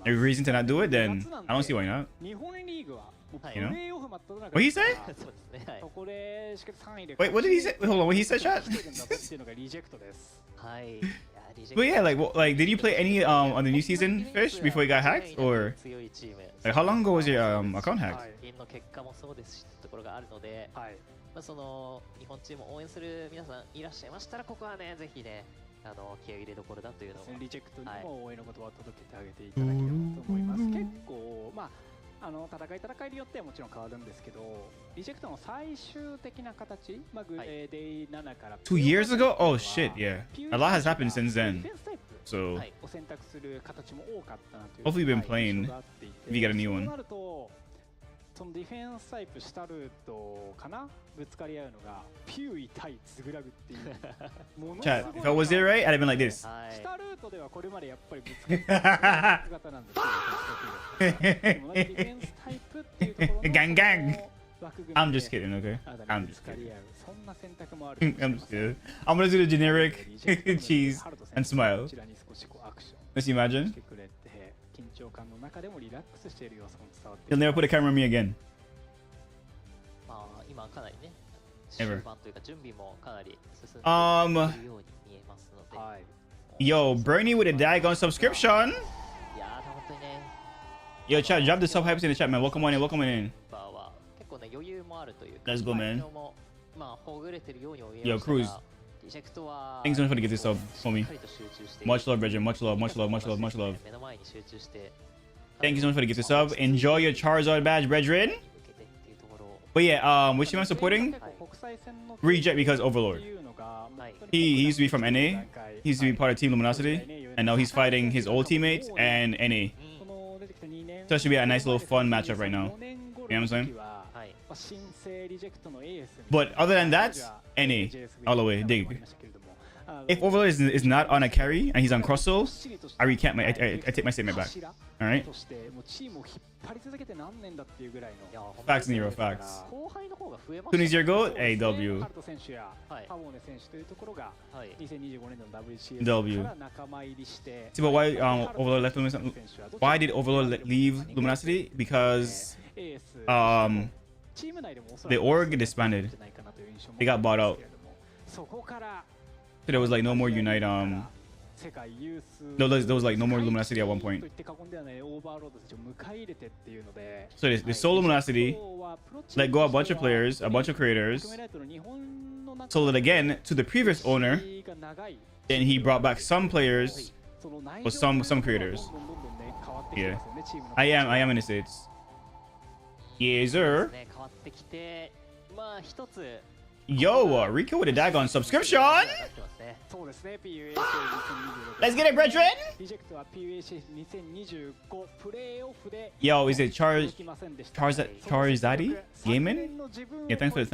a reason to not do it, then I don't see why not. 日本リーグは You know? プレーオフ真っ只中 What he say? そうですね。はい。そこでしっかり3位で Wait, what did he say? Hold on, what he said, chat? っていうのがリジェクトです。はい。 But yeah, like, did you play any on the new season fish before you got hacked, or 強いチーム。 like how long ago was your account hacked? の結果もそうですしところがあるので、まあその日本チームを応援する皆さんいらっしゃいましたら、ここはねぜひね気合い入れどころだというのをリジェクトにも応援の言葉を届けてあげていただければと思います。結構まあ戦いによってはもちろん変わるんですけど、リジェクトの最終的な形、まあデイ7から 2 years ago? Oh shit, yeah. A lot has happened since then. So を選択する形も多かったなという。 hopefully you've been playing if you get a new one. そのディフェンスタイプ下ルートかなぶつかり合うのがピューイ対ズグラグっていうものすごい Chat, if I was there right, I'd have been like this. 下ルートではこれまでやっぱりぶつかった姿なんですけど、ディフェンスタイプっていうところの Gang gang. 枠組みで I'm just kidding, okay? あだ I'm 名ぶ just つかり kidding. 合うそんな選択もある I'm just kidding. I'm gonna do the generic cheese and smile. こちらに少しこうアクション Let's imagine. してくれて緊張感の中でもリラックスしている様子も伝わって You'll never put a camera on me again. まあ今かなりね Ever. 終盤というか準備もかなり進んでいるように見えますので、Yo, Bernie with a daggone subscription. いやー本当にね Yo, chat, drop the sub hypes in the chat, man. Welcome on in, welcome on in. バーは結構ね余裕もあるというか Let's go, man. まあほぐれてるようにも見え Yo, ましたが Cruz. リジェクトは Thanks so much for get this sub, homie. しっかりと集中して Much love, Bridget. Much love, much love, much love, much love. 目の前に集中して Thank you so much for the gift sub. Enjoy your Charizard badge, brethren. 向けてっていうところを But yeah, which team I'm supporting? Reject because Overlord. He used to be from NA. He used to be part of Team Luminosity, and now he's fighting his old teammates and NA. So it should be a nice little fun matchup right now. You know what I'm saying? But other than that, NA all the way. Dig. If Overlord is not on a carry and he's on cross soul, I recant my I take my statement back. All right. Facts, Nero. Facts. 後輩の方が増えま Soon し as た your goal, AW. ハルト選手やパボネ選手というところが2025年の WCS W. から仲間入りして See, but why Overlord left Luminosity? Why did Overlord leave Luminosity? Because the org disbanded. They got bought out. So there was like no more Unite No, there was like no more luminosity at one point. So they stole luminosity, let go a bunch of players, a bunch of creators, sold it again to the previous owner, then he brought back some players or some creators. Yeah, I am in the States. Yes, sir. Yo, Rico with a daggone subscription. Let's get it, brethren. Yo, is it Charizadi Gaming? Yeah, thanks for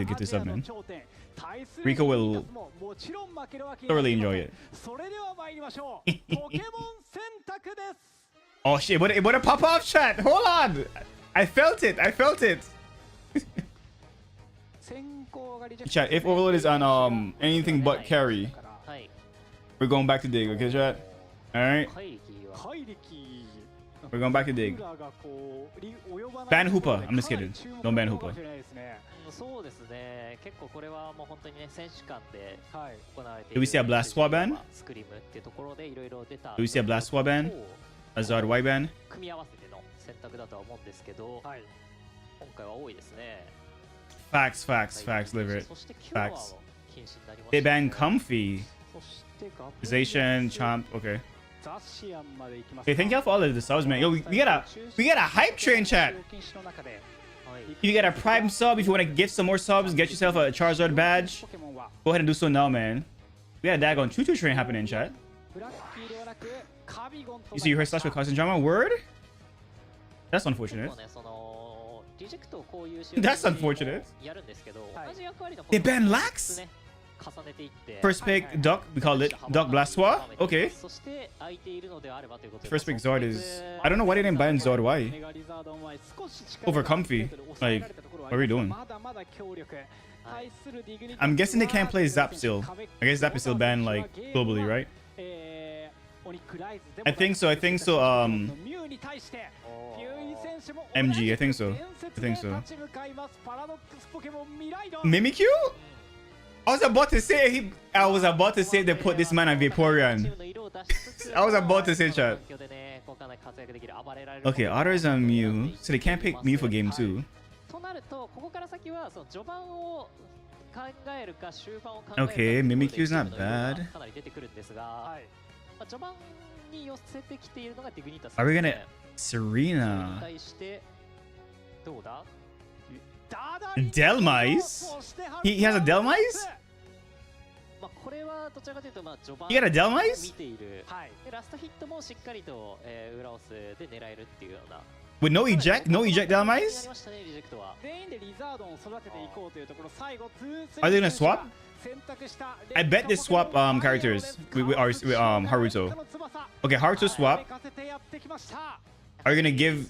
get this up, man. Rico will thoroughly enjoy it. Oh shit! What a pop-off chat! Hold on, I felt it. Chat, if Overload is on anything but carry, we're going back to dig, okay, chat? Alright? We're going back to dig. Ban Hoopa. I'm just kidding. Don't ban Hoopa. Do we see a Blast Swap ban? Do we see a Blast Swap ban? A Zard Y ban? Facts, liver it. Facts. They ban Comfy. Zation, Chomp, okay. Hey, thank y'all for all of the subs, man. Yo, we got a hype train, chat. You got a Prime sub. If you want to get some more subs, get yourself a Charizard badge. Go ahead and do so now, man. We got a daggone choo-choo train happening, chat. You see you heard Slash with constant drama? Word? That's unfortunate. That's unfortunate. They banned Lax? First pick Duck, we call it Duck Blastoise. Okay. First pick Zord is... I don't know why they didn't ban Zord Y. Over Comfy. Like, what are we doing? I'm guessing they can't play Zap still. I guess Zap is still banned, like, globally, right? I think so. MG, I think so. Mimikyu? I was about to say they put this man on Vaporeon. I was about to say, chat. Okay, Otters on Mew. So they can't pick Mew for game 2. Okay, Mimikyu's not bad. Are we gonna... Serena. Delmise? He has a Delmise? You got a Delmise? With no eject? No eject Delmise? Are they gonna swap? I bet they swap characters with Haruto. Okay, Haruto swap. Are you gonna give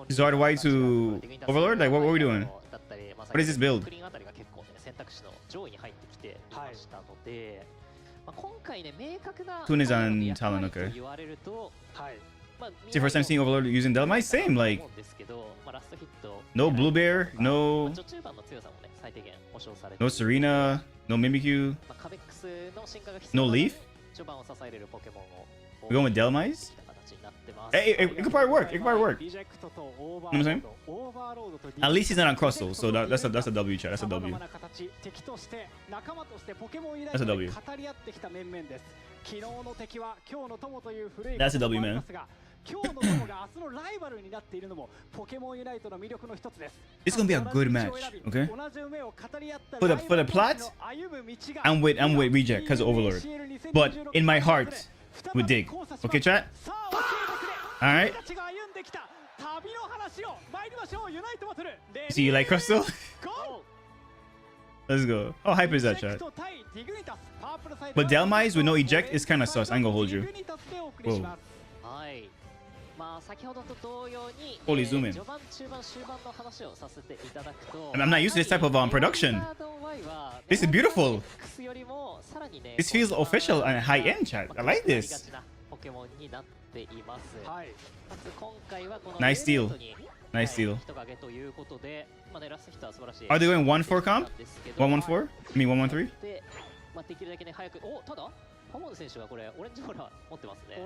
Zord Y to Overlord? Like, what are we doing? What is this build? Toon is on Talon, okay. It's the first time seeing Overlord using Delmise? Same, like... No Blue Bear, no... No Serena, no Mimikyu, no Leaf? We're going with Delmise? Hey, it could probably work. You know what I'm saying? At least he's not on Crustle, so that's a W, chat. That's a W. That's a W. That's a W, man. It's gonna be a good match, okay? For the plot, I'm with Reject because of Overlord, but in my heart, with Dig. Okay, chat. All right. See you like Crystal? Let's go. How hype is that, chat? But Delmise with no eject is kind of sus. I ain't gonna hold you. Whoa. Holy zoom in. I'm not used to this type of production. This is beautiful. This feels official and high end, chat. I like this. Nice steal. Nice steal. Are they going 1-4 comp? 1-1-4? I mean 1-1-3? ポモン選手がこれオレンジボーラー持ってますね。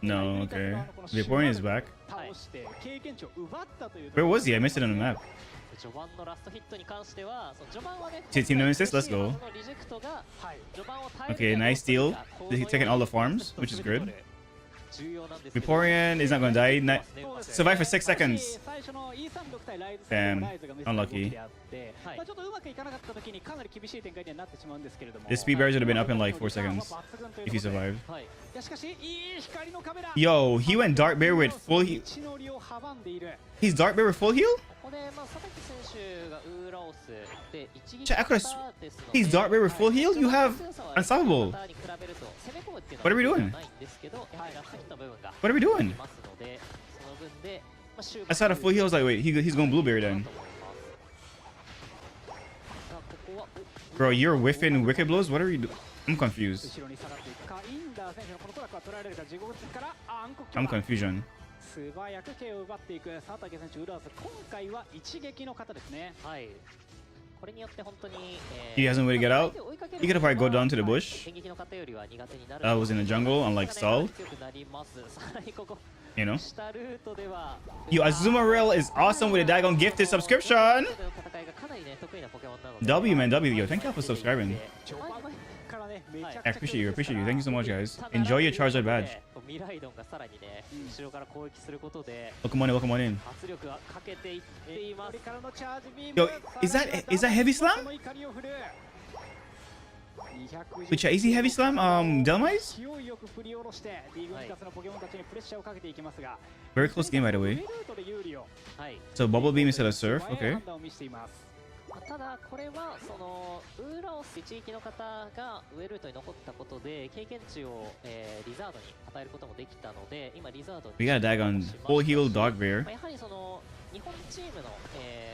No, okay. Vaporeon is back. 倒して経験値を奪ったという。 Where was he? I missed it on the map. 序盤のラストヒットに関しては、その序盤はね、 Team nemesis, let's go. そのリジェクトが序盤を耐え Okay, nice steal. He's taking all the farms, which is good. Vaporeon is not gonna die. Survive for 6 seconds. Damn, unlucky. This speed barriers would have been up in like 4 seconds if he survived. Yo, he went Dark Bear with full heal. He's Dark Bear with full heal? Chat, I could've he's Dark Bear with full heal? You have Unstoppable. What are we doing? What are we doing? I saw the full heal. I was like, wait, he's going Blueberry then. Bro, you're whiffing Wicked Blows? What are you doing? I'm confused. I'm confusion. He hasn't way to get out. He could have probably go down to the bush. I was in the jungle on like stall. You know? Yo, Azumarill is awesome with a Dagon gifted subscription. W, man, W. Yo, thank y'all for subscribing. I appreciate you. Thank you so much, guys. Enjoy your Charizard badge. Welcome on in. Yo, is that heavy slam? Which is he heavy slam? Delmise? Very close game, by the way. So bubble beam instead of surf. Okay. ただこれはそのウーラオス地域の方が上ルートに残ったことで経験値を、リザードに与えることもできたので今リザードに We got a Dagon full heal dog bear. やはりその日本チームの、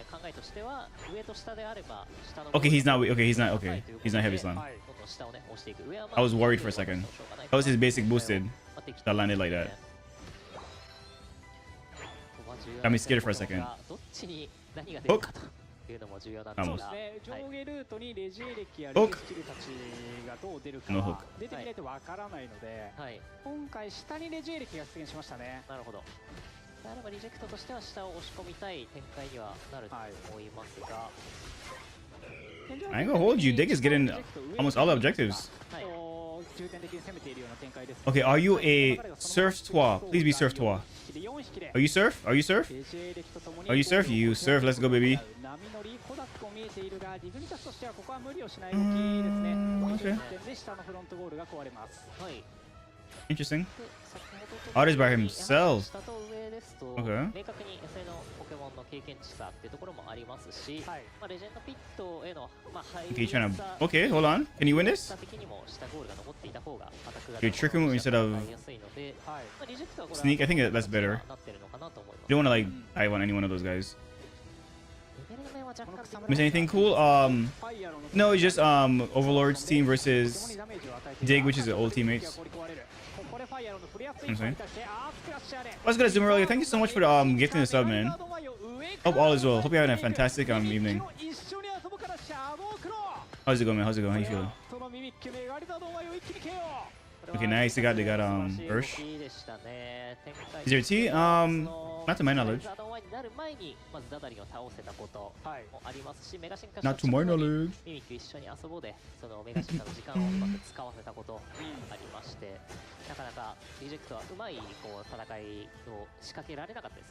考えとしては上と下であれば下の Okay, he's not heavy slam. I was worried for a second. That was his basic boosted that landed like that. Got me scared for a second. Hook. いうのも重要なんですが、上下ルートにレジエ歴やレジスキルたちがどう出るかは出てみないとわからないので、今回下にレジエ歴が出現しましたね。なるほど。であればリジェクトとしては下を押し込みたい展開にはなると思いますが。I ain't gonna hold you. Dick is getting almost all the objectives. Okay, are you a surf toit? Please be surf toit. Are you surf? Are you surf? Are you surf? You surf. Let's go, baby. Okay. Interesting. Artist by himself. Okay. Okay, trying to. Okay, hold on. Can you win this? You're tricking me instead of sneak. I think that's better. You don't want to like I want any one of those guys. Miss anything cool? No, it's just Overlord's team versus Dig, which is the old teammates. I'm saying. What's good, Azumarill? Thank you so much for gifting the sub, man. Hope all is well. Hope you're having a fantastic evening. How's it going, man? How's it going? How you feeling? Okay, nice. They got Ursh. Is there a T? Not to my knowledge. Not to my knowledge.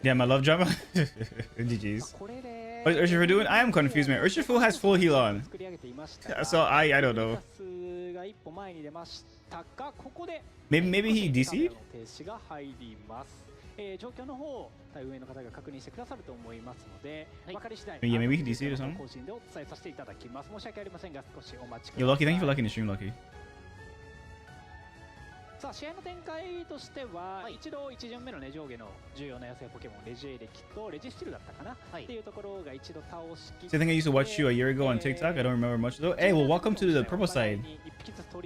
Yeah, my love drama. GG's. What is Urshifu doing? I am confused, man. Urshifu has full heal on. So I don't know. Maybe he DC'd? 状況の方上の方が確認してくださると思いますので、分かり次第 Yeah, maybe he DC'd or something. 更新でお伝えさせていただきます。申し訳ありませんが少しお待ちください。Yo, Lucky, thank you for liking the stream, Lucky. さあ試合の展開としては、一度1巡目のね上下の重要な野生ポケモンレジエレキとレジスティルだったかな、っていうところが一度倒しきって So I think I used to watch you a year ago on TikTok. I don't remember much though. Hey, well, welcome to the purple side.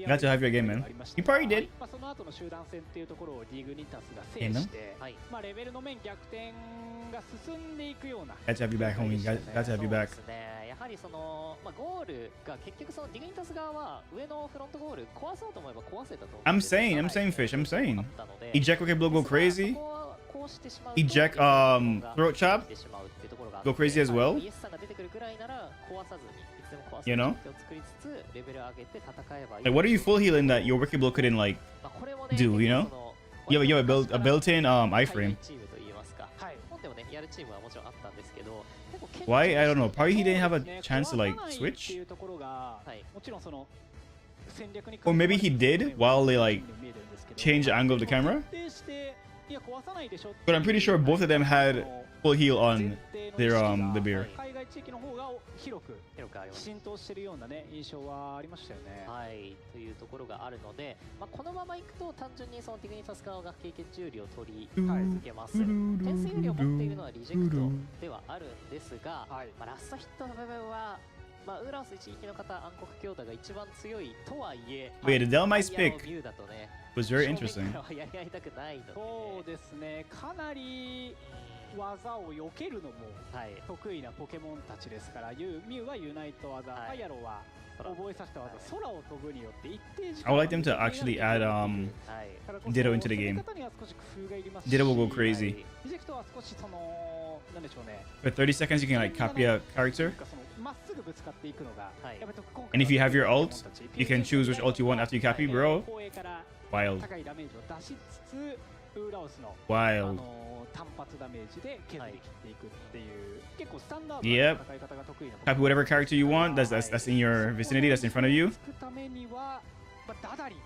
Got to have your game, man. You probably did. その後の集団戦っていうところをディグニタスが制して、まあレベルの面逆転が進んでいくような。 Got to have you back, homie. Got to have you back. やはりその、まあ、ゴールが結局そのディグニタス側は上のフロントゴール壊そうと思えば壊せたと思う。I'm saying, Fish, I'm saying. Eject Rocket Blow go crazy. Eject Throat Chop go crazy as well. You know? Like, what are you full healing that your Wicked Blow couldn't like do, you know? You have a built-in iframe. Why? I don't know. Probably he didn't have a chance to like switch. Or maybe he did while they like changed the angle of the camera. But I'm pretty sure both of them had full heal on their the beer. 広く浸透しているようなね印象はありましたよね。はいというところがあるので、まあ、このままいくと単純にそのティグニタス側が経験重量を取り続けます。点数有利を持っているのはリジェクトではあるんですが、まあ、ラストヒットの部分は、まあ、ウーラウス一撃の方暗黒強打が一番強いとはいえ、Wait, the Delmice pick was very interesting. そうですね、かなり技を避けるのも得意なポケモンたちですから、ミュウはユナイト技、ファイアロは覚えさせた技、空を飛ぶによって一定時間 I would like them to actually add Ditto into the game. Ditto will go crazy. リジェクトは少しそのなんでしょうね。For 30 seconds, you can like copy a character. まっすぐぶつかっていくのが、And if you have your ult, you can choose which ult you want after you copy, bro. Wild. 高いダメージを出しつつ、ウーラウスの Wild. 単発ダメージで削り切っていくっていう結構スタンダードな Yep. 戦い方が得意な。 Copy whatever character you want. That's in your vicinity. That's in front of you. つくためにはダダリ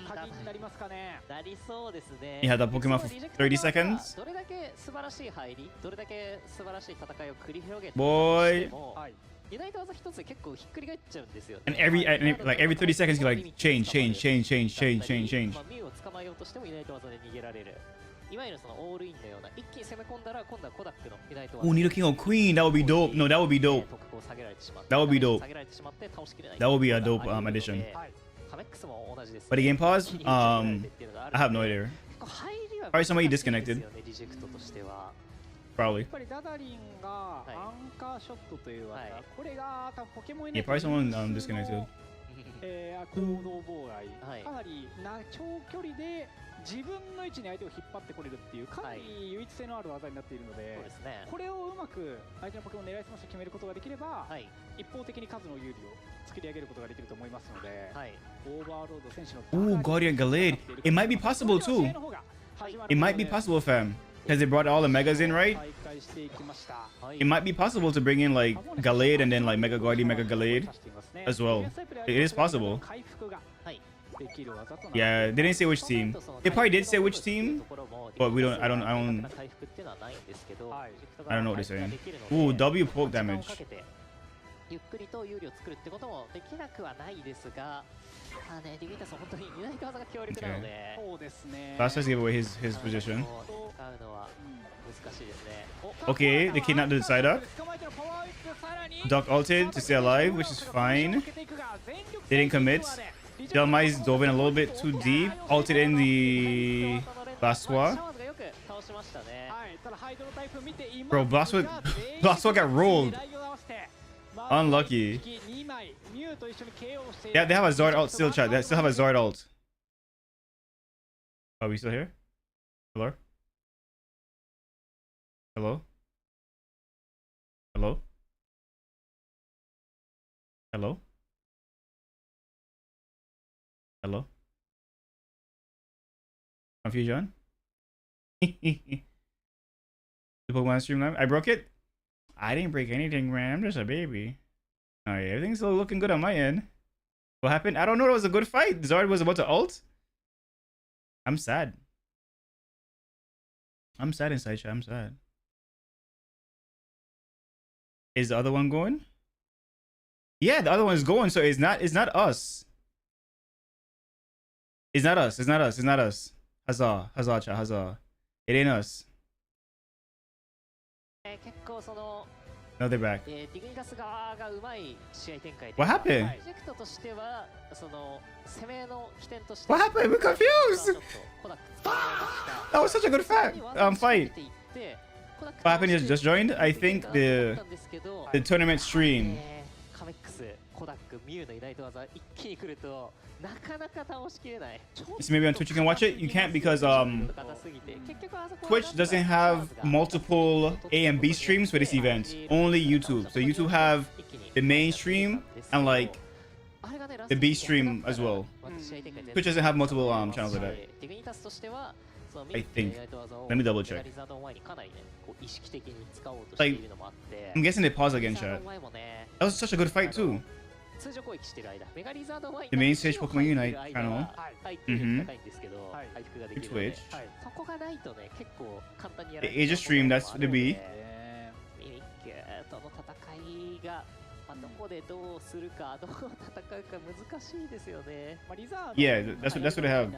鍵になりますかね。なりそうですね。 You had that Pokemon for 30 seconds. どれだけ素晴らしい入り、どれだけ素晴らしい戦いを繰り広げて Boy. ユナイト技一つで結構ひっくり返っちゃうんですよ。 And every 30 seconds, you like change. まあミュウを捕まえようとしてもユナイト技で逃げられる。いわゆるそのオールインのような一気に攻め込んだら今度はコダックのユナイト技。Oh, need a king or queen. That would be dope. No, that would be dope. That would be dope. That would be a dope addition. But the game pause? I have no idea. Probably somebody disconnected. Probably. やっぱりダダリンがアンカーショットという技、これが多分ポケモン Yeah, probably someone disconnected. 行動妨害、かなり長距離で自分の位置に相手を引っ張ってこれるっていうかなり唯一性のある技になっているので、これをうまく相手のポケモンを狙いすまして決めることができれば、一方的に数の有利を作り上げることができると思いますので、オーバーロード選手の Ooh, Guardian Gallade. It might be possible too. It might be possible, fam. Because they brought all the megas in, right? It might be possible to bring in like Gallade and then like Mega Guardian, Mega Gallade as well. It is possible. Yeah, they didn't say which team. They probably did say which team, but we don't. I don't know what they're saying. Ooh, W poke damage. ゆっくりと有利を作るってこともできなくはないですが、まあね、ディグニタス本当にユナイト技が強力なので、そうですね。Last just gave away his position. 使うのは難しいですね。 Okay, they kidnapped the side up. Duck ulted to stay alive, which is fine. They didn't commit. Delmice dove in a little bit too deep. Ulted in the Blastoise. Bro, Blastoise got rolled. Unlucky. Yeah, they have a Zord ult still, chat. They still have a Zord ult. Are we still here? Hello? Hello? Hello? Hello? Hello? Confusion? The Pokemon stream live? I broke it? I didn't break anything, man. I'm just a baby. Alright, everything's still looking good on my end. What happened? I don't know. It was a good fight. Zord was about to ult. I'm sad. I'm sad inside chat. I'm sad. Is the other one going? Yeah, the other one's going, so it's not us. It's not us. It's not us. It's not us. Huzzah. Huzzah, chat. Huzzah. It ain't us. 結構その No, they're back. ディグニタス側がうまい試合展開 What happened? プロジェクトとしてはその攻めの起点として What happened? We're confused. コダック使いました That was such a good fight. What happened? Just joined. I think the tournament stream. カメックス、コダック、ミュウのいないと技一気に来るとなかなか倒しきれない。 So maybe on Twitch you can watch it. You can't because Twitch doesn't have multiple A and B streams for this event. Only YouTube. So YouTube have the main stream and like the B stream as well. Twitch doesn't have multiple channels like that. I think. Let me double check. Like, I'm guessing they pause again, chat. That was such a good fight too. The main stage Pokemon Unite channel. Twitch. The Asia stream, that's the B. どこでどうするか、どう戦うか難しいですよね。Yeah, that's what they have.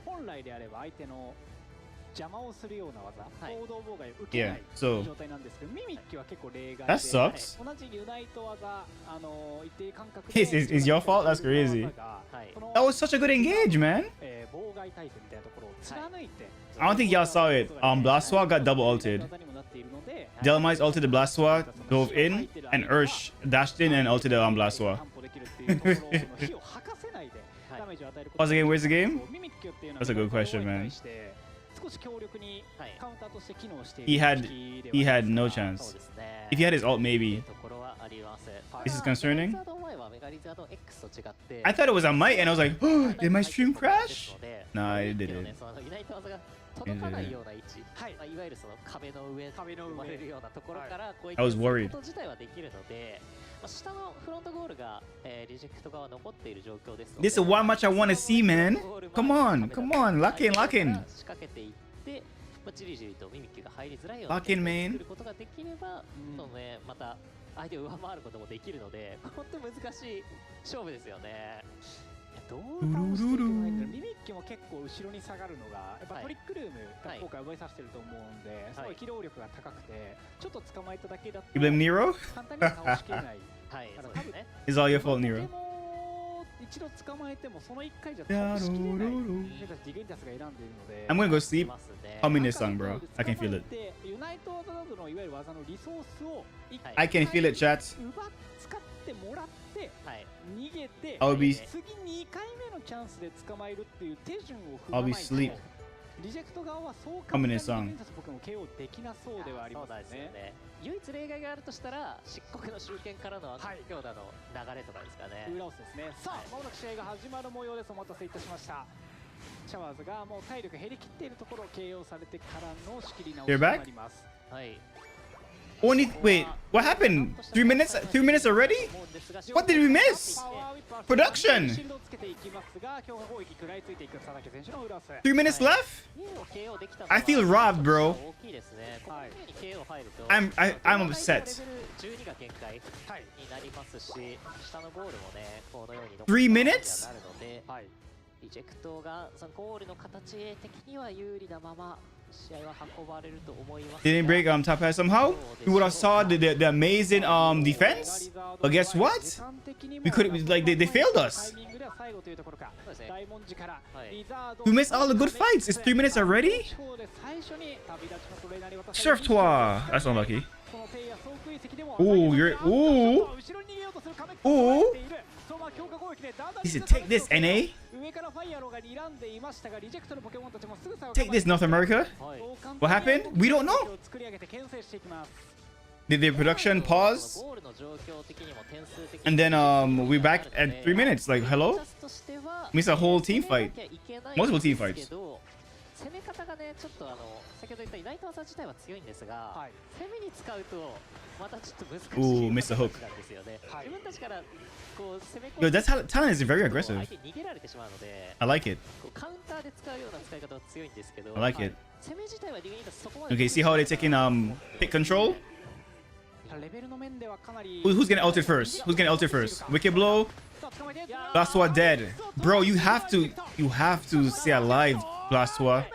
本来であれば相手の邪魔をするような技、行動妨害を受けない so 状態なんですけど、ミミッキュは結構例外で、 that sucks. 同じユナイト技、一定間隔 Is your fault? That's crazy. That was such a good engage, man. 妨害体制みたいなところを貫いて、 I don't think y'all saw it. Blastoise got double ulted. Delmice ulted the Blastoise, dove in, and Ursh dashed in and ulted the Blastoise. Pause the game, where's the game? That's a good question, man. He had no chance. If he had his ult, maybe. This is concerning. I thought it was a might, and I was like, oh, did my stream crash? Nah, it didn't. 届かないような位置、いわゆるその壁の上に生まれるようなところからこういったこと自体はできるので、下のフロントゴールがリジェクト側残っている状況ですので、 This is one match I want to see, man. Come on, lock in. 仕掛けていって、じりじりとミミッキュが入りづらいような Lock in, man. 作ることができれば、また相手を上回ることもできるので、本当に難しい勝負ですよね。どう倒していけばいいんだろう。ミミッキュも結構後ろに下がるのがやっぱトリックルームが今回覚えさせてると思うんで、すごい機動力が高くて、ちょっと捕まえただけだと You blame Nero? 簡単には倒しきれない。はい、そうですね。It's all your fault, Nero. 一度捕まえてもその1回じゃ倒しきれない。ディゲンタスが選んでいるので。I'm gonna go sleep. Humming this song, bro. I can feel it. ユナイト技などのいわゆる技のリソースを I can feel it, chat. 使ってもらって、逃げて、 I'll be 次2回目のチャンスで捕まえるっていう手順を踏 I'll ま be ない sleep. と、リジェクト側はそう簡 Humming 単に this song. ディフェンスポケモン KO できなそうではありますね。唯一例外があるとしたら漆黒の集権からの強打の流れとかですかね。裏オスですね。さあ、まもなく試合が始まる模様です。お待たせいたしました。シャワーズがもう体力減りきっているところを KO されてからの仕切り直しとなります。はい。Only wait, what happened? 3 minutes? 3 minutes already? What did we miss? Production. 3 minutes left? I feel robbed, bro. I'm upset. 3 minutes? リジェクトがそのゴールの形的には有利なまま試合は運ばれると思います。 Didn't break top pass somehow. We would have saw the amazing defense. But guess what? We couldn't, like they failed us. We missed all the good fights. It's 3 minutes already? Trevoir. That's unlucky. Ooh, Ooh. He said, take this, NA. Take this, North America. What happened? We don't know. Did the production pause? And then we're back at 3 minutes. Like, hello? Missed a whole team fight. Multiple team fights. 攻め方がね、ちょっと先ほど言ったユナイト技自体は強いんですが、攻めに使うとまたちょっと難しいなんですよね。自分たちからこう攻め込んで、that talent is very aggressive. 相手に逃げられてしまうので、 I like it. カウンターで使うような使い方は強いんですけど、 I like it. 攻め自体はディグニータそこまで。 Okay, see how they're taking pick control? Who's getting ulted first? Who's getting ulted first? Wicked blow. Blastoise dead. Bro, you have to stay alive, Blastoise.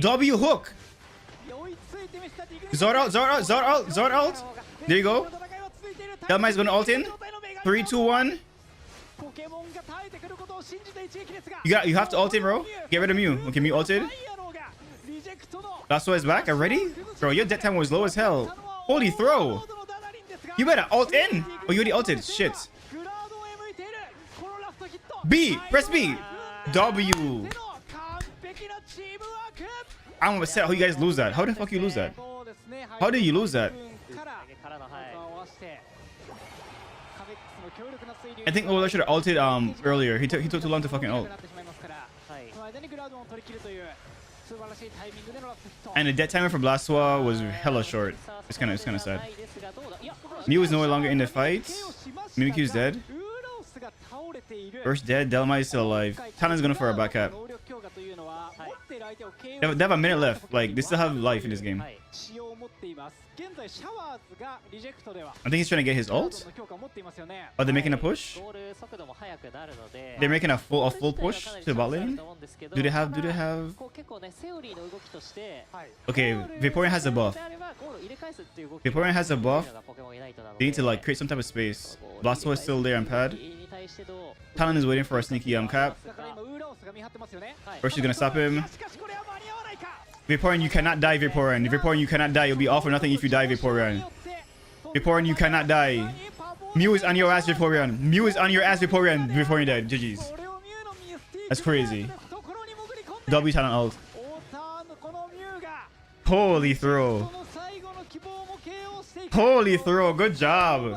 W hook. Zord out, Zord out, Zord out, Zord out. There you go. Delmai's gonna ult in. 3, 2, 1. You have to ult in, bro. Get rid of Mew. Okay, Mew ulted. Lasso is back already? Bro, your death time was low as hell. Holy throw. You better ult in. Oh, you already ulted. Shit. B. Press B. W. I'm upset how you guys lose that. How the fuck you lose that? How did you lose that? I think Ola should have ulted earlier. He took too long to fucking ult. And the death timer for Blastoise was hella short. It's kind of sad. Mew is no longer in the fight. Mimikyu's dead. Ursh dead. Delmai is still alive. Talon's gonna for a back cap. They have a minute left. Like, they still have life in this game. I think he's trying to get his ult. Are they making a push? They're making a full push to the bot lane. Do they have? Okay, Vaporeon has a buff. Vaporeon has a buff. They need to like create some type of space. Blastoise is still there on pad. Talon is waiting for a sneaky cap. First, she's gonna stop him. Vaporeon, you cannot die, Vaporeon. Vaporeon, you cannot die. You'll be all for nothing if you die, Vaporeon. Vaporeon, you cannot die. Mew is on your ass, Vaporeon. Mew is on your ass, Vaporeon. Vaporeon dead. GG's. That's crazy. W Talon ult. Holy throw. Holy throw. Good job.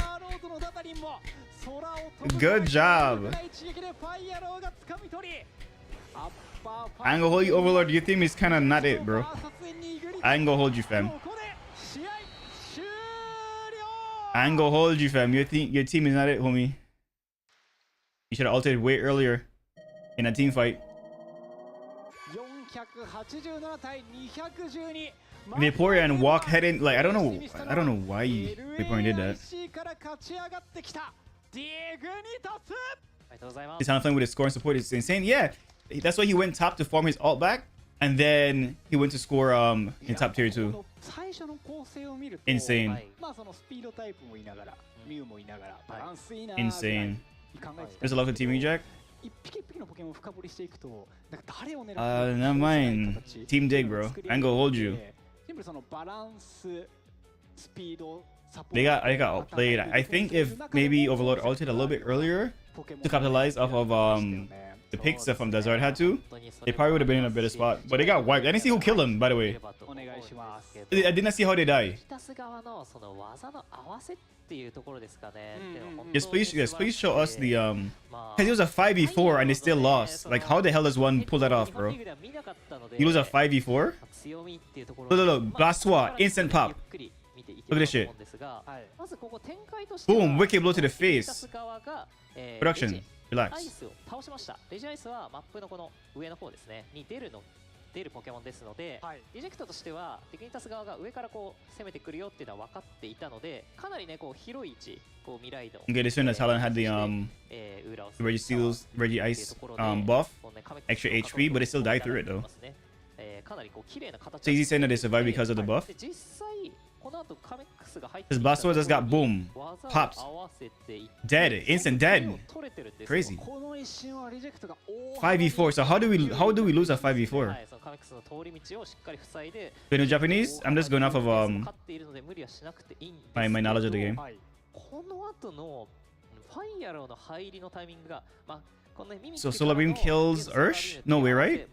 Good job. I ain't gonna hold you, Overlord. Your team is kind of not it, bro. I ain't gonna hold you, fam. I ain't gonna hold you, fam. Your team is not it, homie. You should have ulted way earlier in a team fight. Vaporeon walk head in. Like, I don't know why Vaporeon did that. He's on playing with his score and support is insane. Yeah, that's why he went top to form his ult back, and then he went to score in top tier 2. Insane. Insane. There's a lot of team reject. Never mind. Team dig, bro. I ain't gonna hold you. I got outplayed. I think if maybe Overlord ulted a little bit earlier to capitalize off of the pick stuff from Desert had to, they probably would have been in a better spot. But they got wiped. I didn't see who killed him, by the way. I did not see how they die. Yes, please show us the because it was a 5v4 and they still lost. Like, how the hell does one pull that off, bro? You lose a 5v4? Look, Blastoise, instant pop. Look at this shit. Boom, wicked blow to the face. Production, relax. 出るポケモンですので、リジェクトとしてはディグニタス側が上からこう攻めてくるよっていうのは分かっていたので、かなりねこう広い位置こう未来の。Okay, this one that Talon had the Reggie Ice buff, extra HP, but they still died through it though. So easy saying that they survived because of the buff. His Blastoise just got boom, popped, dead, instant dead. Crazy. 5v4. So how do we lose a 5v4? You know Japanese? I'm just going off of my knowledge of the game. So Solar Beam kills Ursh? No way, right?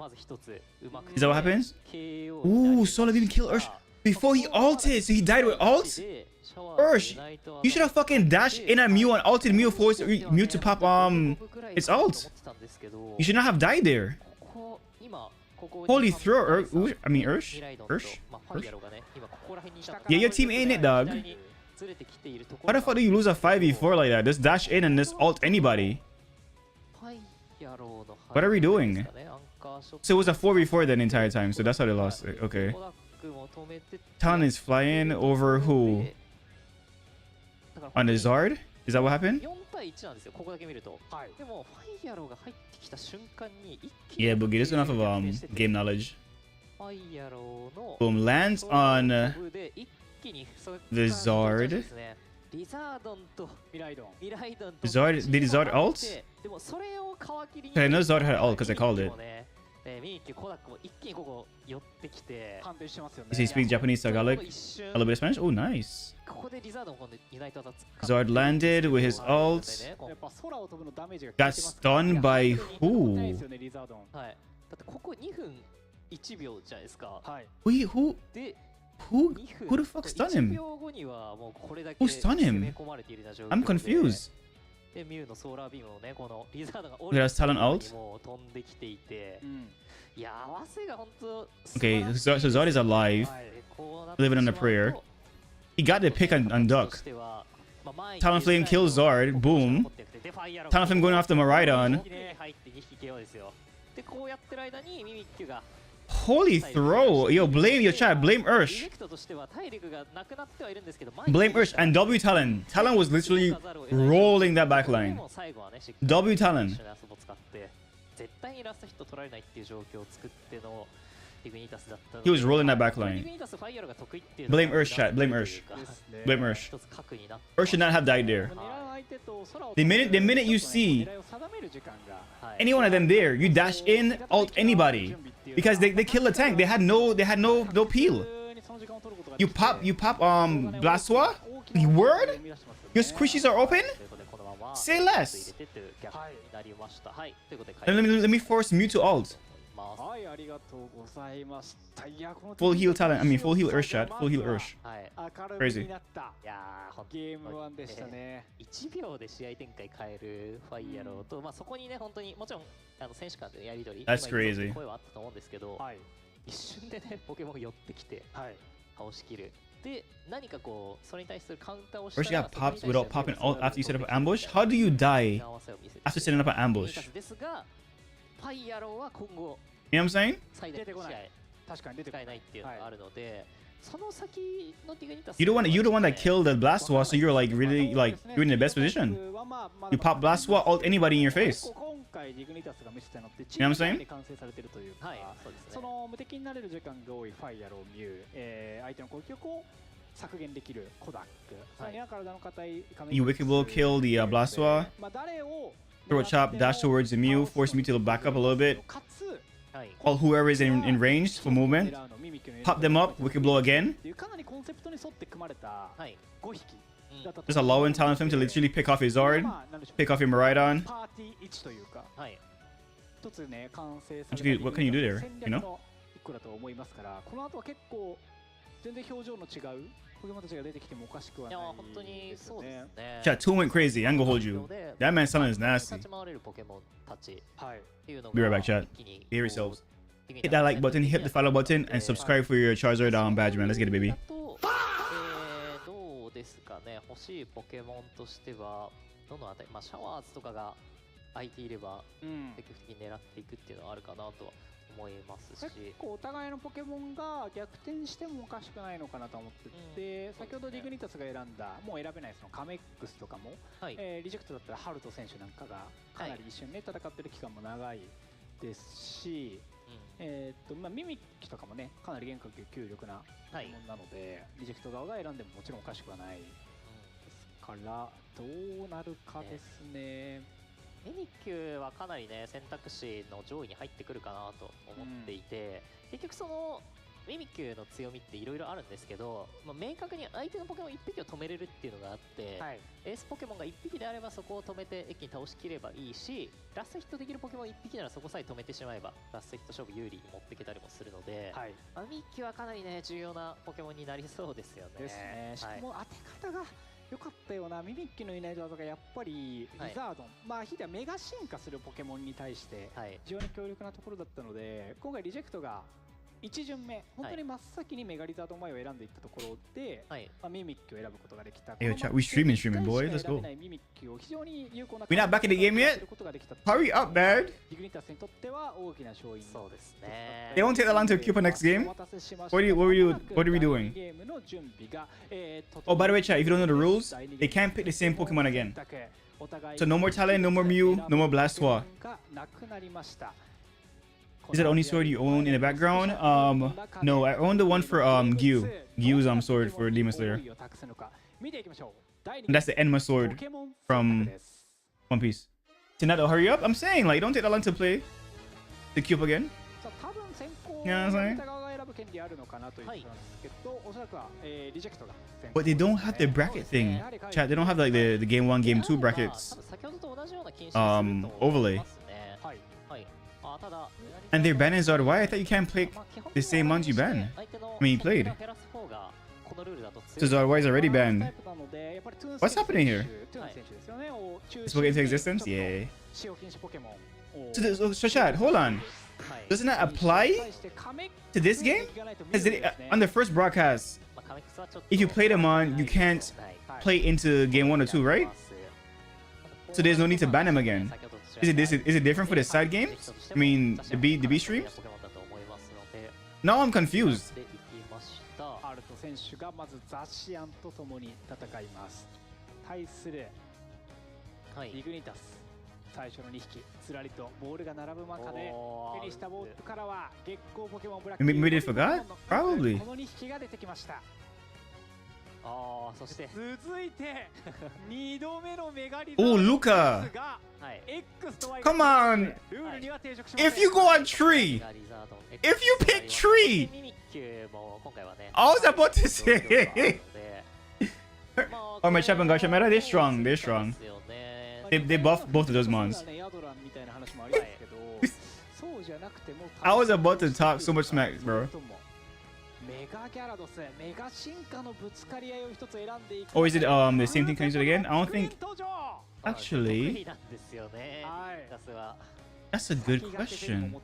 Is that what happens? Ooh, Solar Beam killed Ursh before he ulted, so he died with ult? Ursh, you should have fucking dashed in at Mew and ulted Mew, forced Mew to pop its ult. You should not have died there. Holy throw, Ursh? Yeah, your team ain't it, dog. How the fuck do you lose a 5v4 like that? Just dash in and just ult anybody. What are we doing? So it was a 4v4 that entire time, so that's how they lost it. Okay. Talon is flying over who? On the Zard? Is that what happened? Yeah, Boogie, there's enough of game knowledge. Boom, lands on the Zard. Zard, did Zard ult? I know Zard had ult because I called it. Does he speak Japanese, Tagalog? A little bit of Spanish? Oh, nice. Zard landed with his ult. Got stunned by who? Wait, who the fuck stunned him? Who stunned him? I'm confused. Look at his talent ult. Okay, so Zard is alive, living on a prayer. He got the pick on Duck. Talon Flame kills Zard. Boom. Talon Flame going after Maridon. Holy throw. Yo, blame your chat. Blame Ursh. Blame Ursh. And W Talon. Talon was literally rolling that backline. W Talon. He was rolling that backline. Blame Ursh, chat. Blame Ursh. Blame Ursh. Ursh should not have died there. The minute you see any one of them there, you dash in, ult anybody, because they kill the tank. They had no peel. You pop Blastoise? Word? Your squishies are open? Say less. Let me force Mew to ult. Full heal talent. I mean, full heal Ursh chat. Full heal Ursh. Crazy. That's crazy. Ursh got popped without popping ult after you set up an ambush? How do you die after setting up an ambush? You know what I'm saying? You're the one that killed the Blastoise, so you're like really you're in the best position. You pop Blastoise, ult anybody in your face. You know what I'm saying? You Wicked will kill the Blastoise. Throw a chop, dash towards the Mew, force Mew to back up a little bit. All whoever is in range for movement. Pop them up, Wicked Blow again. Just allowing Talon Flame to literally pick off his Zard, pick off your Maridon. What can you do there? You know? Chat, 2 went crazy. I'm gonna hold you. That man's talent is nasty. Be right back, chat. Hear yourselves. Hit that like button, hit the follow button, and subscribe for your Charizard badge, man. Let's get it, baby.ミミッキとかもね、かなり原価級力なものなので、リジェクト側が選んでももちろんおかしくはないですから、どうなるかですね。ミミッキュはかなりね、選択肢の上位に入ってくるかなと思っていて、結局そのミミッキュの強みっていろいろあるんですけど、明確に相手のポケモン1匹を止めれるっていうのがあって、エースポケモンが1匹であればそこを止めて一気に倒しきればいいし、ラストヒットできるポケモン1匹ならそこさえ止めてしまえばラストヒット勝負有利に持っていけたりもするので、ミミッキュはかなりね、重要なポケモンになりそうですよね。ですね。しかも当て方が良かったようなミミッキュのいない技がやっぱりリザードン、ひいてはメガ進化するポケモンに対して非常に強力なところだったので、今回リジェクトが1巡目、本当に真っ先にメガリザード前を選んでいったところで、ミミッキュを選ぶことができた。Hey, chat, we streaming, boys. Let's go. We not back in the game yet? Hurry up, man. They won't take that long to queue for next game. What are we doing? Oh, by the way, chat, if you don't know the rules, they can't pick the same Pokemon again. So no more Talon, no more Mew, no more Blastoise. Is it the only sword you own in the background? No, I own the one for Gyu. Gyu's sword for Demon Slayer. And that's the Enma sword from One Piece. Tinato, hurry up! I'm saying, like, don't take that long to play the cube again. You know what I'm saying? But they don't have the bracket thing. Chat, they don't have like the game 1, game 2 brackets overlay. And they're banning Zard. Why? I thought you can't play the same ones you ban. I mean, you played. So Zard is already banned. What's happening here? This will get into existence? Yeah. So chat, hold on. Doesn't that apply to this game? On the first broadcast, if you play them on, you can't play into game 1 or 2, right? So there's no need to ban them again. Is it different for the side games? I mean, the B streams? Now I'm confused. Maybe they forgot? Probably. Oh, Luca! Come on! If you go on tree! If you pick tree! I was about to say! Oh, my Chap and Gacha meta, they're strong, they're strong. They buff both of those mons. I was about to talk so much smack, bro. Or is it the same thing? Can you do it again? I don't think. Actually, that's a good question.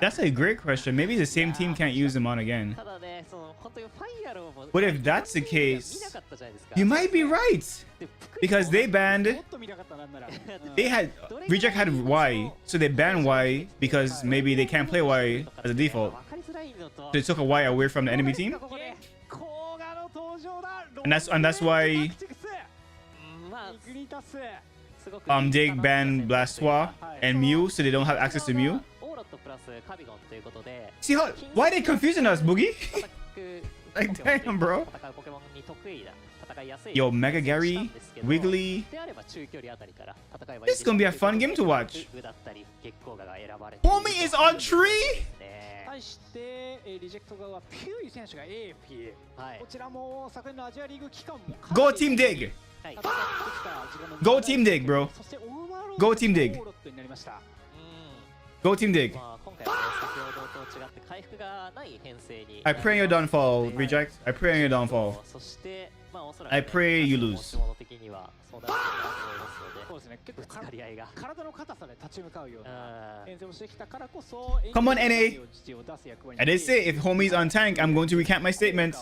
That's a great question. Maybe the same team can't use them on again. But if that's the case, you might be right. Because they banned... Reject had Y, so they banned Y because maybe they can't play Y as a default. So they took a Y away from the enemy team. And that's why... they banned Blastoise and Mew, so they don't have access to Mew. See how? Why are they confusing us, Boogie? Like, damn, bro. Yo, Mega Gary, Wiggly. This is gonna be a fun game to watch. Homie is on tree? Go Team Dig! Go Team Dig, bro. Go Team Dig. Go Team Dig. I pray on your downfall, Reject. I pray on your downfall. I pray you lose. Come on, NA. I did say if homie's on tank, I'm going to recant my statement.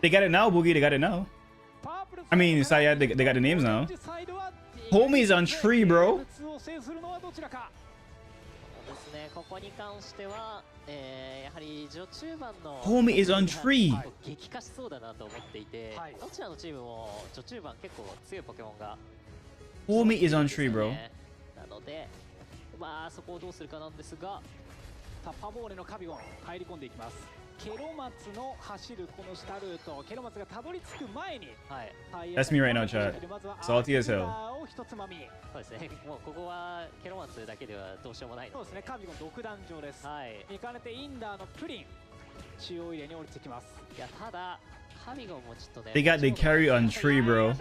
They got it now, Boogie. They got it now. I mean, Sayad, they got the names now. Homie's on tree, bro. Homie is on tree. Homie is on tree, bro. That's me right now, chat. Salty as hell. They got the carry on tree, bro.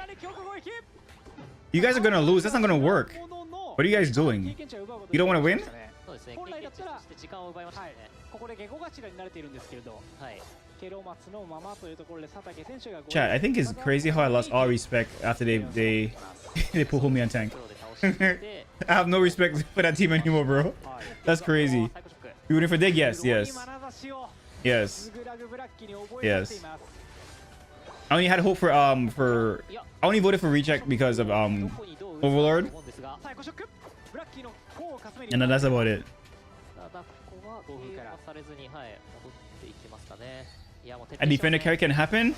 You guys are gonna lose. That's not gonna work. What are you guys doing? You don't want to win? Chat, I think it's crazy how I lost all respect after they put Homie on tank. I have no respect for that team anymore, bro. That's crazy. You rooting for Dig? Yes, yes. Yes. Yes. I only had hope for I only voted for Recheck because of Overlord. And then that's about it. A defender carry can happen?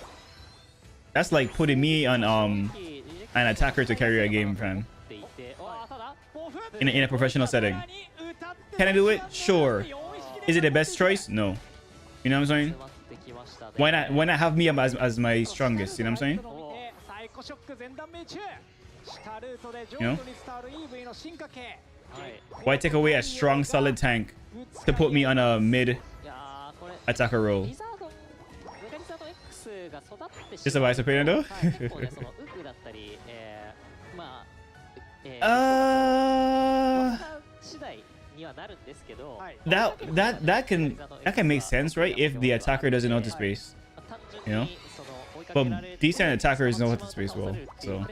That's like putting me on an attacker to carry a game, fam. In a professional setting. Can I do it? Sure. Is it the best choice? No. You know what I'm saying? Why not have me as my strongest? You know what I'm saying? You know? Why take away a strong solid tank to put me on a mid attacker role? Just a vice opinion though? That can make sense, right? If the attacker doesn't know the space, you know. But decent attackers know what the space well, so.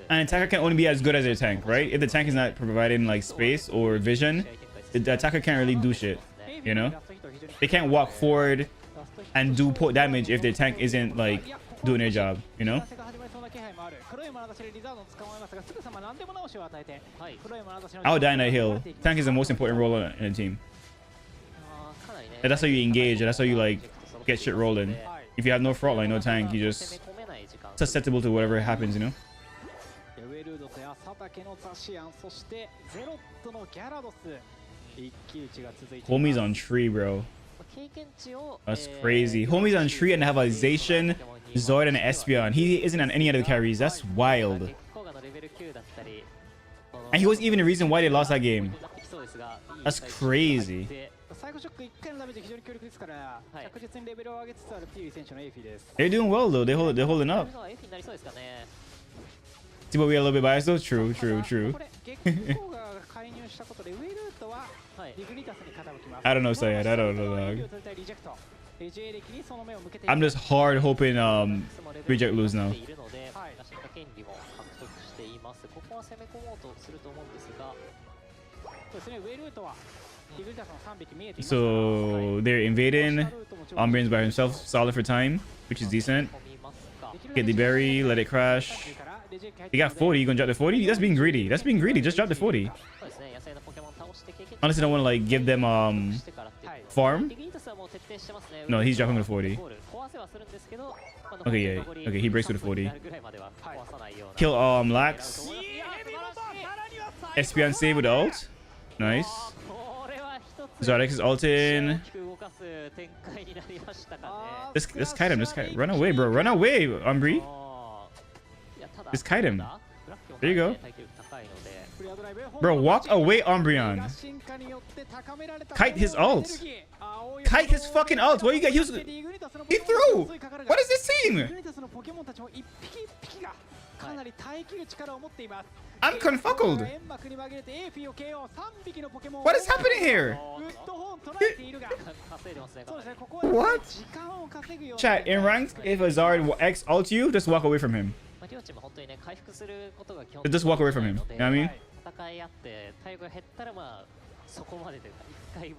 An attacker can only be as good as their tank, right? If the tank is not providing like space or vision, the attacker can't really do shit, you know. They can't walk forward and do put damage if their tank isn't like doing their job, you know. I'll die in that hill. Tank is the most important role in a team. And that's how you engage, and that's how you like get shit rolling. If you have no front line, no tank, you just susceptible to whatever happens, you know. Homie's on tree, bro. That's crazy. Homie's on tree and have a Zacian, Zord, and Espeon. He isn't on any other carries. That's wild. And he was even the reason why they lost that game. That's crazy. They're doing well though. They're holding up. See, but we're a little bit biased though. True. I don't know, Sayed. I don't know, dog. I'm just hard hoping Reject lose now. So they're invading. Umbreon's by himself, solid for time, which is decent. Get the berry, let it crash. He got 40. You gonna drop the 40? That's being greedy. That's being greedy. Just drop the 40. Honestly, I don't want to like give them farm. No, he's dropping the 40. Okay, yeah. Okay, he breaks with the 40. Kill Lax. Espeon save with ult. Nice. ZARX is ulting. Let's kite him. Let's kite. Run away, bro. Run away, Umbri. Just kite him. There you go. Bro, walk away, Umbreon. Kite his ult. Kite his fucking ult. What you got? He threw. What is this team? I'm confuckled. What is happening here? What? Chat, in ranked, if a Zard X ult you, just walk away from him. Just walk away from him. You know what I mean?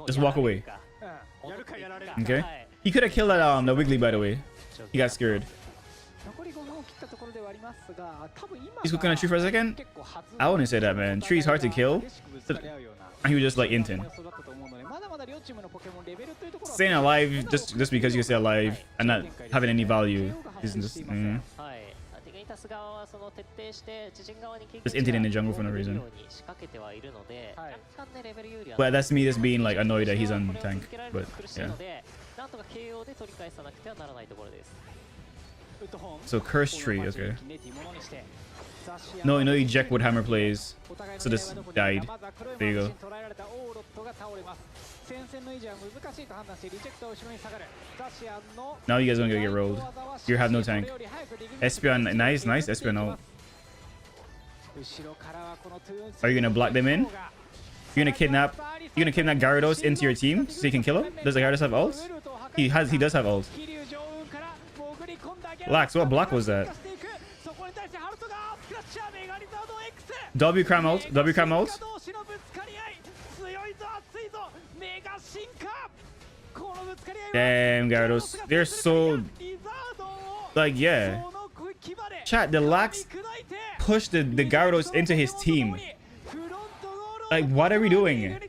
Just walk away. Okay? He could have killed that the Wiggly, by the way. He got scared. He's cooking on tree for a second? I wouldn't say that, man. Tree's hard to kill. And he was just like inting. Staying alive just because you can stay alive and not having any value is just just inting in the jungle for no reason. But that's me just being like annoyed that he's on tank. But yeah. So curse tree, okay. No eject what hammer plays. So this died. There you go. Now you guys are gonna get rolled. You have no tank. Espeon, nice Espeon out. Are you gonna block them in? You're gonna kidnap Gyarados into your team so you can kill him? Does the Gyarados have ult? He does have ult. Lax, what block was that? W cram ult. Damn, Gyarados. They're so like, yeah. Chat, the Lax pushed the Gyarados into his team. Like, what are we doing?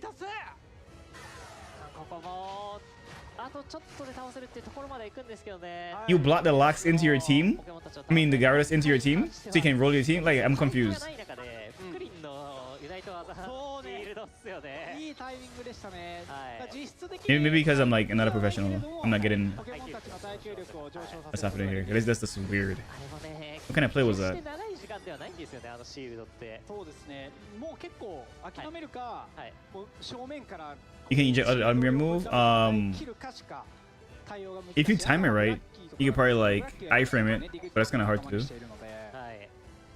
You block the locks into your team? I mean the Gyarados into your team? So you can roll your team? Like, I'm confused. Maybe because I'm like not a professional. I'm not getting what's happening here. That's just weird. What kind of play was that? You can eject on your move. If you time it right, you could probably like iframe it, but that's kind of hard to do.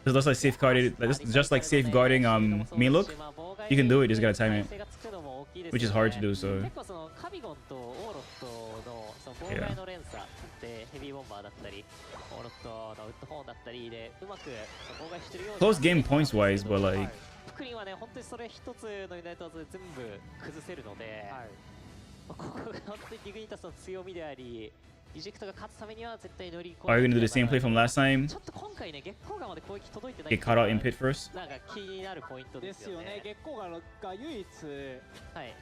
It's just like safeguarded, just like safeguarding main look. You can do it, just gotta time it, which is hard to do. So yeah. Close game points wise, but like. Are you gonna do the same play from last time? Get caught out in pit first?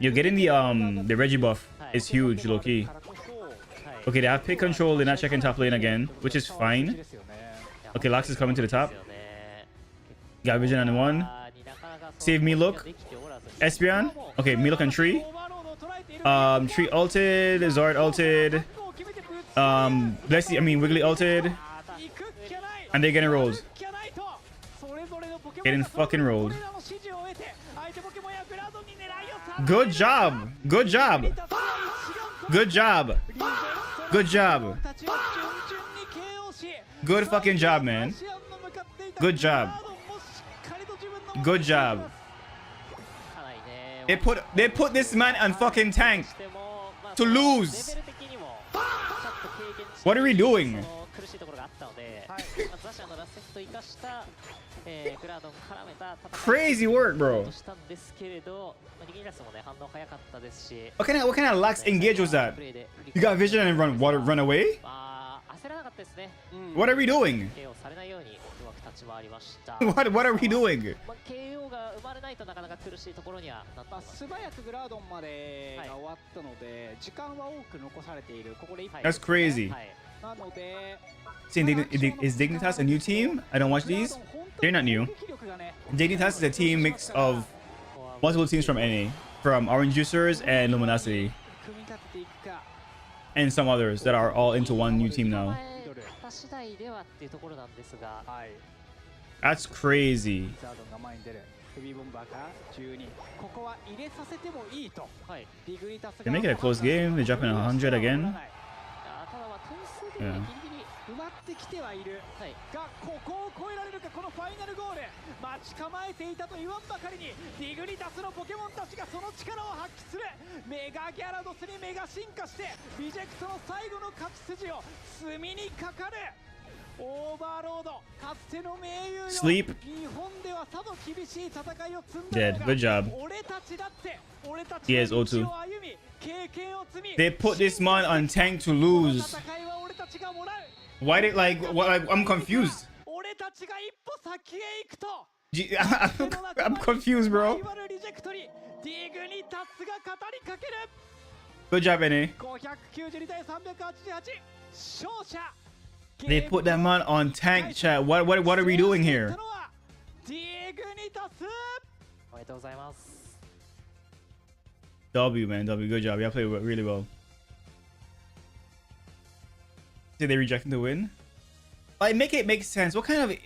You're getting the Reggie buff is huge, low-key. Okay, they have pit control, they're not checking top lane again, which is fine. Okay, Lux is coming to the top. Got vision on the one. Save me look. Espeon. Okay, me look on Tree. Tree ulted, Zard ulted. Wiggly ulted. And they're getting rolled. Getting fucking rolled. Good job. Good job. Good job. Good job. Good fucking job, man. Good job. Good job. They put this man on fucking tank to lose. What are we doing? Crazy work, bro. What kind of lax engage was that? You got vision and run away? What are we doing? What are we doing? That's crazy. Is Dignitas a new team? I don't watch these. They're not new. Dignitas is a team mix of multiple teams from NA, from Orange Juicers and Luminosity, and some others that are all into one new team now. That's crazy. They make it a close game. They're dropping 100 again. Yeah. Sleep. Dead. Good job. He has O2. They put this man on tank to lose. Why did I'm confused. I'm confused, bro. Good job, NA. They put that man on tank, chat. What are we doing here? W, man. W. Good job. Y'all played really well. Did they reject the win? Like, make it make sense. What kind of...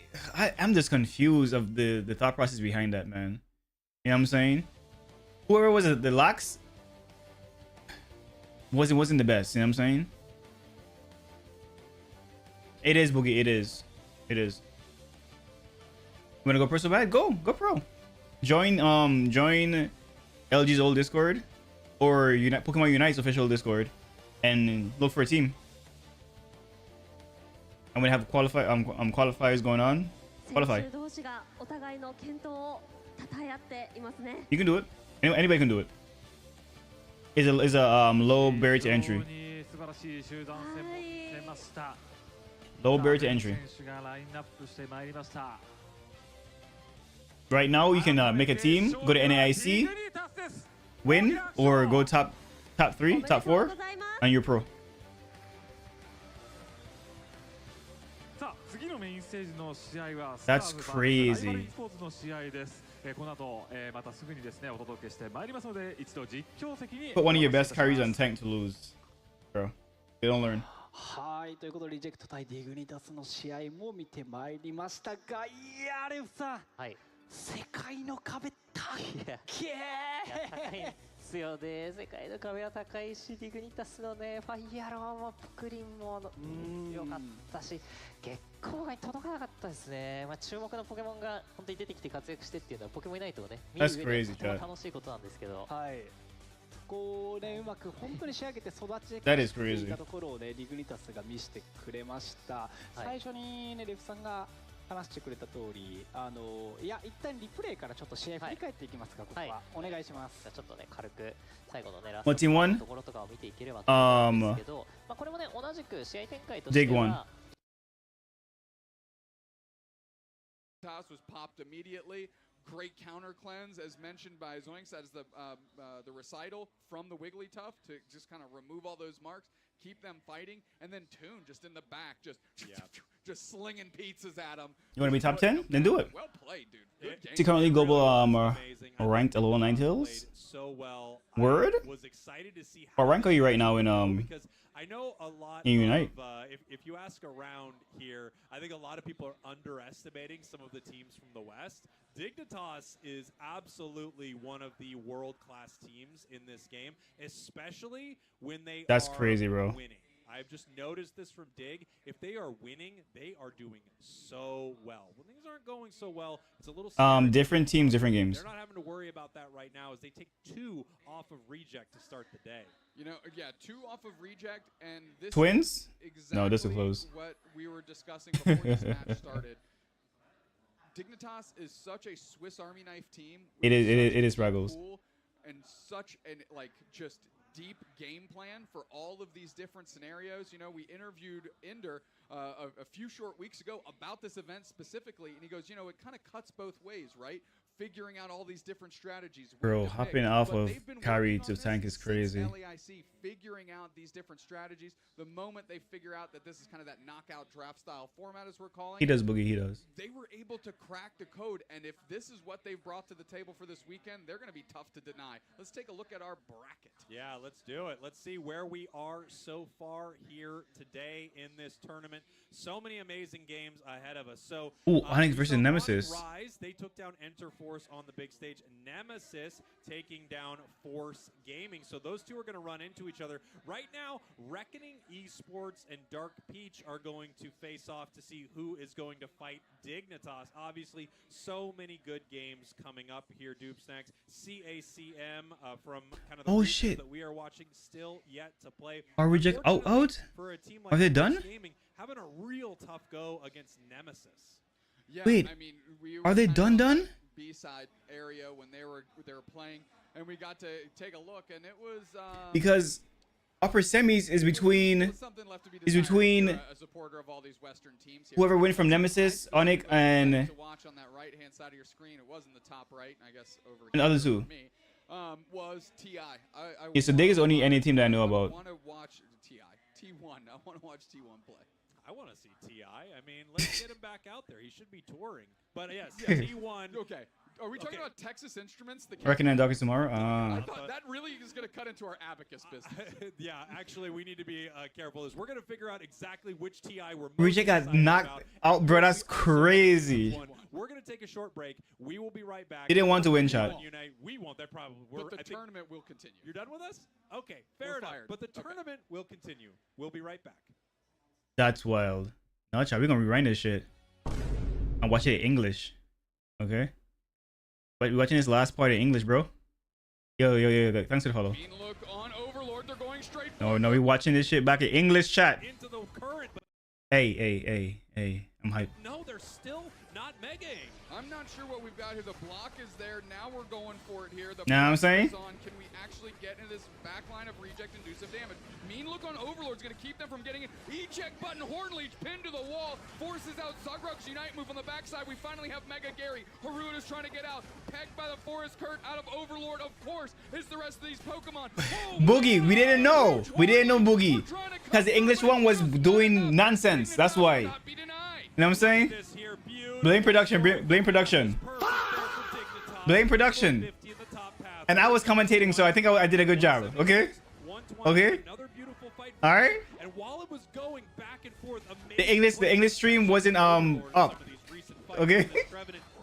I'm just confused of the thought process behind that, man. You know what I'm saying? Whoever was it, the Lux wasn't the best. You know what I'm saying? It is, Boogie. It is. It is. You wanna go pro so bad? Go pro. Join LG's old Discord or Pokemon Unite's official Discord and look for a team. I'm gonna have qualifiers going on. Qualify. You can do it. Anybody can do it. Is a low barrier to entry. Low barrier to entry. Right now, you can make a team, go to NAIC, win, or go top 3, top 4. On your pro. さあ次のメインステージの試合は That's crazy. ライバル e スポーツの試合です。この後、またすぐにですねお届けしてまいりますので一度実況席に Put one of your best carries on tank to lose, bro. They don't learn. はいということでリジェクト対ディグニタスの試合も見てまいりましたが、いやレフさん、はい、世界の壁高い高いですよね。世界の壁は高いし、ディグニタスのねファイヤローもポクリンも良かったし、月光が届かなかったですね。まあ注目のポケモンが本当に出てきて活躍してっていうのはポケモンユナイトをね見る上でとても楽しいことなんですけど、はい。こうねうまく本当に仕上げて育ちできたところをねディグニタスが見せてくれました。最初にねレフさんが話してくれた通り、いや一旦リプレイからちょっと試合振り返っていきますが、ここはお願いします。じゃあちょっとね軽く最後のねラス What team won? トのところとかを見ていければと思うんですけど、まあこれもね同じく試合展開としては。Toss was popped immediately. Great counter cleanse, as mentioned by Zoinks. That is the recital from the Wigglytuff to just kind of remove all those marks, keep them fighting, and then Toon just in the back, just slinging pizzas at them. You want to be top 10? Then do it. Well played, dude. Good game. Is he currently global ranked a level 9 hills? So well. Word? Was excited to see What rank are you right now in because I know a lot in Unite? If you ask around here, I think a lot of people are underestimating some of the teams from the West. Dignitas is absolutely one of the world-class teams in this game, especially when they are crazy, bro. winning. I've just noticed this from Dig. If they are winning, they are doing so well. When things aren't going so well, it's a little scary. Different teams, different games. They're not having to worry about that right now as they take 2 off of reject to start the day. You know, yeah, 2 off of reject, and this Twins? Exactly no, this is close. What we were discussing before this match started. Dignitas is such a Swiss Army knife team. It is Raggles. Cool and such an just deep game plan for all of these different scenarios. You know, we interviewed Ender a few short weeks ago about this event specifically, and he goes, you know, it kind of cuts both ways, right? Figuring out all these different strategies. Bro, hopping off of carry to tank is crazy. LAIC figuring out these different strategies. The moment they figure out that this is kind of that knockout draft style format, as we're calling it. He does, Boogie, he does. They were able to crack the code, and if this is what they've brought to the table for this weekend, they're going to be tough to deny. Let's take a look at our bracket. Yeah, let's do it. Let's see where we are so far here today in this tournament. So many amazing games ahead of us. So, Onyx versus Nemesis. Rise, they took down Enter Force on the big stage. Nemesis taking down Force Gaming. So those two are going to run into each other. Right now, Reckoning Esports and Dark Peach are going to face off to see who is going to fight Dignitas. Obviously, so many good games coming up here, Dupe Snacks. CACM from kind of the shit that we are watching still yet to play. Are reject out? For a team like Are they done? Gaming, having a real tough go against Nemesis. Yeah, wait, I mean, are they done? B-side area when they were playing, and we got to take a look, and it was because upper semis is between a supporter of all these Western teams here. Whoever wins from Nemesis, Onyx, and to watch on that right-hand side of your screen, it was in the top right, I guess over and other two. Me, was TI. Yeah, so Dig is only any team that I know about. I want to watch TI. T1. I want to watch T1 play. I want to see TI. I mean, let's get him back out there. He should be touring. But yes, T1. Okay. Are we talking about Texas Instruments? Reckoning and Dawkins tomorrow? I thought that really is going to cut into our abacus business. Yeah, actually, we need to be careful. We're going to figure out exactly which TI we're most Reject got knocked out, bro. That's crazy. We're going to take a short break. We will be right back. He didn't want to win, shot. We won't. That probably. But the tournament will continue. You're done with us? Okay, fair enough. But the tournament will continue. We'll be right back. That's wild. No, chat, we're gonna rewind this shit. I'm watching it in English. Okay? But we're watching this last part in English, bro. Yo. Thanks for the follow. Look on Overlord, they're going straight no, we watching this shit back in English, chat. Into the current. Hey. I'm hyped. No, they're still not megaing. I'm not sure what we've got here. The block is there. Now we're going for it here. The Know what I'm saying? pressure is on. Can we actually get into this back line of reject and do some damage? Mean look on Overlord's going to keep them from getting it. Eject button, Hornleech pinned to the wall. Forces out Zugrug's Unite move on the backside. We finally have Mega Gary. Haruna's trying to get out. Pegged by the Forest Kurt out of Overlord, of course, is the rest of these Pokemon. Oh, Boogie, we didn't know. We didn't know Boogie. Because the English one was doing nonsense. That's why. You know what I'm saying? Blame production. Blame production. Blame production. And I was commentating, so I think I did a good job. Okay? Okay? All right? And while it was going back and forth, The English stream wasn't up. Okay?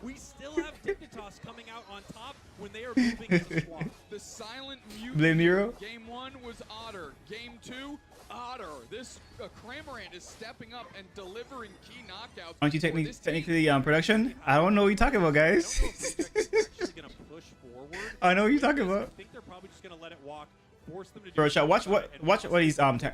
We still have Dignitas coming out on top when they are moving as a squad. The silent mute. Blame Nero. Game 1 was Otter. Game 2, Otter. This Cramorant is stepping up and delivering key knockouts. Aren't you technically production? I don't know what you're talking about, guys. I know what you're talking about. I think they're probably just gonna let it walk, force them to do Bro, chat, watch what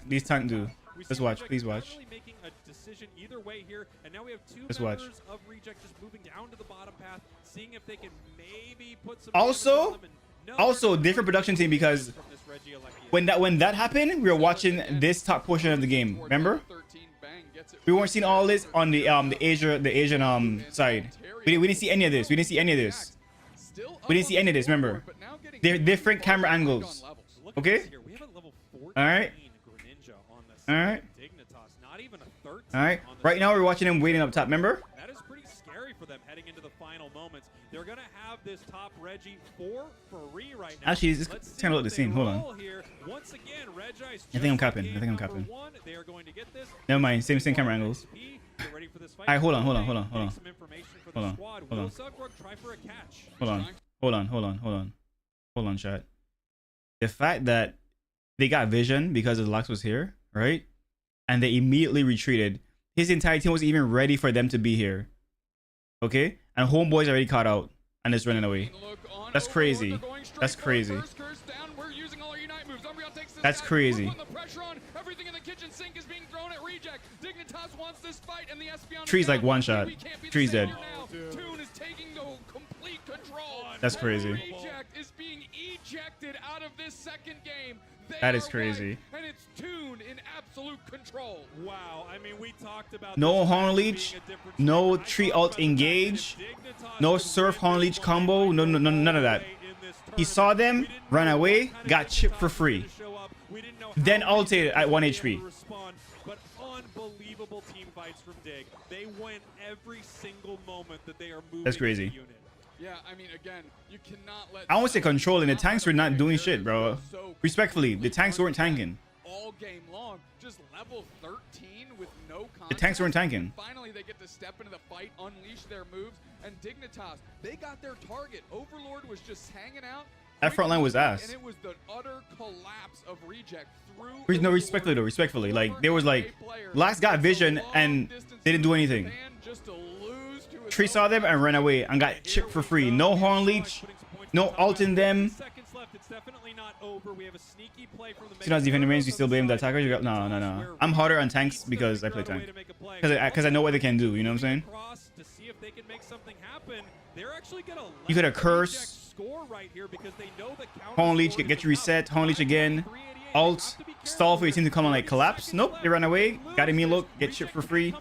these tank do. Let's watch, please watch. Making a decision either way here, and now we have two Let's watch. members of Reject just moving down to the bottom path, seeing if they can maybe put some Also, damage on them, and no, also they're different production team because from this Reggie Alekia. when that happened, we were watching this top portion of the game. Remember? 13 bang gets it. We weren't seeing all this on the Asian side. We didn't see any of this. We didn't see any of this. Still We didn't see any of this. Remember? but now getting They're different camera angles. Look at Okay? this here. We have a level 14 All right. Greninja on the All side right. of Dignitas, not even a 13 All right. on the Right now side. we're watching them waiting up top. Remember? That is pretty scary for them heading into the final moments. They're going to have this top Reggie for free right now. Actually, this Let's see kind of what look the they same. Hold roll on. here. Once again, Reggie is I think I'm just capping. like I think I'm game capping. number 1. They are going to get this. Never mind. Same camera angles. Get ready for this fight. All right, hold on. Getting some information for the Hold on, squad. hold on. Will Zugrug try for a catch? Hold on, chat. The fact that they got vision because the Lux was here, right? And they immediately retreated. His entire team wasn't even ready for them to be here. Okay? And Homeboy's already caught out and is running away. That's crazy. That's crazy. That's crazy. Tree's like one shot. Tree's dead. That's crazy. Reject is being ejected out of this second game. That is crazy. And it's Toon in absolute control. Wow, I mean, we talked about No this Horn match Leech, being a difference no maker. I Tree talked Alt about the fact engage, that Dignitas no could Surf win Horn this Leech one combo, no, none of that. in this He saw them, tournament. We didn't ran know away, what kind of got chipped for Dignitas free. was gonna show up. We didn't know Then how ulted at 1 Dignitas HP. would respond, but unbelievable team fights from Dig. They win every single moment that they are moving. That's crazy. as a unit. Yeah, I mean, again, you cannot let. I won't say controlling. The tanks were not doing shit, bro. Respectfully, the tanks weren't tanking. All game long, just level 13 with no contact. The tanks weren't tanking. Finally, they get to step into the fight, unleash their moves, and Dignitas, they got their target. Overlord was just hanging out. That front line was ass. And it was the utter collapse of Reject through. No, respectfully though, respectfully. Like, there was like, Lax got vision and they didn't do anything. Tree saw them and ran away and got chipped for free. No Horn Leech, no ult in them. Seconds left. It's definitely not over. We have a sneaky play from the As soon as defending range, you still blame the attackers? No. I'm harder on tanks because I play tank. Because I know what they can do, you know what I'm saying? To see if they can make something happen. They're actually gonna You could have curse. score right here because they know the counter Horn Leech, score get is you reset. up. Horn Leech again. Ult. Stall for your team to come on like collapse. Nope, they ran away. Got a mean look. Get chipped for free.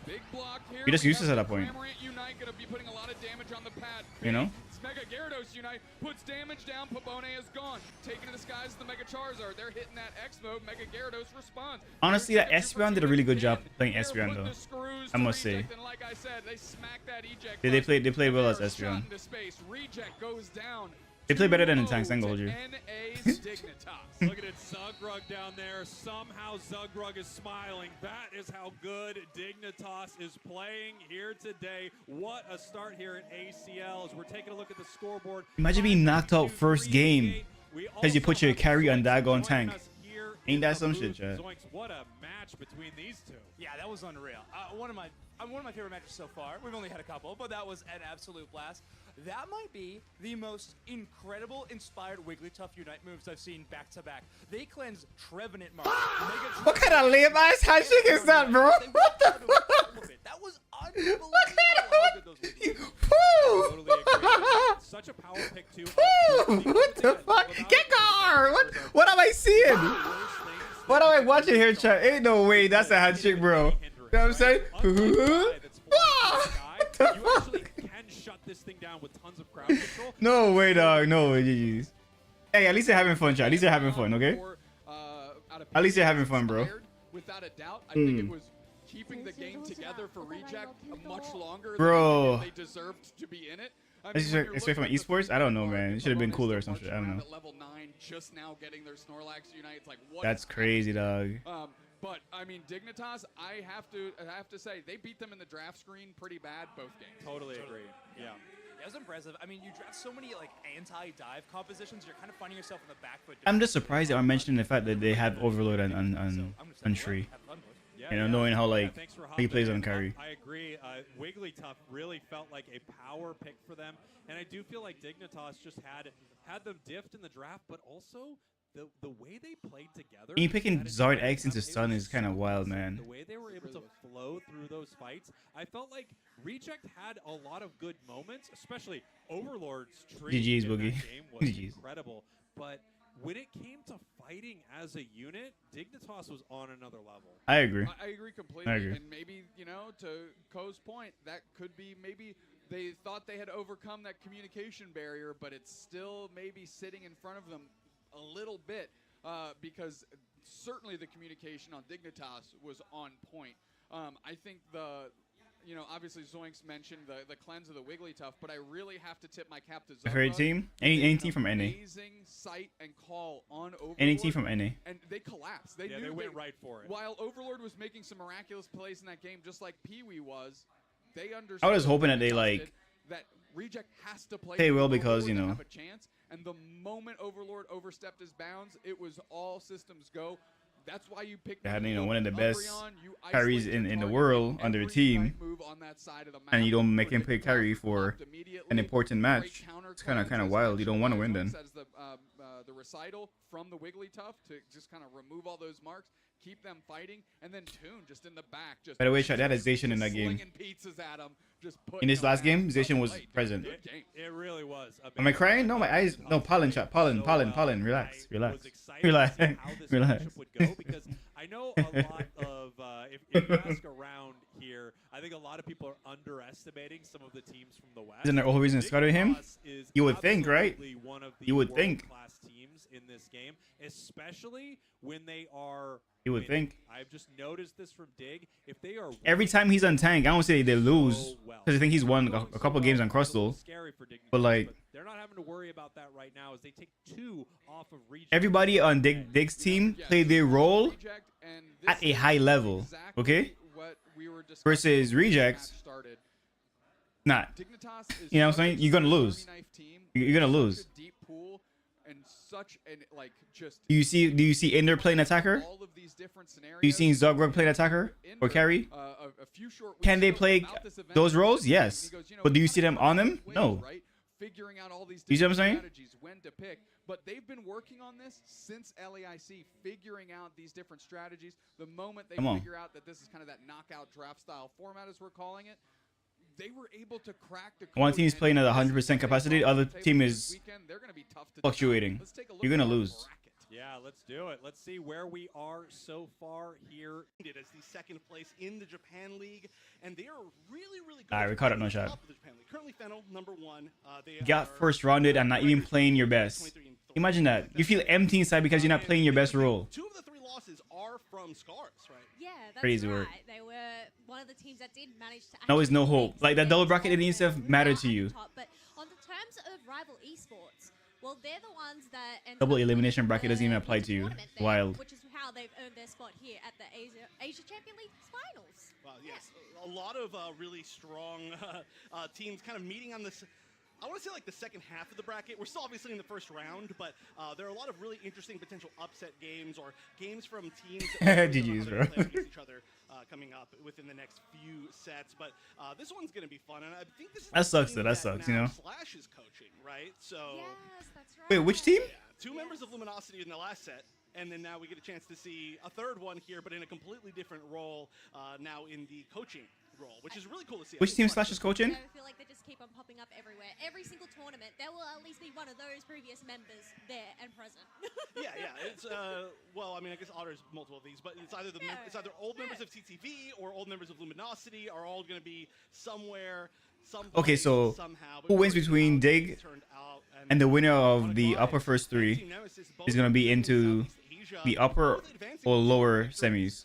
Big block here. You're just useless at that point. Cramorant Unite gonna be putting a lot of damage on the pad. You know? Mega Gyarados Unite puts damage down. Pabone is gone. Taken to the skies, the Mega Charizard. They're hitting that X mode. Mega Gyarados responds. Honestly, that Espeon did a really good job playing Espeon though. I must say. And like I said, they smacked that eject. They played well as They're shot Espeon. into space. Reject goes down. They play better than the tanks, I ain't gonna hold you. NA's Dignitas. Look at it, Zugrug down there. Somehow Zugrug is smiling. That is how good Dignitas is playing here today. What a start here at ACL as we're taking a look at the scoreboard. Imagine being knocked out first game because you put your carry on daggone tank. Ain't that some shit, chat? Zoinks, what a match between these two. Yeah, that was unreal. One of my favorite matches so far. We've only had a couple, but that was an absolute blast. That might be the most incredible inspired Wigglytuff Unite moves I've seen back to back. They cleanse Trevenant Mark. What kind of lame ass handshake is that, bro? What the fuck? That was unbelievable how good those Wiggly are. Totally agree. Such a power pick too. What the fuck? Gekar! What am I seeing? What am I watching here, chat? Ain't no way that's a hat trick, bro. You know what I'm saying? What the You fuck? actually can shut this thing down with tons of crowd control. No way, dog. No way, GG's. Hey, at least they're having fun, chat. At least they're having fun, okay? At least they're having fun, bro. Without a doubt, I think it was keeping the game together for Reject much longer Bro. than they deserved to be in it. I Let's mean, just expect from esports? I don't know, man. It should have been cooler or some shit. I don't know. At level 9, just now getting their Snorlax Unite. It's like, what That's is crazy, dog. but I mean, Dignitas, I have to say they beat them in the draft screen pretty bad both games. Totally agree. Yeah. That was impressive. I mean, you draft so many like anti-dive compositions, you're kind of finding yourself in the back foot. I'm just surprised they are mentioning the fact that they have Overload on Tree. You know, knowing how like he plays on carry. I agree. Wigglytuff really felt like a power pick for them, and I do feel like Dignitas just had them diffed in the draft, but also the way they played together. And you picking Zard X into Stun is kind of wild, man. The way they were able to flow through those fights, I felt like Reject had a lot of good moments, especially Overlord's tree GG's, in Boogie. that game was GG's. incredible. But when it came to fighting as a unit, Dignitas was on another level. I agree. I agree completely. I agree. And maybe, you know, to Ko's point, that could be maybe they thought they had overcome that communication barrier, but it's still maybe sitting in front of them a little bit because certainly the communication on Dignitas was on point. I think obviously Zoinks mentioned the cleanse of the Wigglytuff, but I really have to tip my cap to Zubra. Favorite team? Any team from NA. Amazing sight and call on Overlord. Any team from NA. And they collapsed. They went right for it. While Overlord was making some miraculous plays in that game, just like Pee-wee was, they understood. I was hoping that they like that Reject has to play well because, you know, have a chance. And the moment Overlord overstepped his bounds, it was all systems go. That's why you picked. they had, you know, one of the best carries in the world on their team, and you don't make him play carry for an important match. It's kind of wild. You don't want to win then. The recital from the Wigglytuff to just kind of remove all those marks, keep them fighting, and then Toon just in the back. Just By the way, chat, that is Zation in that game. Pizzas at him, just In this last game, Zation was present. It really was. Am I crying? No, my eyes. No, pollen, chat. Pollen. Relax. Relax. Would go because I know a lot of if you ask around here, I think a lot of people are underestimating some of the teams from the West. Isn't there a whole reason to scatter him? You would think, right? One of the You would think. world-class teams in this game, especially when they are. You would think. I've just noticed this from Dig. If they are Every time he's on tank, I don't say they lose because I think he's won a couple games on Crustal. But like, they're not having to worry about that right now as they take 2 off of Reject. everybody on Dig's team played their role at a high level, okay? Versus Rejects, not. You know what I'm saying? You're gonna lose. You're gonna lose. Do you see Ender playing attacker? Do you see Zogrug playing attacker or carry? Can they play those roles? Yes. But do you see them on them? No. Figuring out all these You see what I'm saying? strategies, when to pick. But they've been working on this since LAIC, figuring out these different strategies. The moment they figure out that this is kind of that knockout draft style format, as we're calling it, they were able to crack the code. One team is playing at 100% capacity. The other team is They're gonna be tough to fluctuating. Let's take a look You're gonna at our lose. bracket. Yeah, let's do it. Let's see where we are so far here. It as the second place in the Japan League, and they are really good. Alright, we caught it, no shot. Top of the Japan League. Currently, Fennel #1. They Got are first rounded and not even playing your best. 23 and 3. Imagine that. You feel empty inside because you're not playing your best role. 2 of the 3 losses are from Scars, right? Yeah, that's Crazy right. work. They were one of the teams that did manage to. No, it's no actually hope. make Like that some double games bracket on didn't their even matter to at you. the top. But on the terms of rival esports, well, they're the ones that ended Double up elimination winning bracket doesn't even the apply to you. tournament there, Wild. Which is how they've earned their spot here at the Asia Champion League finals. Well, yes, a lot of really strong teams kind of meeting on this. I want to say like the second half of the bracket. We're still obviously in the first round, but there are a lot of really interesting potential upset games or games from teams that GG's, bro. play against each other coming up within the next few sets. But this one's going to be fun, and I think this is That the sucks, team though. That sucks, you know. Slash is coaching, right? So Yes, that's right. Wait, which team? yeah, 2 members of Luminosity in the last set. And then now we get a chance to see a third one here, but in a completely different role now in the coaching role, which is really cool to see. Which team Slash is coaching? I feel like they just keep on popping up everywhere. Every single tournament, there will at least be one of those previous members there and present. Yeah. It's well, I mean, I guess Otter's multiple of these, but it's either it's either old members of TTV or old members of Luminosity are all going to be somewhere. Okay, so who wins between Dig and the winner of the upper first three is going to be into the upper or lower semis?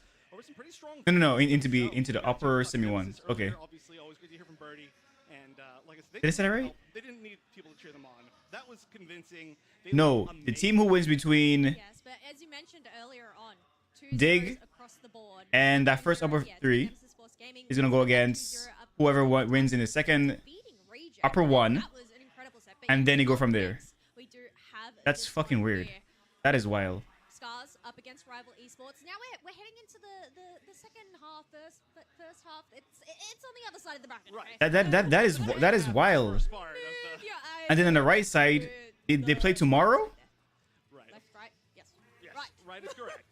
No, into the upper semi ones. Okay. Obviously, always good to hear from Birdie. And like I said, Did I say that right? They didn't need people to cheer them on. That was convincing. No, the team who wins between Yes, but as you mentioned earlier on, Dig across the board, and that first upper three is going to go against whoever wins in the second upper one, and then you go from there. That's fucking weird. That is wild. Scars up against rival esports. Now we're heading into the second half, first half. It's on the other side of the bracket. Right. That is wild. And then on the right side, they play tomorrow. Right. Left, right, yes. Right is correct.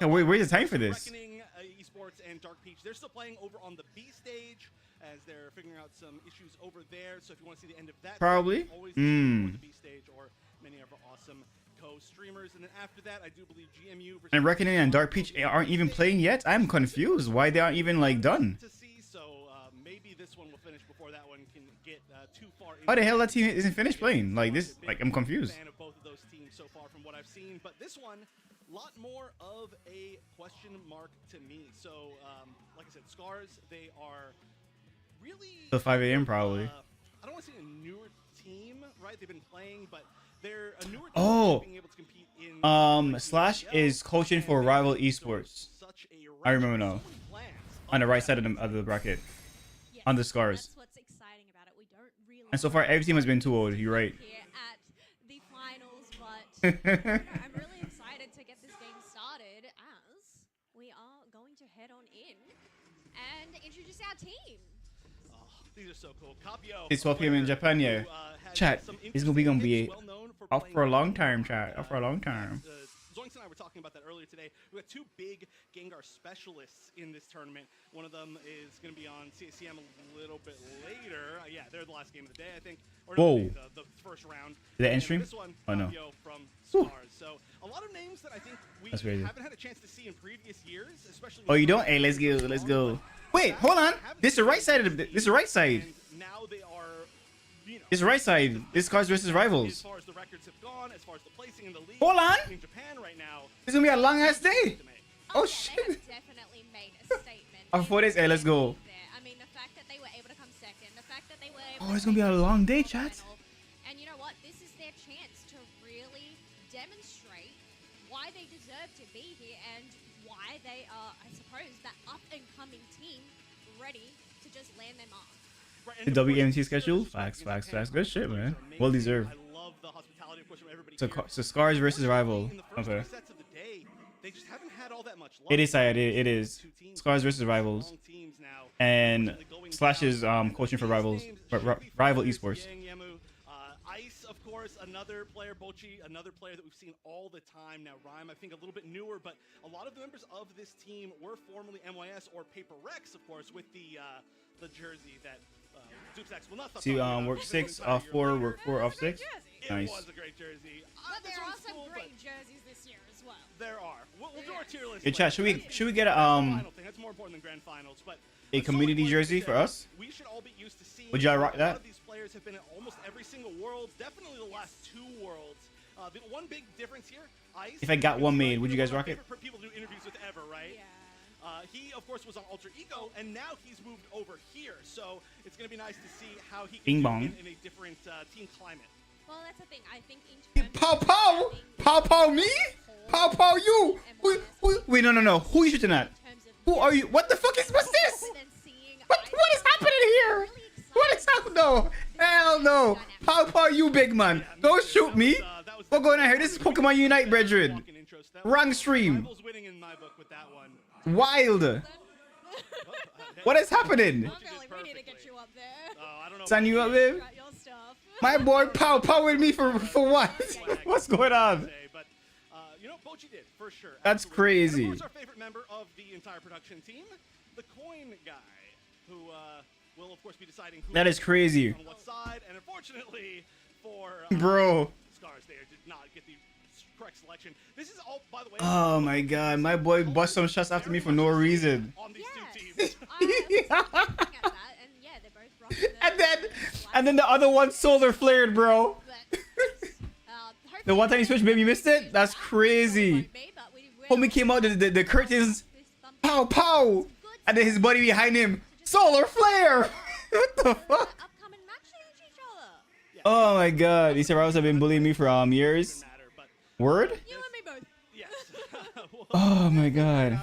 Yeah, where's the time for this? Reckoning Esports and Dark Peach, they're still playing over on the B stage as they're figuring out some issues over there. So if you want to see the end of that, Probably. always the B stage or many of our awesome co-streamers. And then after that, I do believe GMU And Reckoning and Dark Peach aren't even playing yet. I'm confused why they aren't even like done. to see. So maybe this one will finish before that one can get too far. How the hell that team isn't finished playing? Like this, like I'm confused. Fan of both of those teams so far from what I've seen, but this one, a lot more of a question mark to me. So, like I said, Scars, they are really Till 5 a.m. probably. I don't want to say a newer team, right? They've been playing, but they're a newer team. Oh, being able to compete in Slash is coaching for Rival Esports. I remember now. On the right side of the bracket, on the Scars. That's what's exciting about it. We don't really And so far, every team has been too old. You're right. here at the finals, but I'm really excited to get this game started as we are going to head on in and introduce our team. These are so cool. Capio, It's 12 p.m. in Japan, yeah. Chat, it's gonna be up for a long time, chat. Up for a long time. Zoinks and I were talking about that earlier today. We got two big Gengar specialists in this tournament. One of them is going to be on CACM a little bit later. Yeah, they're the last game of the day, I think. Or Whoa. The first round. Is that end And stream? This one, Oh, no. Capio from Stars. So a lot of names that I think we That's crazy. haven't had a chance to see in previous years, especially. Oh, you don't? Hey, let's go. Let's go. Wait, hold on. This is the right side of the. This is the right side. And now they are, you know, This is the right side. This is Scars versus as Rivals. far as the records have gone, as far as the placing in the league. Hold on. In Japan right now. It's gonna be a long ass day. Oh Yeah, shit. they have definitely made a statement. Oh, 4 days. Hey, let's go. I mean, the fact that they were able to come second, the fact that they were Oh, it's gonna be a long day, chat. And you know what? This is their chance to really demonstrate why they deserve to be here and why they are, I suppose, that up-and-coming team ready to just land their mark. The WMT schedule? Facts. Good shit, man. Well deserved. I love the hospitality, of course, from everybody So, here. so Scars versus Rival. In the first Okay. two sets of the day, they just haven't had all that much luck. It is sad. It is. Scars versus Rivals. Strong teams now. And Slash is coaching for Rivals. Rival Esports. Yang Yemu, Ice, of course, another player, Bochi, another player that we've seen all the time now. Rhyme, I think, a little bit newer, but a lot of the members of this team were formerly MYS or PaperX, of course, with the jersey that Zoopsax will not stop See, talking about. work 6 off 4, work 4 off 6. It Nice. was a great jersey. But This there are one's some cool, great jerseys this year as well. but there are. We'll do our tier list. Hey, chat. later. Should we get a Final thing. That's more important than grand finals, but a community jersey for us? we should all be used to seeing. Would y'all rock a lot that? of these players have been in almost every single world, definitely the last two worlds. The one big difference here, Ice. If I got one made, would you guys rock it? Favorite people to do interviews with ever, right? Yeah. He, of course, was on Alter Ego, and now he's moved over here. So it's going to be nice to see how he Bing can bong. do in a different team climate. Well, that's the thing. I think in terms Pow of pow! having Pow pow me? whole Pow pow you! Wait, no. Who are you shooting at? in terms of Who are you? What the fuck is what's this? than seeing What is happening here? really exciting. What is happening? No, hell no. Pow pow you, big man. Don't shoot me. What's going on here? This is Pokemon Unite, brethren. Walking intro, so that Wrong was- stream. Rivals winning in my book with that one. Wild. What is happening? I feel like we need to get you up there. I don't know. Sign you up, babe? Got your stuff. My boy pow pow with me for what? What's going on? But you know, Bochi did for sure. That's absolutely. crazy. And of course, our favorite member of the entire production team, the coin guy. who will of course be deciding who That is crazy. on what side. And unfortunately for Bro. Scars, there did not get the correct selection. This is all, by the way. Oh my god, my boy bust some shots after me for no reason. On these two teams. And then the other one solar flared, bro. The one time he switched, baby, you missed it? That's crazy. Homie came out, the curtains, pow, pow. And then his buddy behind him, solar flare. What the fuck? Oh my god, these Peripherals have been bullying me for years. Word? You and me both. Yes. Oh my god.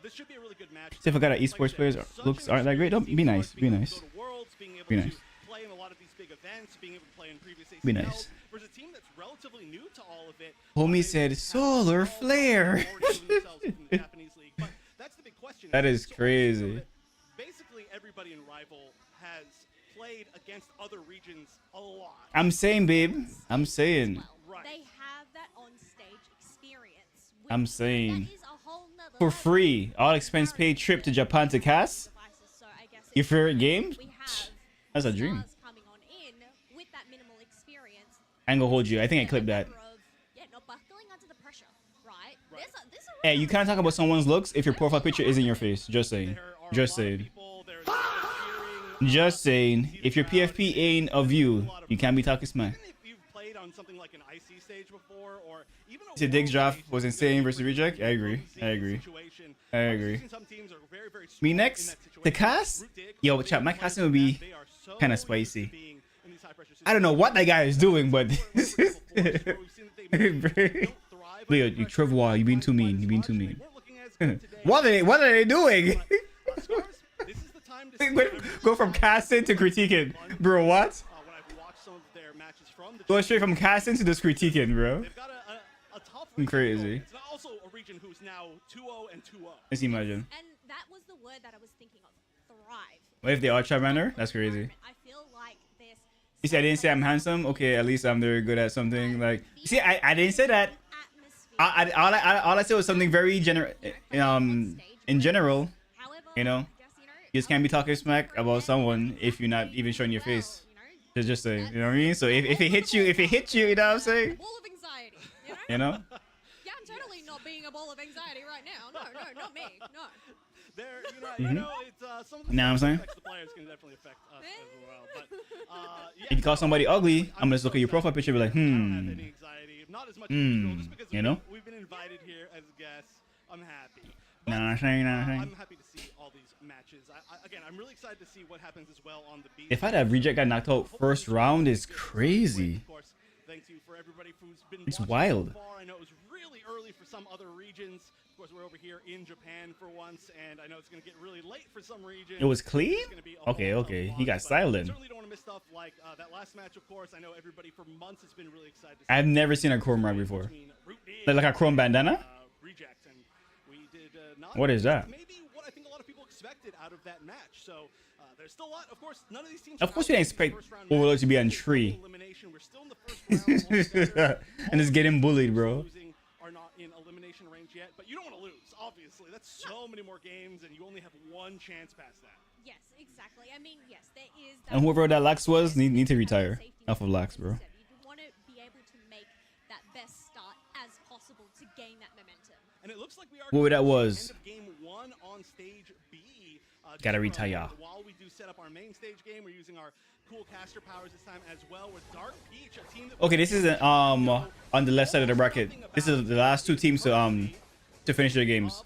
This should be a really good match. See if I got an esports players looks aren't that great. Don't be nice. Be nice. Be nice. Play in a lot of these big events, being able to play in previous Be nice. Versus a team that's relatively new to all of it. Homie said solar flare. That's the big question. That is crazy. Basically, everybody in Rival has played against other regions a lot. I'm saying, babe. I'm saying. They have that on-stage experience. I'm saying. That is a whole nother For level. free, all expense paid trip to Japan to cast. So I guess Your favorite game? we have That's a dream. stars coming on in with that minimal experience. I ain't gonna hold you. I think I clipped that. Yeah, not buckling under the pressure, right? There's a Hey, you can't talk about someone's looks if your profile picture isn't your face. Just saying. Just saying. Just saying. If your PFP ain't of you, you can't be talking smack. If you've played on something like an IC stage before, or even See, Diggs draft was insane versus reject. I agree. I agree. I agree. Me next, the cast? Yo, chat, my casting would be kind of spicy. I don't know what that guy is doing, but Leo, you Trevoir, you being too mean. You being too mean. What are they doing? Go from casting to critiquing, bro. What? Go straight from casting to this critiquing, bro. I'm crazy. It's also a region who's now 2-0 and 2-0. Let's imagine. And that was the word that I was thinking of. Thrive. What if they are Charmander? That's crazy. I feel like this. You see, I didn't say I'm handsome. Okay, at least I'm very good at something. Like, see, I didn't say that. All I said was something very general. In general, you know, you just can't be talking smack about someone if you're not even showing your face. Just saying, you know what I mean? So if it hits you, you know what I'm saying? Ball of anxiety. You know? Yeah, I'm totally not being a ball of anxiety right now. No, not me. No. There, you know, it's some of the You know what I'm saying? effects the players can definitely affect us as well. But yeah, If you call somebody ugly, I'm gonna just look at your profile picture and be like, I don't have any anxiety. Not as much as usual, just because you know? we've been invited here as guests. I'm happy. Nah, I'm saying. I'm happy to see all these matches. Again, I'm really excited to see what happens as well on the beat. If I had a reject got knocked out first round, is crazy. Of course, thanks you for everybody who's been It's watching wild. so far. I know it was really early for some other regions. Of course, we're over here in Japan for once, and I know it's going to get really late for some regions. It was clean? It's gonna be a Okay, whole okay. lot, He got but styled in. Certainly don't want to miss stuff like that last match. Of course, I know everybody for months has been really excited. To see I've never seen a chrome rag before. between Root D Like a chrome bandana? Reject, and we did not. What is that? Maybe what I think a lot of people expected out of that match. So there's still a lot. Of course, none of these teams. Of course, we didn't expect Overlord to be on tree. We're still in the first round altogether. And just getting bullied, bro. Losing are not in elimination range yet, but you don't want to lose. Obviously, that's so many more games, and you only have one chance past that. Yes, exactly. I mean, yes, there is. And whoever that Lax was, need to retire. Off of Lax, bro. You want to be able to make that best start as possible to gain that momentum. And it looks like we are. Whoever that was. End of game 1 on stage B. Gotta retire. While we do set up our main stage game, we're using our cool caster powers this time as well with Dark Peach, a team that. Okay, this is on the left side of the bracket. This is the last two teams to finish their games.